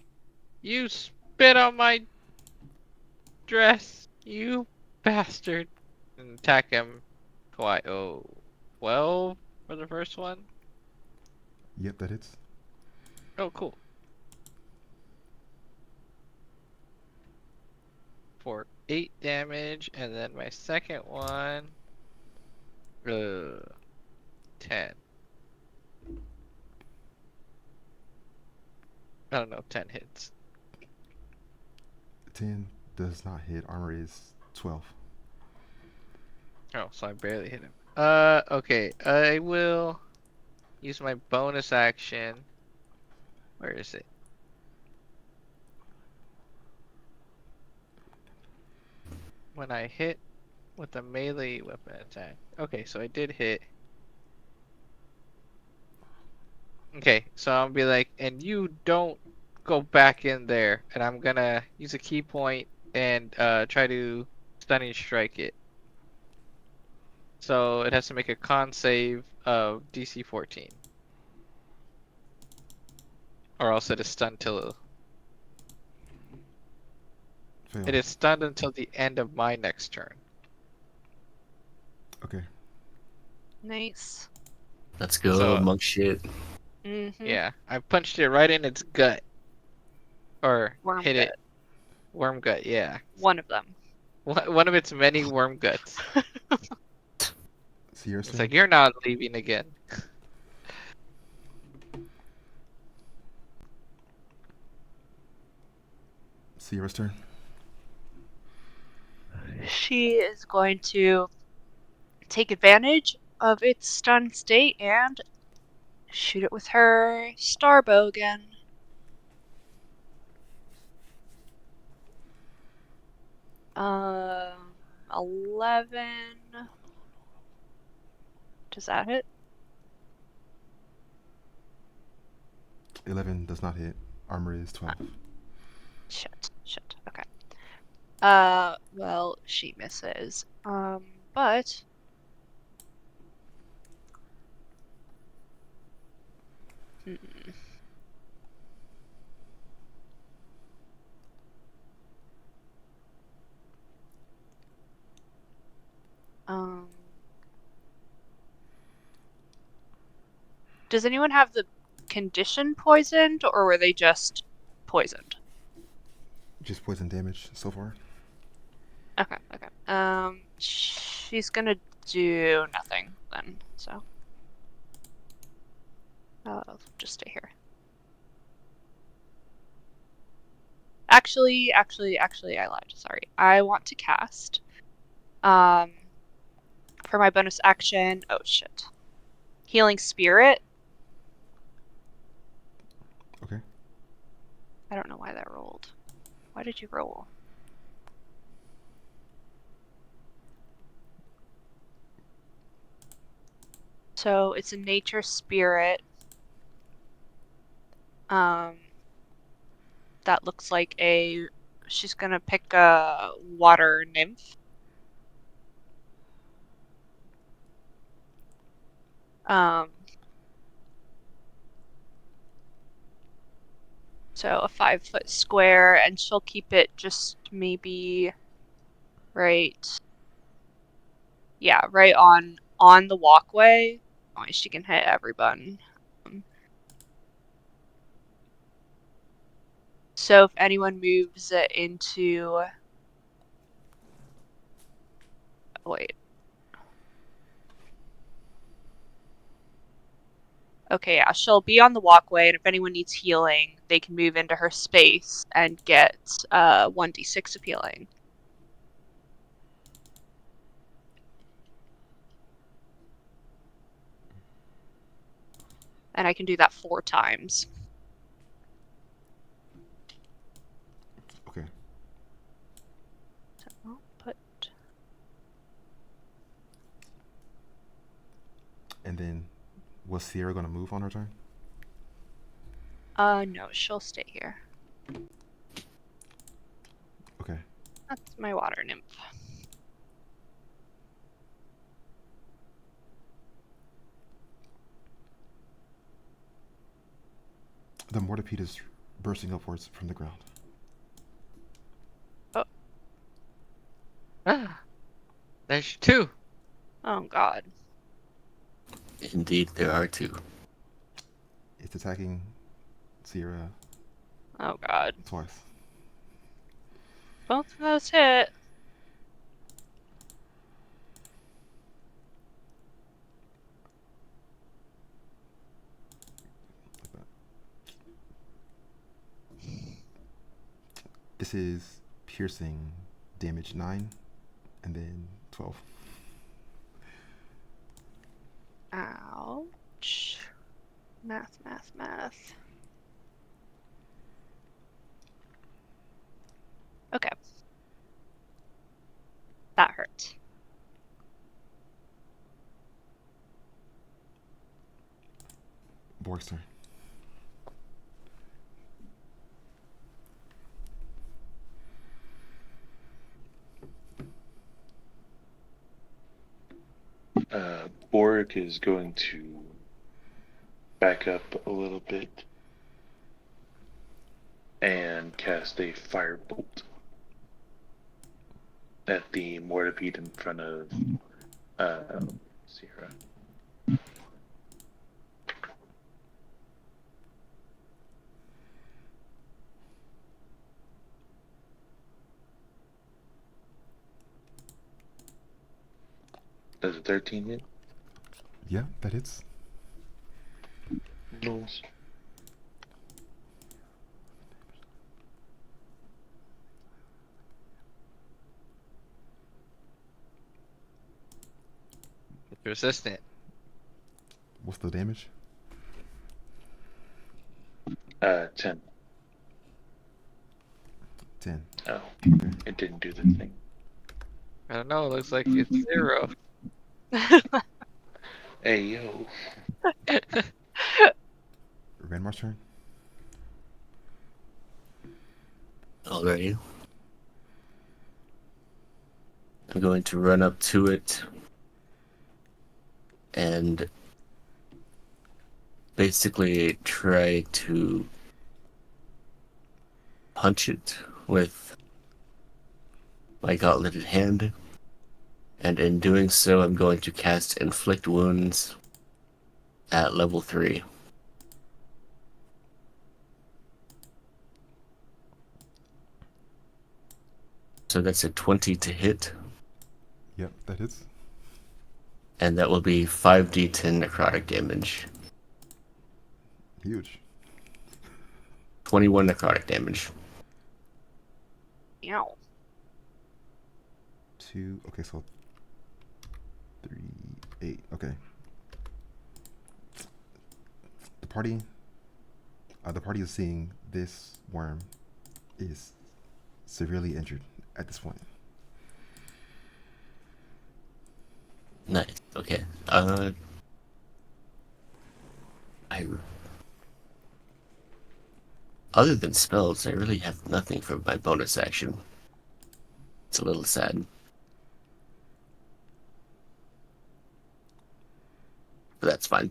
"You spit on my dress, you bastard!" And attack him twice. Oh, 12 for the first one. Yep, that hits. Oh, cool. For 8 damage, and then my second one, 10. I don't know if 10 hits. 10 does not hit. Armor is 12. Oh, so I barely hit him. Okay. I will use my bonus action. Where is it? When I hit with a melee weapon attack. Okay, so I did hit. Okay, so I'll be like, and you don't go back in there, and I'm gonna use a key point and try to stunning strike it. So it has to make a con save of DC 14. Or else it is stunned till Fail. it is stunned until the end of my next turn. Okay. Nice. Let's go, So- monk shit. Mm-hmm. Yeah, I punched it right in its gut. Or Worm hit gut. it. Worm gut, yeah. One of them. One of its many worm guts. Sierra's It's turn. like, you're not leaving again. Sierra's turn. She is going to take advantage of its stunned state and shoot it with her star bow again. Um, 11. Does that hit? 11 does not hit. Armor is 12. Shit. Okay. Well, she misses. But Hmm. Um, does anyone have the condition poisoned, or were they just poisoned? Just poison damage so far. Okay, okay. She's gonna do nothing then, so I'll just stay here. Actually, I lied. Sorry. I want to cast, um, for my bonus action. Oh shit. Healing Spirit. Okay. I don't know why that rolled. Why did you roll? So it's a nature spirit. Um, that looks like a. She's gonna pick a water nymph. Um, so a 5-foot square, and she'll keep it just maybe right. Yeah, right on the walkway. Oh, she can hit every button. So if anyone moves it into. Wait. Okay, yeah, she'll be on the walkway, and if anyone needs healing, they can move into her space and get 1d6 of healing. And I can do that 4 times. Okay. So I'll put. And then, was Sierra gonna move on her turn? No, she'll stay here. Okay. That's my water nymph. The mortipede is bursting upwards from the ground. Ah, there's 2. Oh god. Indeed, there are 2. It's attacking Sierra Oh god. twice. Both of those hit. Like that. This is piercing damage 9 and then 12. Ouch. Math, math, math. Okay. That hurt. Borg's turn. Borg is going to back up a little bit and cast a firebolt at the mortipede in front of Sierra. Does a 13 hit? Yeah, that hits. Nice. It's resistant. What's the damage? 10. 10. Oh, it didn't do the thing. I don't know. It looks like it's 0. Hey, yo. Ranmar's turn. Alrighty. I'm going to run up to it and basically try to punch it with my gauntleted hand, and in doing so, I'm going to cast Inflict Wounds at level 3. So that's a 20 to hit, Yep, that hits. and that will be 5d10 necrotic damage. Huge. 21 necrotic damage. Ow. 2. Okay, so 3, 8. Okay. The party is seeing this worm is severely injured at this point. Nice. Okay. I other than spells, I really have nothing for my bonus action. It's a little sad. But that's fine.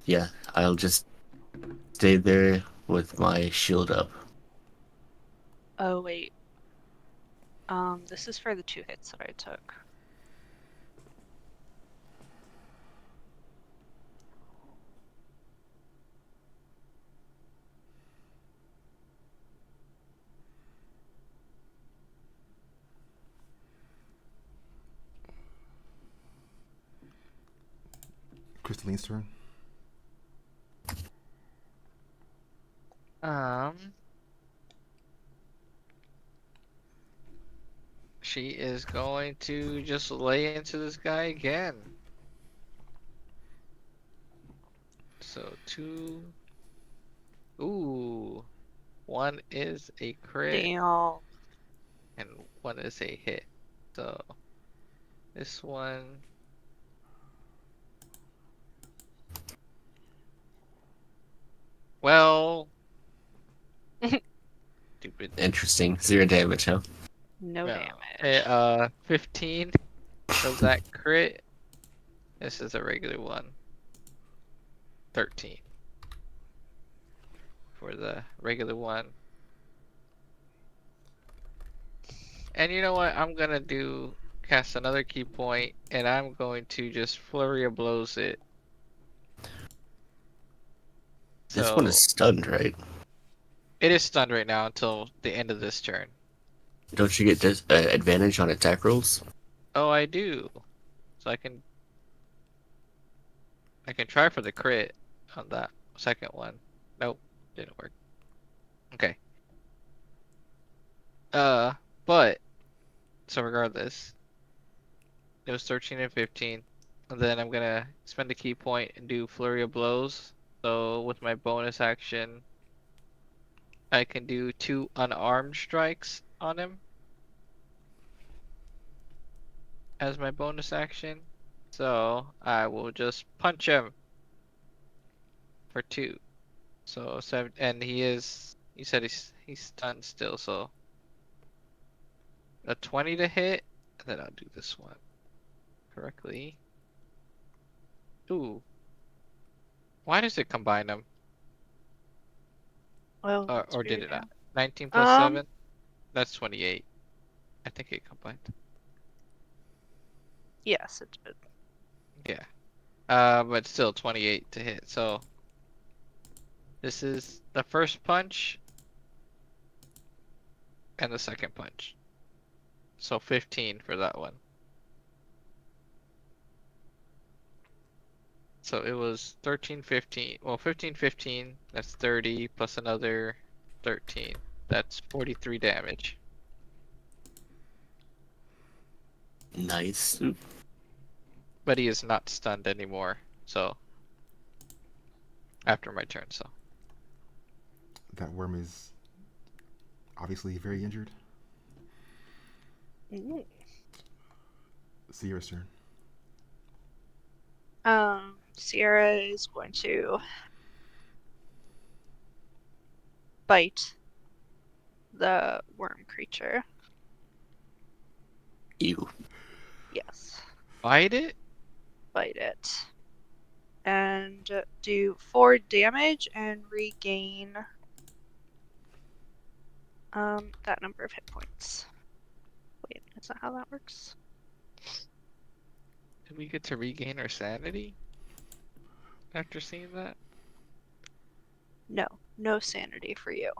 Yeah, I'll just stay there with my shield up. Oh wait. This is for the 2 hits that I took. Crystalline's turn. She is going to just lay into this guy again. So 2. Ooh. 1 is a crit Damn. and 1 is a hit. So this one. Well. Stupid. Interesting. 0 damage, huh? No Well, damage. 15 of that crit. This is a regular one. 13 for the regular one. And you know what? I'm gonna cast another key point, and I'm going to just flurry of blows it. This one So is stunned, right? it is stunned right now until the end of this turn. Don't you get advantage on attack rolls? Oh, I do. So I can try for the crit on that second one. Nope, didn't work. Okay. But so regardless, it was 13 and 15. And then I'm gonna spend a key point and do flurry of blows. So with my bonus action, I can do 2 unarmed strikes on him as my bonus action. So I will just punch him for 2. So 7, and he said he's stunned still, so a 20 to hit, and then I'll do this one correctly. Ooh. Why does it combine them? Well, that's Or did weird, it yeah. not? 19 plus Um, 7? That's 28. I think it combined. Yes, it did. Yeah. But still 28 to hit. So this is the first punch and the second punch. So 15 for that one. So it was 13, 15. Well, 15, 15. That's 30 plus another 13. That's 43 damage. Nice. But he is not stunned anymore. So after my turn, so. That worm is obviously very injured. Ooh. Sierra's turn. Sierra is going to bite the worm creature. Ew. Yes, Bite it? bite it. and do 4 damage and regain that number of hit points. Wait, is that how that works? Do we get to regain our sanity after seeing that? No, no sanity for you.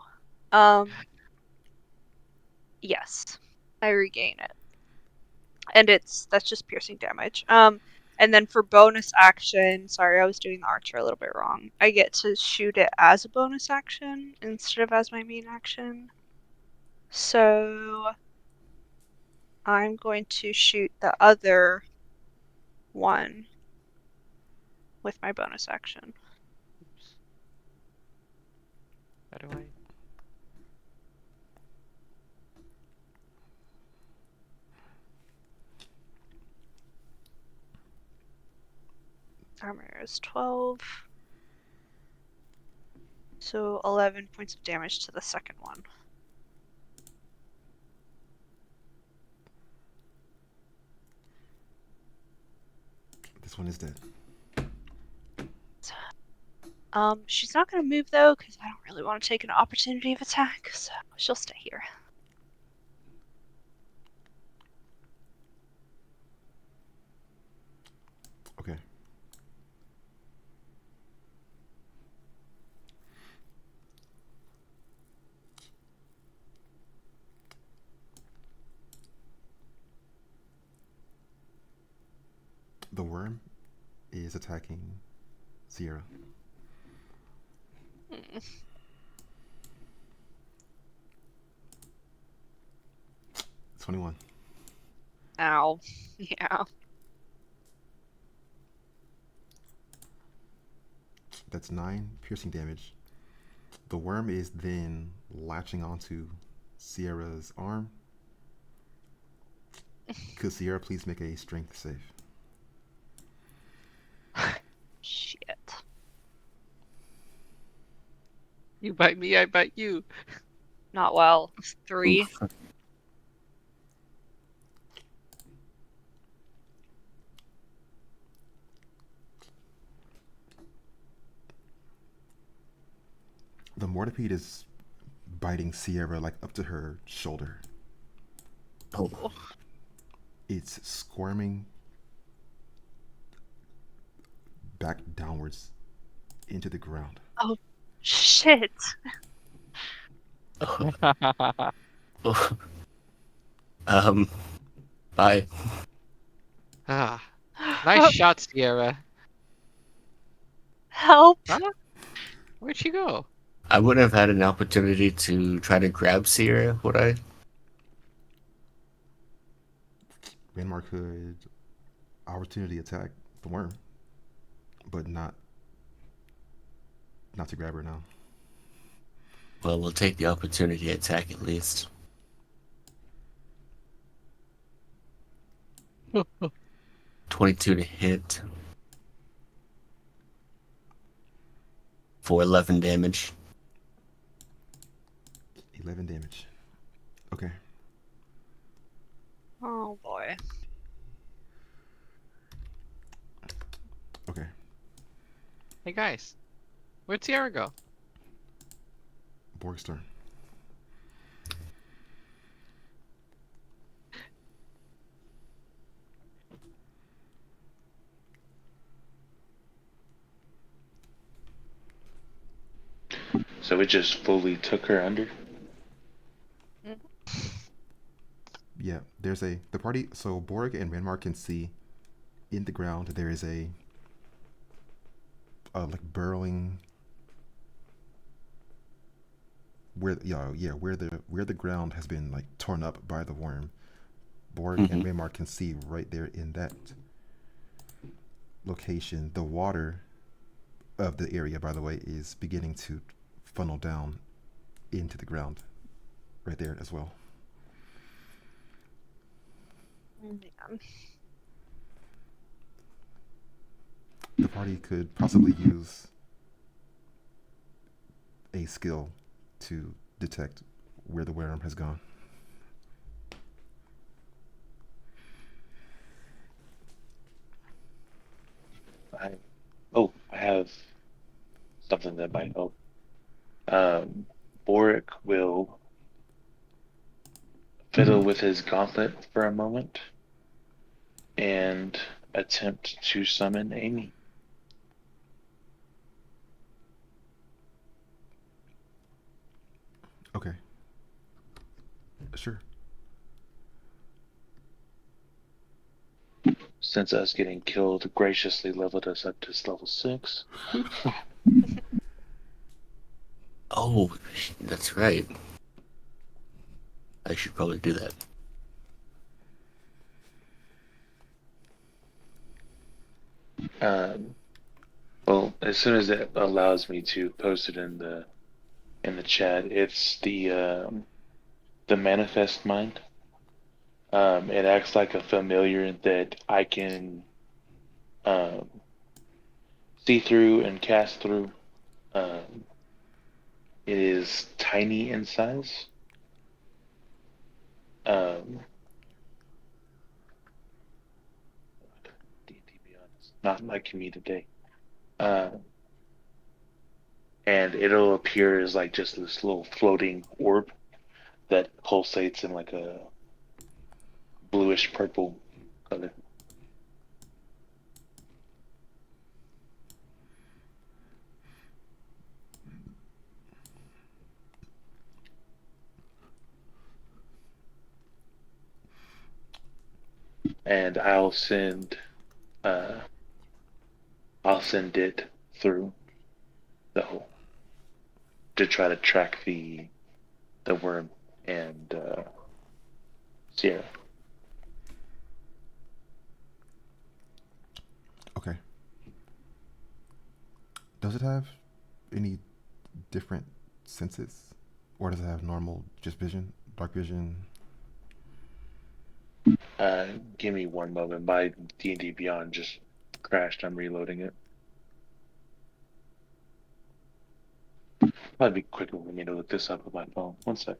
Yes, I regain it. And that's just piercing damage. And then for bonus action, sorry, I was doing the archer a little bit wrong. I get to shoot it as a bonus action instead of as my main action. So I'm going to shoot the other one with my bonus action. Oops. How do I? Armor is 12. So 11 points of damage to the second one. This one is dead. She's not gonna move though, because I don't really want to take an opportunity of attack, so she'll stay here. Okay. The worm is attacking Sierra. 21. Ow. Yeah. That's 9 piercing damage. The worm is then latching onto Sierra's arm. Could Sierra please make a strength save? Shit. You bite me, I bite you. Not well. 3. Oof. The mortipede is biting Sierra like up to her shoulder. Oh, It's squirming back downwards into the ground. Shit. oh, oh. Bye. Ah, nice shot, Sierra. Help. Huh? Where'd she go? I wouldn't have had an opportunity to try to grab Sierra, would I? Ranmar could opportunity attack the worm, but not to grab her now. Well, we'll take the opportunity attack at least. 22 to hit. For 11 damage. 11 damage. Okay. Oh boy. Okay. Hey guys, where'd Sierra go? Borg's turn. So it just fully took her under? Yeah, there's the party. So Borg and Ranmar can see in the ground there is a like burrowing where where the ground has been like torn up by the worm. Borg and Ranmar can see right there in that location. The water of the area, by the way, is beginning to funnel down into the ground right there as well. Oh man. The party could possibly use a skill to detect where the worm has gone. Oh, something that might help. Boric will fiddle with his gauntlet for a moment and attempt to summon Amy. Okay. Sure. Since us getting killed graciously leveled us up to level 6. Oh, that's right. I should probably do that. Well, as soon as it allows me to post it in the chat, it's the manifest mind. It acts like a familiar that I can um, see through and cast through. It is tiny in size. D&D Beyond is not liking me today. And it'll appear as like just this little floating orb that pulsates in like a bluish purple color. And I'll send it through the hole to try to track the worm and Sierra. Okay. Does it have any different senses? Or does it have normal just vision, dark vision? Give me one moment. My D&D Beyond just crashed. I'm reloading it. Probably be quicker for me to look this up with my phone. One sec.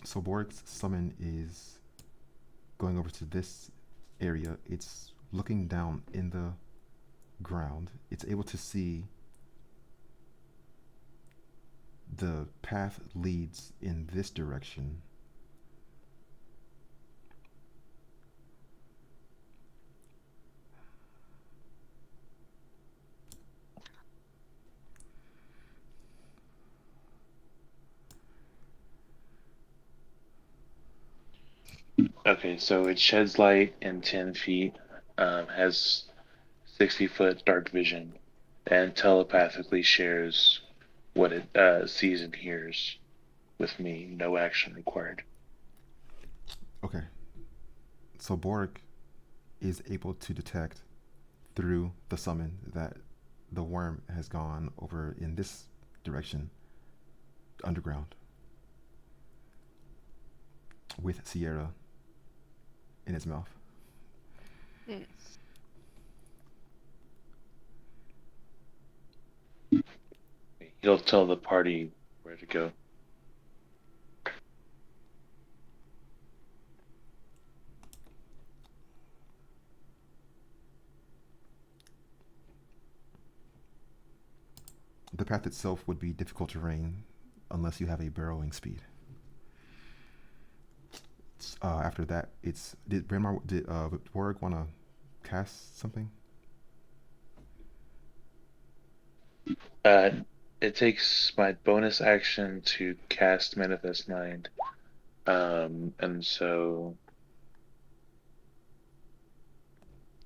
So Borg's summon is going over to this area. It's looking down in the ground. It's able to see the path leads in this direction. Okay, so it sheds light in 10 feet, has 60-foot dark vision, and telepathically shares what it sees and hears with me. No action required. Okay. So Borg is able to detect through the summon that the worm has gone over in this direction, underground, with Sierra in its mouth. He'll tell the party where to go. The path itself would be difficult terrain unless you have a burrowing speed. After that, did Borg want to cast something? It takes my bonus action to cast Manifest Mind. And so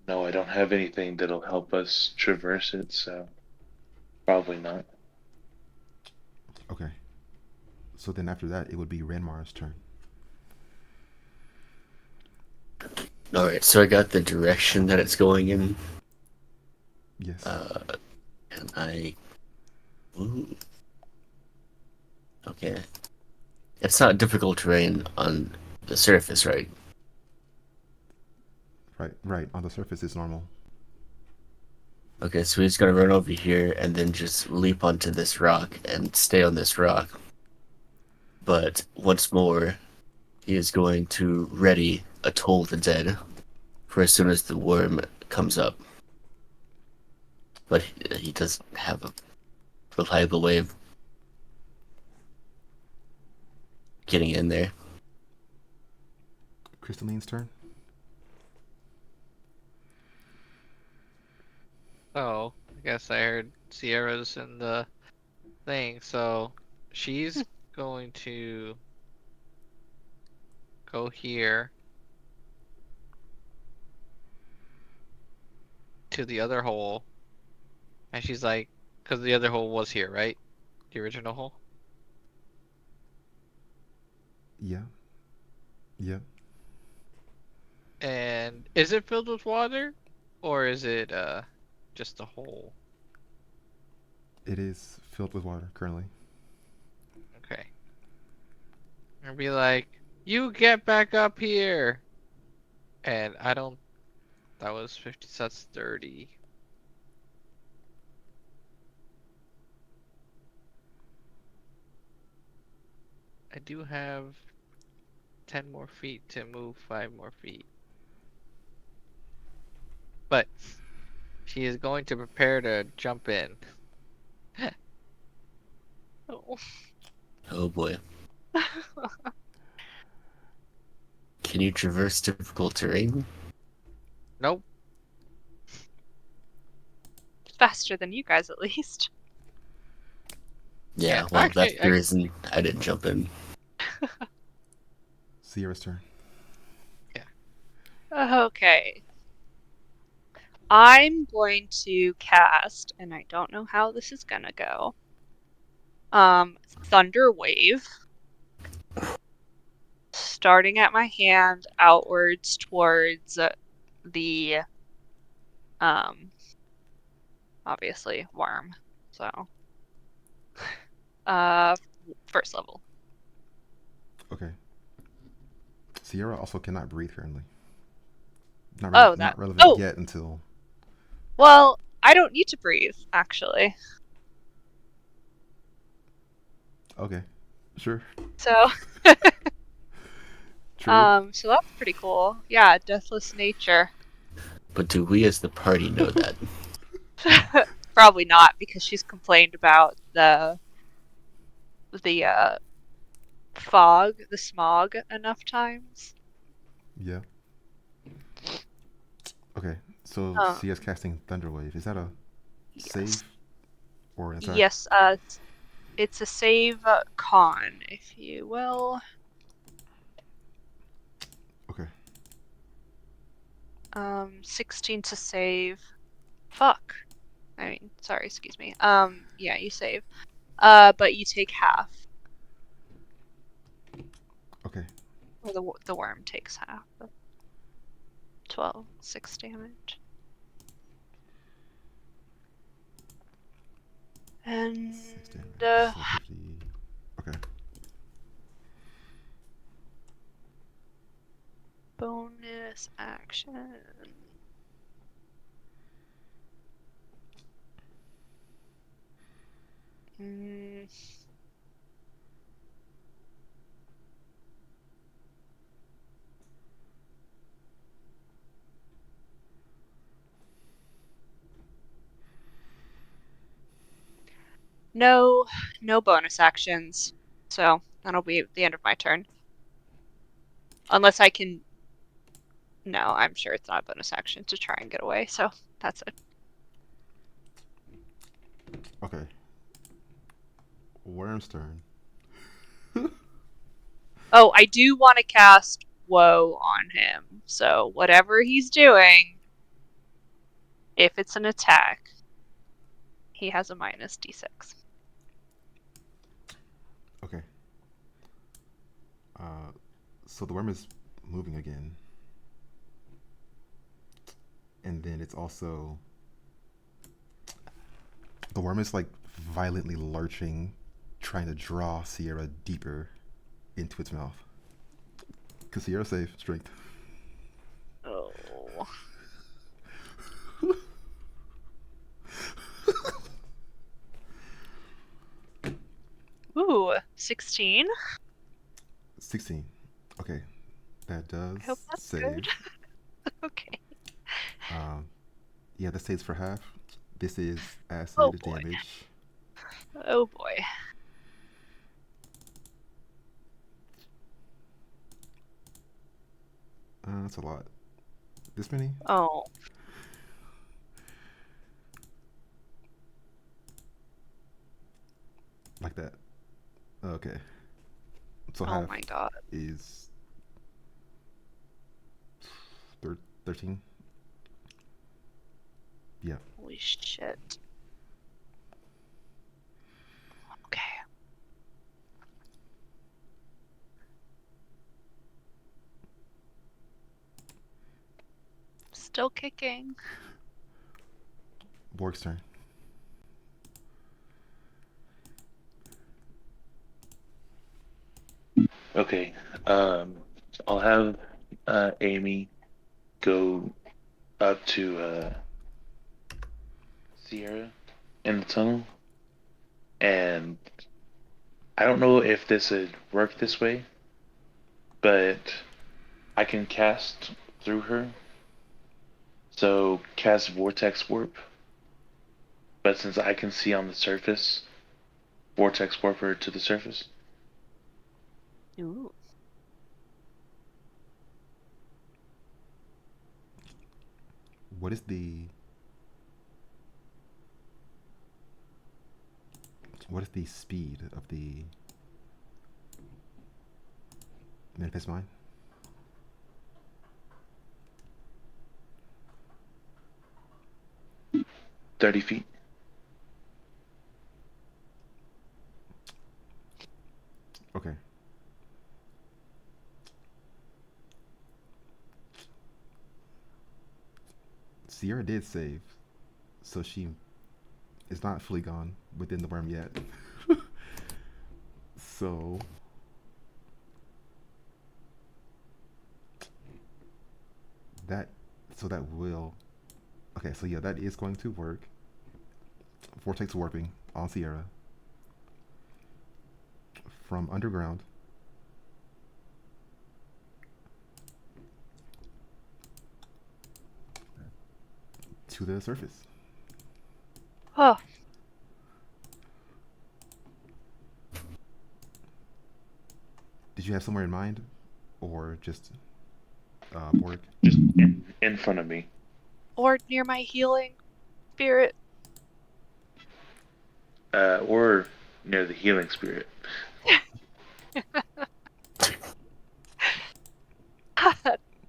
no, I don't have anything that'll help us traverse it, so probably not. Okay. So then after that, it would be Ranmar's turn. Alright, so I got the direction that it's going in. Yes. Can I? Ooh. Okay. It's not difficult terrain on the surface, right? Right. On the surface, it's normal. Okay, so he's gonna run over here and then just leap onto this rock and stay on this rock. But once more, he is going to ready a Toll the Dead for as soon as the worm comes up. But he doesn't have a reliable way of getting in there. Crystallines' turn. So, I guess I heard Sierra's in the thing, so she's going to go here to the other hole, and she's like, because the other hole was here, right? The original hole? Yeah. Yeah. And is it filled with water? Or is it just a hole? It is filled with water currently. Okay. And be like, you get back up here! And I don't. That was 50, so that's 30. I do have 10 more feet to move 5 more feet. But she is going to prepare to jump in. Oh. Oh boy. Can you traverse difficult terrain? Nope. Faster than you guys, at least. Yeah, Yeah, well, that's actually, the reason I didn't jump in. Sierra's turn. Okay. I'm going to cast, and I don't know how this is gonna go. Thunder Wave. Starting at my hand outwards towards the obviously worm. So first level. Okay. Sierra also cannot breathe currently. Oh, Not relevant yet until. Well, I don't need to breathe, actually. Okay. Sure. So True. so that's pretty cool. Yeah, deathless nature. But do we as the party know that? Probably not, because she's complained about the fog, the smog enough times. Yeah. Okay. So Um, Sia's casting Thunderwave. Is that a yes. save or an attack? Yes, it's a save con, if you will. Okay. 16 to save. Fuck. I mean, sorry, excuse me. Yeah, you save. But you take half. Okay. Or the worm takes half. 12, 6 damage. And 6 damage. So 50. Okay. bonus action. Mm. No bonus actions. So that'll be the end of my turn. Unless I can. No, I'm sure it's not a bonus action to try and get away. So that's it. Okay. Worm's turn. Oh, I do want to cast Woe on him. So whatever he's doing, if it's an attack, he has a minus d6. Okay. So the worm is moving again. And then it's also The worm is like violently lurching, trying to draw Sierra deeper into its mouth. Cause Sierra's safe, strength. Oh. Ooh, 16. 16. Okay, that does I hope that's save. good. Okay. Yeah, that saves for half. This is acid Oh boy. damage. Oh boy. That's a lot. This many? Oh. Like that. Okay. So Oh half my god. is 13. Yeah. Holy shit. Okay. Still kicking. Borg's turn. Okay. I'll have Amy go up to Sierra in the tunnel, and I don't know if this would work this way, but I can cast through her. So cast Vortex Warp, but since I can see on the surface, Vortex Warp her to the surface. Ooh. What is the speed of the manifest mind? – 30 feet. Okay. Sierra did save, so she is not fully gone within the worm yet. So that will, okay, so yeah, that is going to work. Vortex warping on Sierra from underground to the surface. Oh. Did you have somewhere in mind, or just Borg? Just in front of me. Or near my healing spirit. Or near the healing spirit.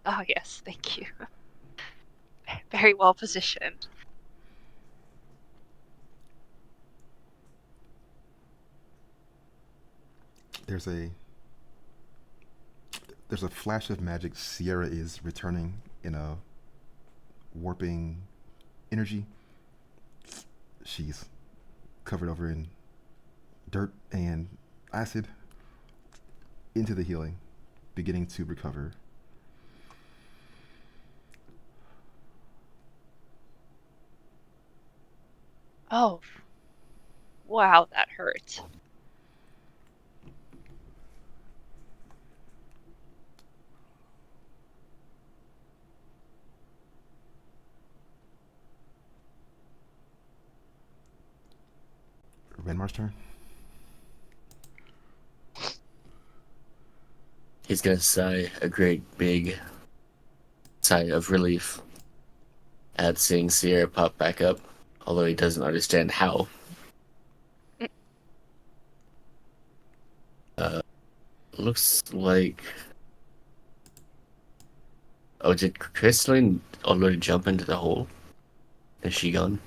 Oh yes, thank you. Very well positioned. There's a flash of magic. Sierra is returning in a warping energy. She's covered over in dirt and acid into the healing, beginning to recover. Oh. Wow, that hurt. Renmar's turn. He's gonna sigh a great big sigh of relief at seeing Sierra pop back up, although he doesn't understand how. Looks like. Oh, did Crystalline already jump into the hole? Is she gone?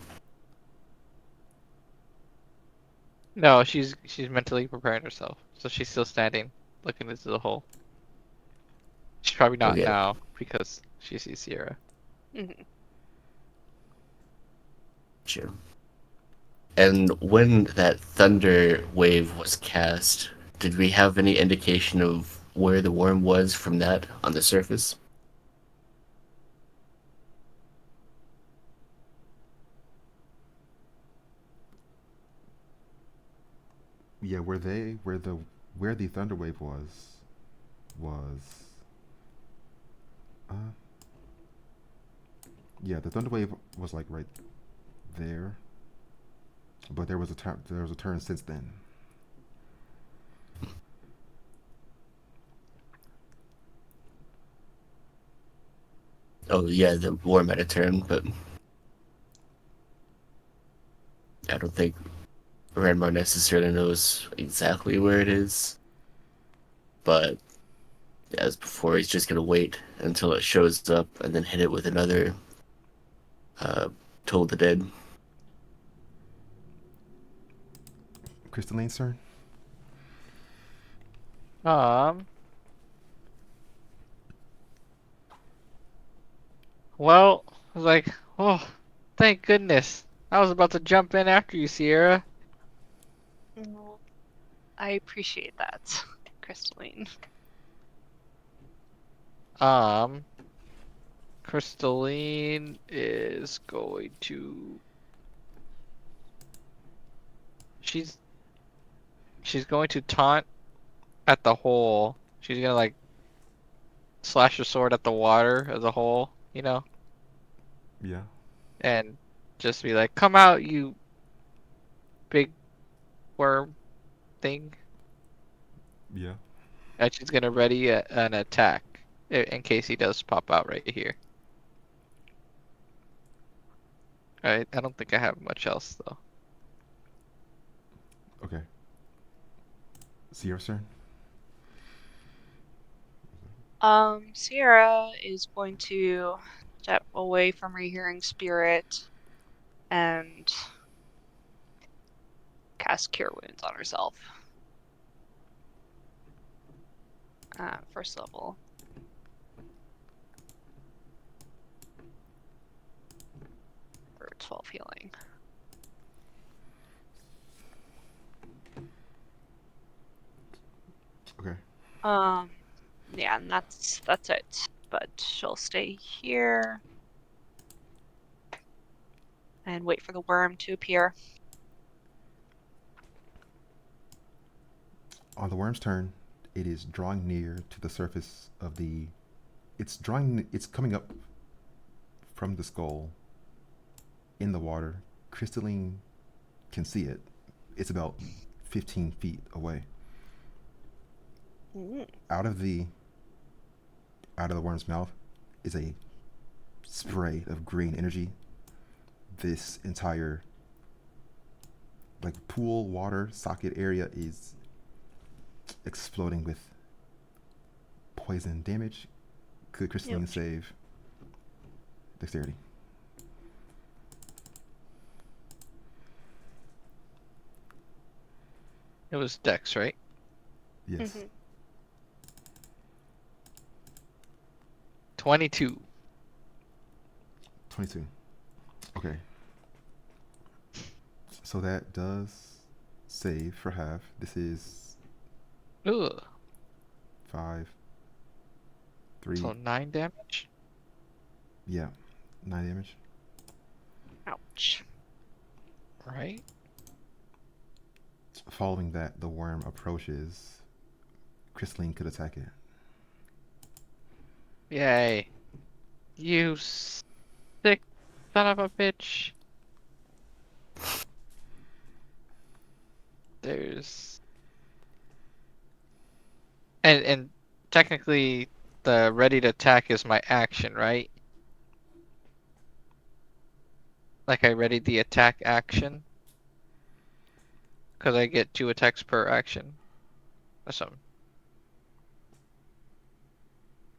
No, she's mentally preparing herself, so she's still standing, looking into the hole. She's probably not Okay. now because she sees Sierra. Mhm. Sure. And when that thunder wave was cast, did we have any indication of where the worm was from that on the surface? Yeah, where the thunder wave was uh yeah, the thunder wave was like right there, but there was a turn since then. Oh yeah, the worm had a turn, but I don't think Ranmar necessarily knows exactly where it is. But as before, he's just gonna wait until it shows up and then hit it with another Toll the Dead. Crystalline, sir? Um. Well, I was like, oh, thank goodness. I was about to jump in after you, Sierra. Well, I appreciate that, Crystalline. Um, Crystalline is going to. She's she's going to taunt at the hole. She's gonna like slash her sword at the water as a whole, you know, Yeah. and just be like, "Come out, you big worm thing!" Yeah. And she's gonna ready an attack in case he does pop out right here. I don't think I have much else though. Okay. Sierra, sir? Sierra is going to step away from Rehearing Spirit and cast Cure Wounds on herself. First level. For 12 healing. Okay. Yeah, and that's it. But she'll stay here and wait for the worm to appear. On the worm's turn, it is drawing near to the surface of the. It's coming up from the skull in the water. Crystalline can see it. It's about 15 feet away. Mm. Out of the worm's mouth is a spray of green energy. This entire like pool water socket area is exploding with poison damage. Could Crystalline Yep. save dexterity? It was Dex, right? Yes. Mhm. 22. 22. Okay. So that does save for half. This is Ugh. 5, 3. So 9 damage? Yeah, 9 damage. Ouch. Right? Following that, the worm approaches. Crystalline could attack it. Yay. You sick son of a bitch. There's and technically the ready to attack is my action, right? Like I readied the attack action. Because I get 2 attacks per action. Or something.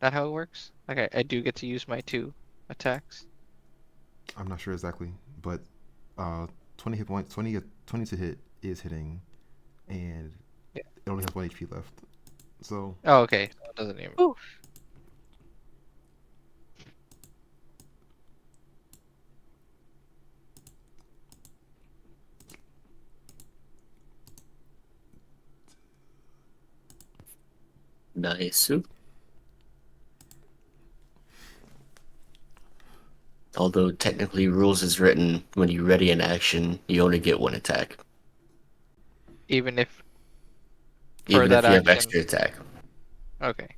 That how it works? Like I do get to use my 2 attacks. I'm not sure exactly, but 20 hit points, 20 to hit is hitting, and Yeah. it only has 1 HP left. So, Oh, okay. So it doesn't even. Oof. Nice. Although technically rules is written when you ready an action, you only get one attack. Even if for Even that if you have action. extra attack. Okay.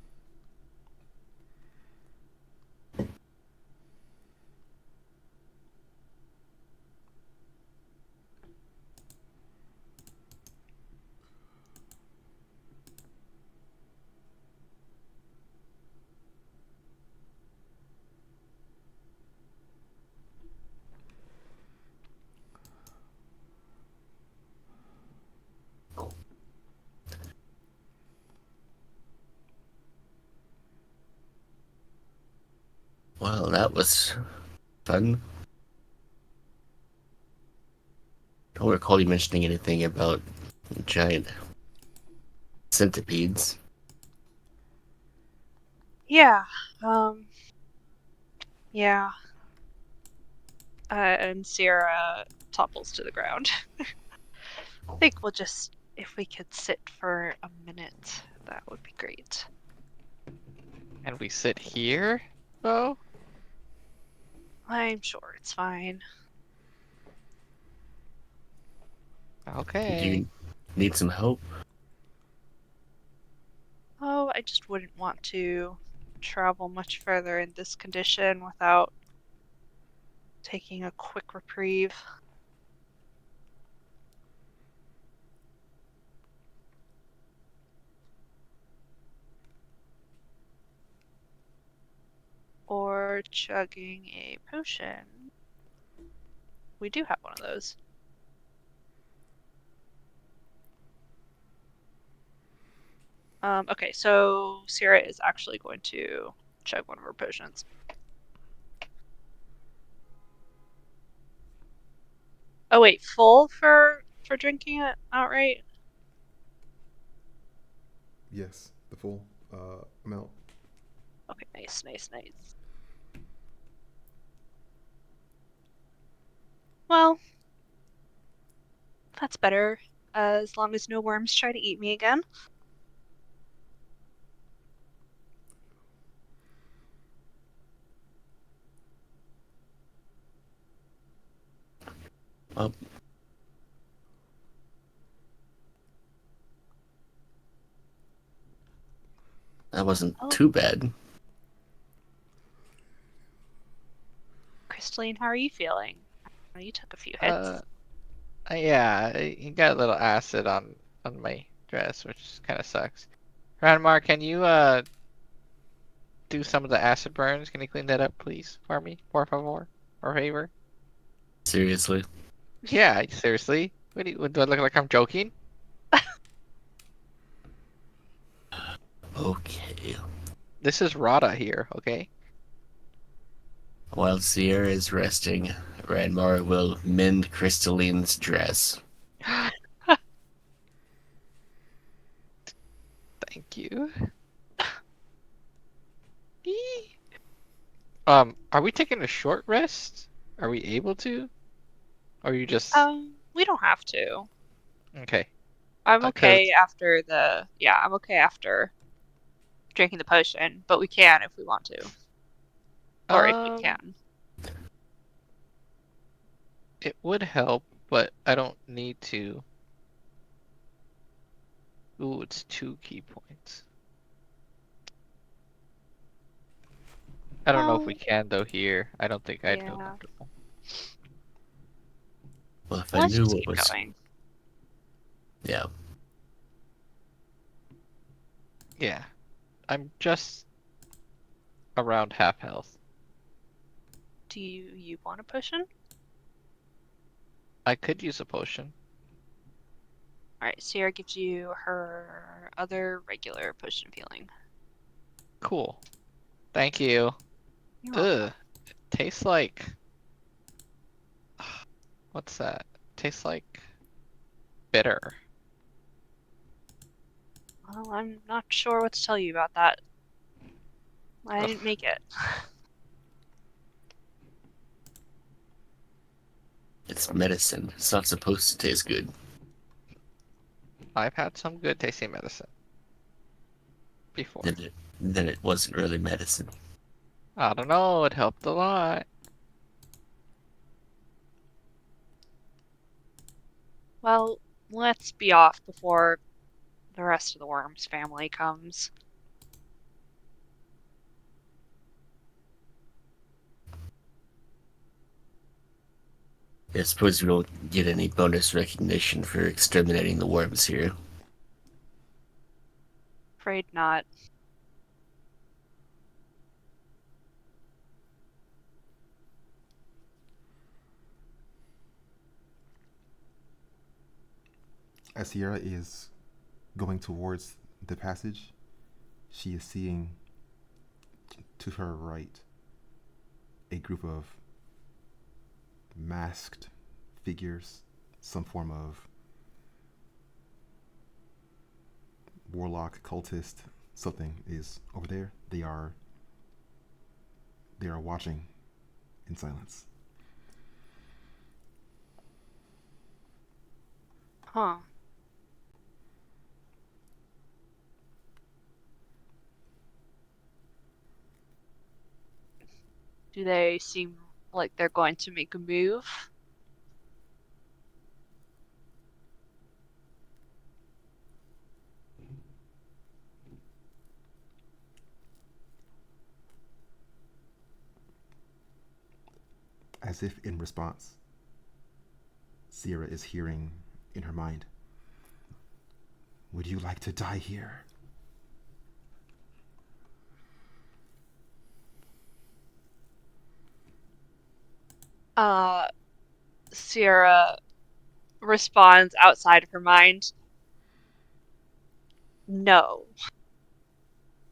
Well, that was fun. I don't recall you mentioning anything about giant centipedes. Yeah. Yeah. And Sierra topples to the ground. I think we'll just, if we could sit for a minute, that would be great. And we sit here, though? I'm sure it's fine. Do Okay. you need some help? Oh, I just wouldn't want to travel much further in this condition without taking a quick reprieve. Or chugging a potion. We do have one of those. Okay, so Sierra is actually going to chug one of her potions. Oh wait, full for drinking it outright? Yes, the full amount. Okay, nice, nice, nice. Well, that's better. As long as no worms try to eat me again. Well, that wasn't Oh. too bad. Crystalline, how are you feeling? I know you took a few hits. Yeah, he got a little acid on my dress, which kind of sucks. Ranmar, can you do some of the acid burns? Can you clean that up, please, for me, por favor, or favor? Seriously. Yeah, seriously. Do I look like I'm joking? Okay. This is Rada here, okay? While Sierra is resting, Ranmar will mend Crystalline's dress. Thank you. Are we taking a short rest? Are we able to? Or you just We don't have to. okay? I'm Because okay after I'm okay after drinking the potion, but we can if we want to. Or if we can. it would help, but I don't need to. Ooh, it's 2 key points. I don't know if we can though here. I don't think I'd feel Yeah. comfortable. Well, if I Let's knew just what keep was. going. Yeah. Yeah. I'm just around half health. Do you want a potion? I could use a potion. Alright, Sierra gives you her other regular potion of healing. Cool. Thank you. You're welcome. Ugh. Tastes like what's that? Tastes like bitter. Well, I'm not sure what to tell you about that. I Ugh. didn't make it. It's medicine. It's not supposed to taste good. I've had some good tasting medicine. before. Then it wasn't really medicine. I don't know, it helped a lot. Well, let's be off before the rest of the Worms family comes. I suppose we won't get any bonus recognition for exterminating the worms here. Afraid not. As Sierra is going towards the passage, she is seeing to her right a group of masked figures, some form of warlock, cultist, something is over there. They are watching in silence. Huh. Do they seem like they're going to make a move? As if in response, Sierra is hearing in her mind, "Would you like to die here?" Sierra responds outside of her mind. No.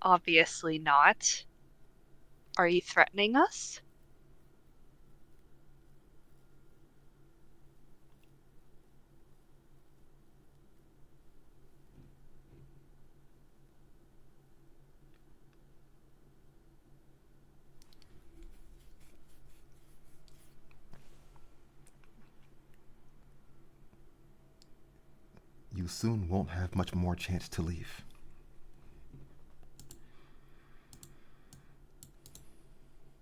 Obviously not. Are you threatening us? You soon won't have much more chance to leave.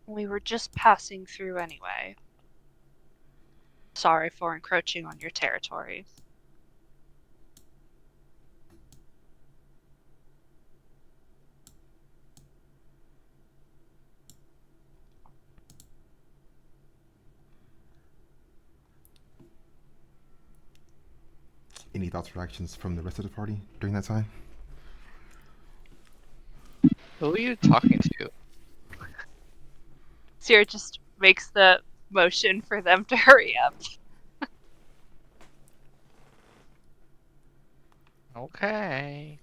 We were just passing through anyway. Sorry for encroaching on your territory. Any thoughts or reactions from the rest of the party during that time? Who are you talking to? Sierra just makes the motion for them to hurry up. Okay.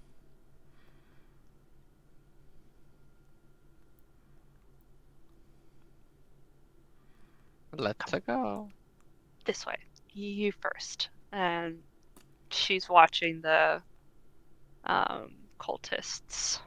Let's go. This way. You first. And she's watching the cultists.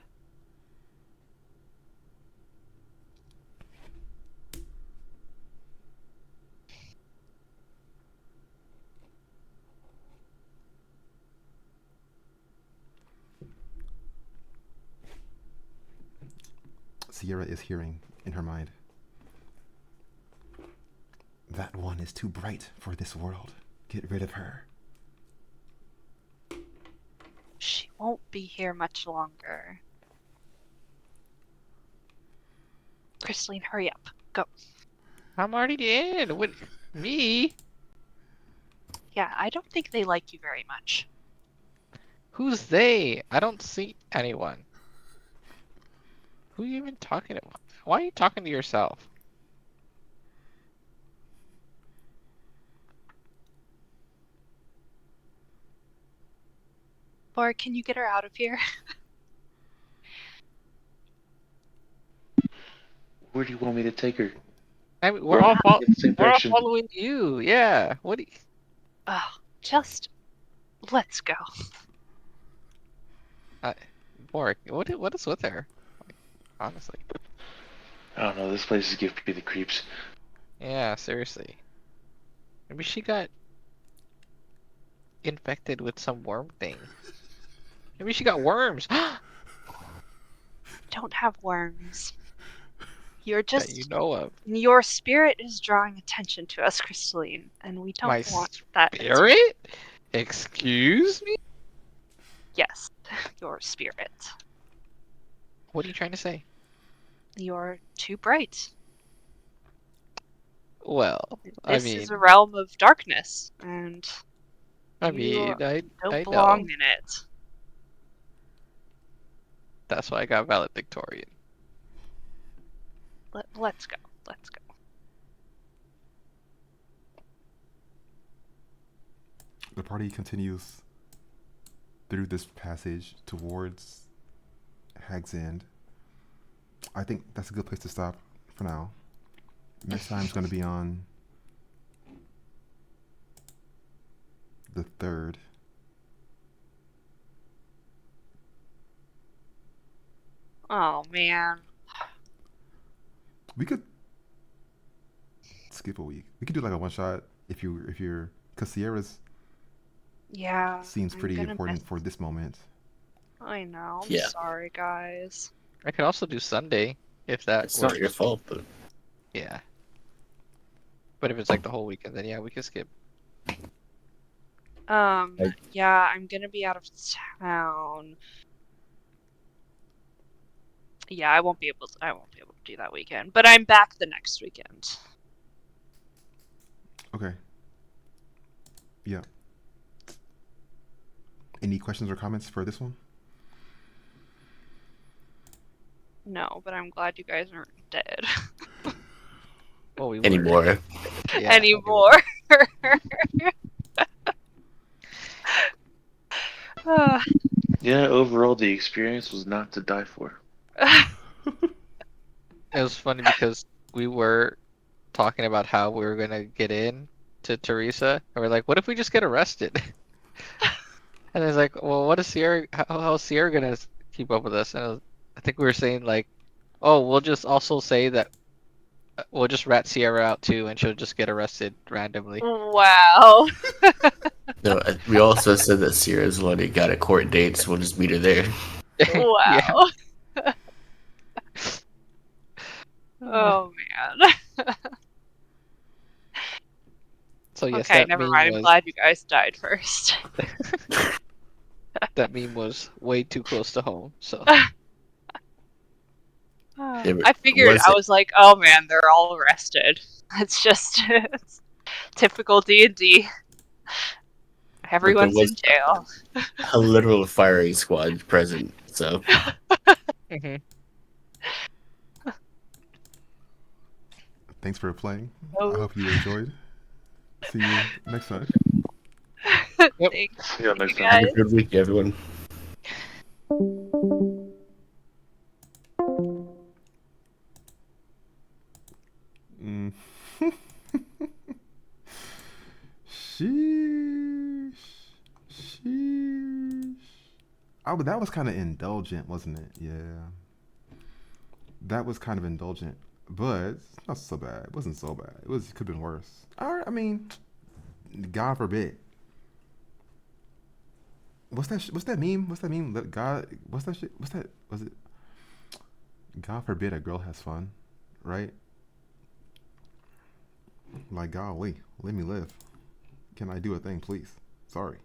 Sierra is hearing in her mind, "That one is too bright for this world. Get rid of her." She won't be here much longer. Crystalline, hurry up. Go. I'm already in. What? Me? Yeah, I don't think they like you very much. Who's they? I don't see anyone. Who are you even talking to? Why are you talking to yourself? Or can you get her out of here? Where do you want me to take her? I mean, We're all in the same we're all direction. following you. Yeah. What? Do you... Oh, just let's go. Bork, what is with her? Like, honestly. I don't know. This place is giving me the creeps. Yeah, seriously. Maybe she got infected with some worm thing. Maybe she got worms. don't have worms. You're That just you know of. your spirit is drawing attention to us, Crystalline, and we don't My want that. spirit? Excuse me? Yes, your spirit. What are you trying to say? You're too bright. Well, This is a realm of darkness, and you I don't know. belong in it. That's why I got valedictorian. Let's go. Let's go. The party continues through this passage towards Hag's End. I think that's a good place to stop for now. Next time's going to be on the 3rd. Oh man. We could skip a week. We could do like a one shot if you're because Sierra's Yeah. seems I'm pretty gonna important miss- for this moment. I know. I'm Yeah. sorry, guys. I could also do Sunday if that It's works. not your fault, but Yeah. But if it's like the whole weekend, then yeah, we can skip. Yeah, I'm gonna be out of town. Yeah, I won't be able to do that weekend, but I'm back the next weekend. Okay. Yeah. Any questions or comments for this one? No, but I'm glad you guys aren't dead Well, we were. anymore. Yeah, anymore. Ah. Yeah, overall, the experience was not to die for. It was funny because we were talking about how we were gonna get in to Teresa, and we're like, what if we just get arrested? And it's like, well, what is Sierra? How's Sierra gonna keep up with us? And I think we were saying like, oh, we'll just also say that we'll just rat Sierra out too, and she'll just get arrested randomly. Wow. No, we also said that Sierra's the one who got a court date, so we'll just meet her there. Yeah. Wow. Oh man. So yes, Okay, that never meme mind. I'm was glad you guys died first. that meme was way too close to home. So Yeah, but I figured was I it- was like, oh man, they're all arrested. It's just it's typical D&D. Everyone's was- in jail. a literal firing squad present, so Mhm. Thanks for playing. Oh. I hope you enjoyed. See you next time. Yep. Thanks, See you next you time. have guys. a good week, everyone. Mm. Sheesh. Sheesh. Oh, but that was kind of indulgent, wasn't it? Yeah. That was kind of indulgent, but it's not so bad. It wasn't so bad. It could have been worse. I mean, God forbid. What's that meme? What's that meme? What's that shit? What's that? Was it? God forbid a girl has fun, right? Like, golly, let me live. Can I do a thing, please? Sorry.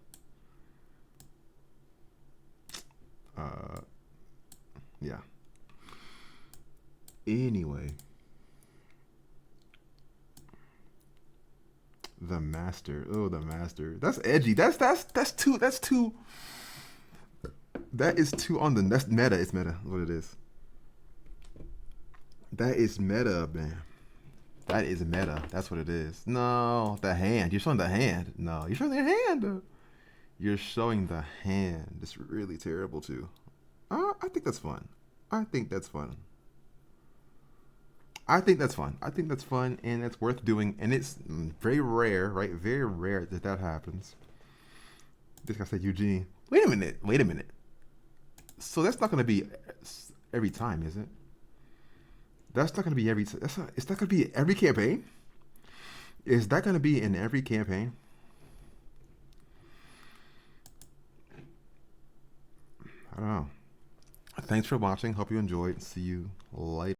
Yeah. Anyway. The Master. Oh, the Master. That's edgy. That's too. That is too on the. That's meta. It's meta. What it is. That is meta, man. That is meta. That's what it is. No, the hand. You're showing the hand. No, you're showing the hand. You're showing the hand. It's really terrible too. I think that's fun. I think that's fun. I think that's fun, and it's worth doing. And it's very rare, right? Very rare that happens. This guy said, Eugene. Wait a minute. So that's not going to be every time, is it? That's not going to be every. It's not going to be every campaign. Is that going to be in every campaign? I don't know. Thanks for watching. Hope you enjoyed. See you later.